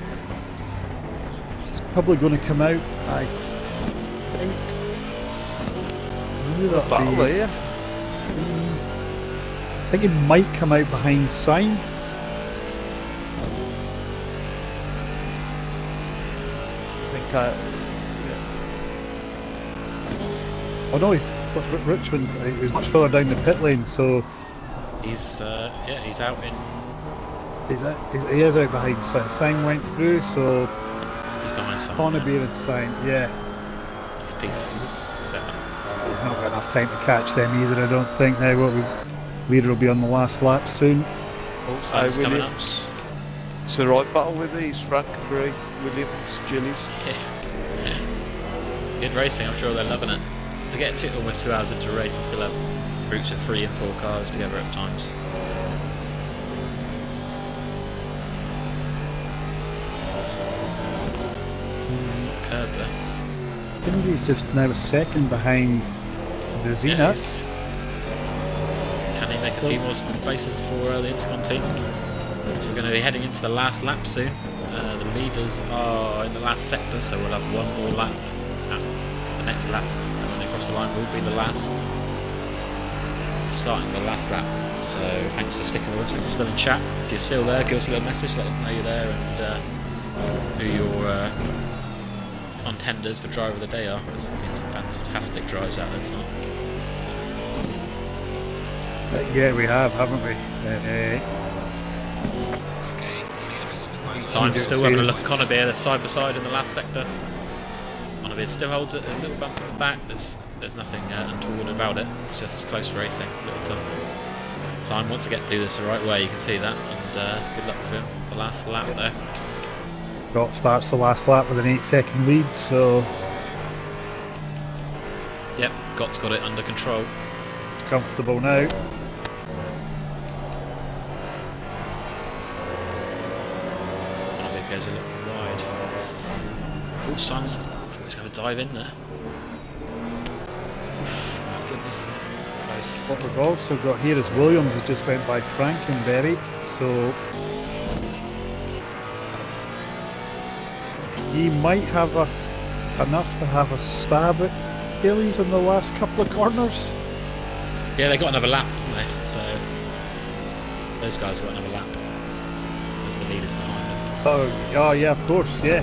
it's probably going to come out, I think.
Battle here.
I think it might come out behind Sign.
I think
Oh no, Richmond. He's much further down the pit lane, so
He's he's out in.
he is out behind Sign. Sign went through, so
He's behind Sign.
Connerby and Sign. Yeah,
It's P7.
he's not got enough time to catch them either. I don't think. Now leader will be on the last lap soon.
Oh, Sign's coming up.
It's the right battle with these. Frankenberry, Williams, Gillies.
Good racing, I'm sure they're loving it. To get almost 2 hours into a race and still have groups of 3 and 4 cars together at times. Curb there.
Kinsey's just now a second behind the Zenith.
Can he make a few more spaces for the Intercon team? So we're going to be heading into the last lap soon. The leaders are in the last sector, so we'll have one more lap after the next lap. And when they cross the line, we'll be the last. Starting the last lap. So thanks for sticking with us. If you're still in chat, if you're still there, give us a little message, let us know you're there and who your contenders for driver of the day are, because there's been some fantastic drives out there tonight.
Yeah, we have, haven't we?
So I'm still having a look at Connerby. They're side by side in the last sector. Connerby still holds it, a little bump at the back. There's There's nothing untoward about it. It's just close racing. Little Tom. Simon wants to do this the right way. You can see that. And good luck to him. The last lap there.
Scott starts the last lap with an 8-second lead, so
Yep, Gott's got it under control.
comfortable now.
Goes a little wide. Oh, Simon's thought he's going to dive in there. Oof, my goodness, close.
What we've also got here is Williams has just went by Frankenberry, so he might have us enough to have a stab at Gillies in the last couple of corners.
Yeah, they got another lap, haven't they? So those guys got another lap as the leaders behind them.
Oh yeah, of course, yeah.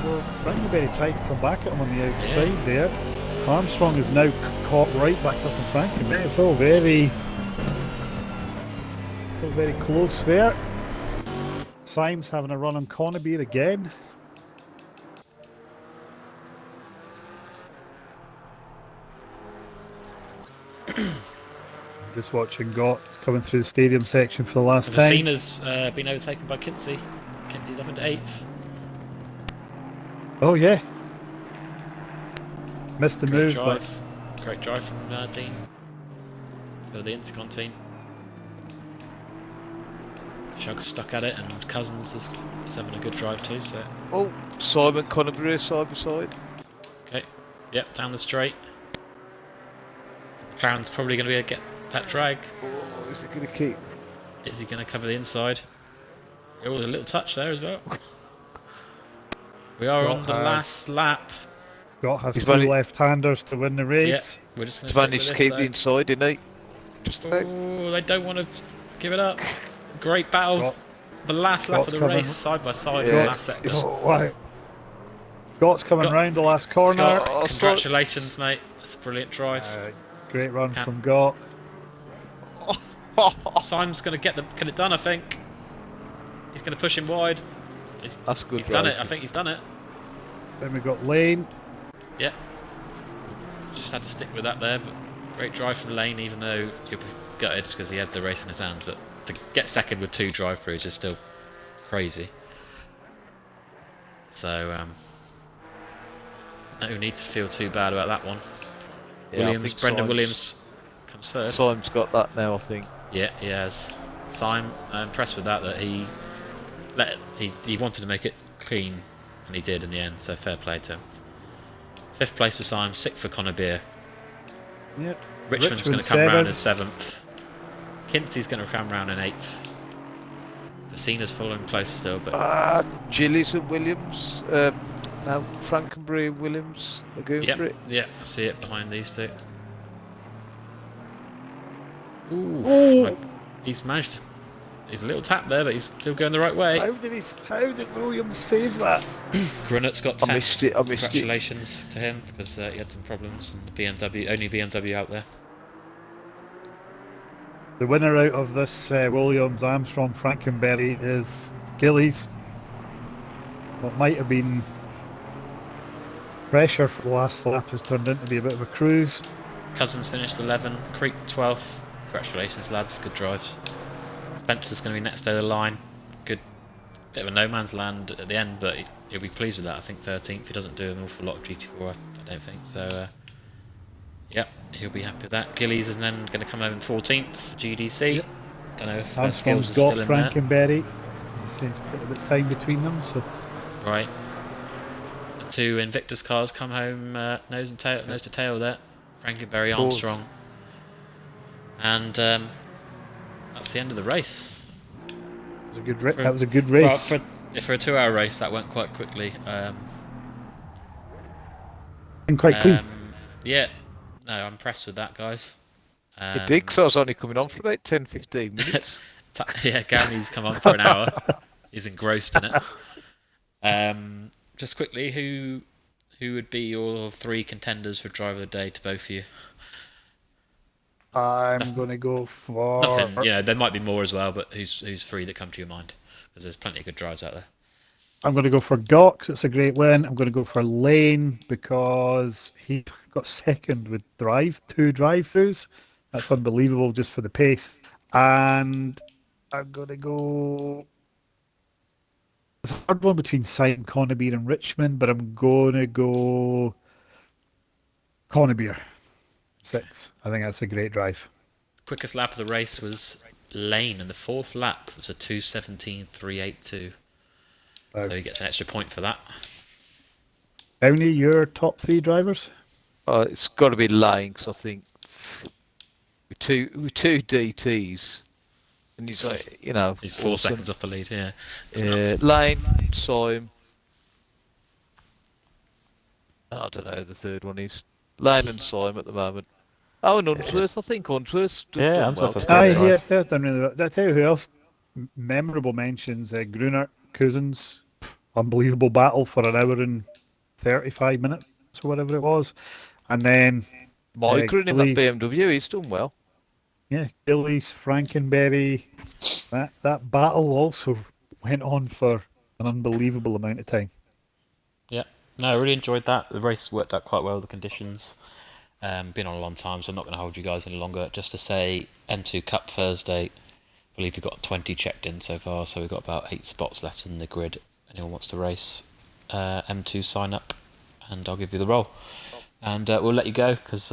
Well, Frankenberry tried to come back at him on the outside there. Armstrong is now caught right back up in Frankenberry. It's all very close there. Symes having a run on Connebeer again. Just watching Gott coming through the stadium section for the last time.
Vecina's been overtaken by Kinsey. Kinsey's up into 8th.
Oh yeah. Missed the move,
Great drive from Dean for the Intercon team. Shug's stuck at it, and Cousins is having a good drive too. So.
Oh, Simon Connebeer side by side.
Okay. Yep, down the straight. McLaren's probably going to be able to get that drag.
Oh, is he going to keep?
Is he going to cover the inside? Oh, a little touch there as well. We are on the last lap.
Gott has two left-handers to win the race.
Yeah, we're just going
to manage to keep the inside, didn't he? Just
oh, they don't want to give it up. Great battle. The last lap of the race, side by side in the last second.
Oh, wow. Gott's coming round the last corner.
Congratulations, mate. That's a brilliant drive.
Great run from Gott.
Simon's going to get it done, I think. He's going to push him wide.
That's good.
He's done it. I think he's done it.
Then we've got Lane.
Yeah. Just had to stick with that there. But great drive from Lane, even though you're gutted because he had the race in his hands. But to get second with 2 drive-throughs is still crazy. So, no need to feel too bad about that one.
Yeah,
Brendan Williams comes first.
Simon's got that now, I think.
Yeah, he has. Simon, I'm impressed with that. He wanted to make it clean, and he did in the end. So fair play to him. 5th place for Simon, 6th for Connebeer.
Yep.
Richmond's going to come round in 7th. Kinsey's going to come round in 8th. Vecina's following close still, but
Gillies and Williams. Now Frankenberry and Williams are going for it.
Yeah, I see it behind these two. Ooh. He's managed to... He's a little tap there, but he's still going the right way.
How did Williams save that?
Grunett's got 10th.
I missed it.
Congratulations to him, because he had some problems, and the only BMW out there.
The winner out of this Williams Armstrong Frankenberry is Gillies. What might have been pressure for the last lap has turned into be a bit of a cruise.
Cousins finished 11, Creek 12th. Congratulations, lads, good drives. Spencer's going to be next over the line. Good bit of a no man's land at the end, but he'll be pleased with that. I think 13th. He doesn't do an awful lot of GT4, I don't think. So, yep, he'll be happy with that. Gillies is then going to come home in 14th for GDC. Yep. Don't know if skills are still in
Frankenberry. He's put a bit of time between them, so.
Right. The 2 Invictus cars come home nose to tail there. Frankenberry, Armstrong. And that's the end of the race.
That was a good race.
For a 2-hour race, that went quite quickly.
And quite clean.
Yeah. No, I'm impressed with that, guys.
It did, because I was only coming on for about 10-15 minutes.
Yeah, Gownie's come on for an hour. He's engrossed in it. Just quickly, who would be your 3 contenders for Driver of the Day to both of you?
I'm going to go for...
Nothing, there might be more as well, but who's 3 that come to your mind? Because there's plenty of good drives out there.
I'm going to go for Gox. It's a great win. I'm going to go for Lane because he got second with two drive-throughs. That's unbelievable just for the pace. And I'm going to go. It's a hard one between Simon Connebeer and Richmond, but I'm going to go Connebeer. 6. I think that's a great drive.
Quickest lap of the race was Lane, and the fourth lap was a 2:17.382.
Wow.
So he gets an extra point for that.
Downey, your top 3 drivers?
It's got to be Lane, 'cause I think with two DTs, and he's like, you know,
He's 4 seconds off the lead, yeah. It's
Yeah,
nuts.
Lane, Sim. I don't know who the third one is. Lane and Sim at the moment. Oh, and Unsworth. I think Unsworth's done
Yeah,
well.
Unsworth has
Aye,
great drive.
yes, yes, done really well. Did I tell you who else? Memorable mentions, Grunert, Cousins. Unbelievable battle for an hour and 35 minutes or whatever it was. And then
Micron in that
Gillies,
BMW, he's done well.
yeah, Gillies, Frankenberry. That battle also went on for an unbelievable amount of time.
Yeah, no, I really enjoyed that. The race worked out quite well, the conditions. Been on a long time, so I'm not going to hold you guys any longer. Just to say, M2 Cup Thursday, I believe we've got 20 checked in so far, so we've got about 8 spots left in the grid. Anyone wants to race, M2 sign up, and I'll give you the role. And we'll let you go, because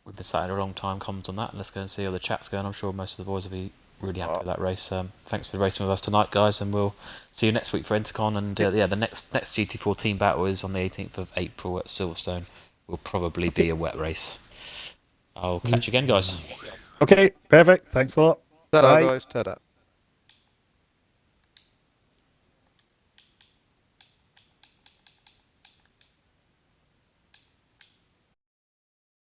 we've been sat here a long time, comment on that, and let's go and see how the chat's going. I'm sure most of the boys will be really happy with that race. Thanks for racing with us tonight, guys, and we'll see you next week for Intercon. And yeah, the next GT4 Team Battle is on the 18th of April at Silverstone. Will probably be a wet race. I'll catch you again, guys.
Okay, perfect. Thanks a lot.
Ta-da,
Bye.
guys. Ta-da.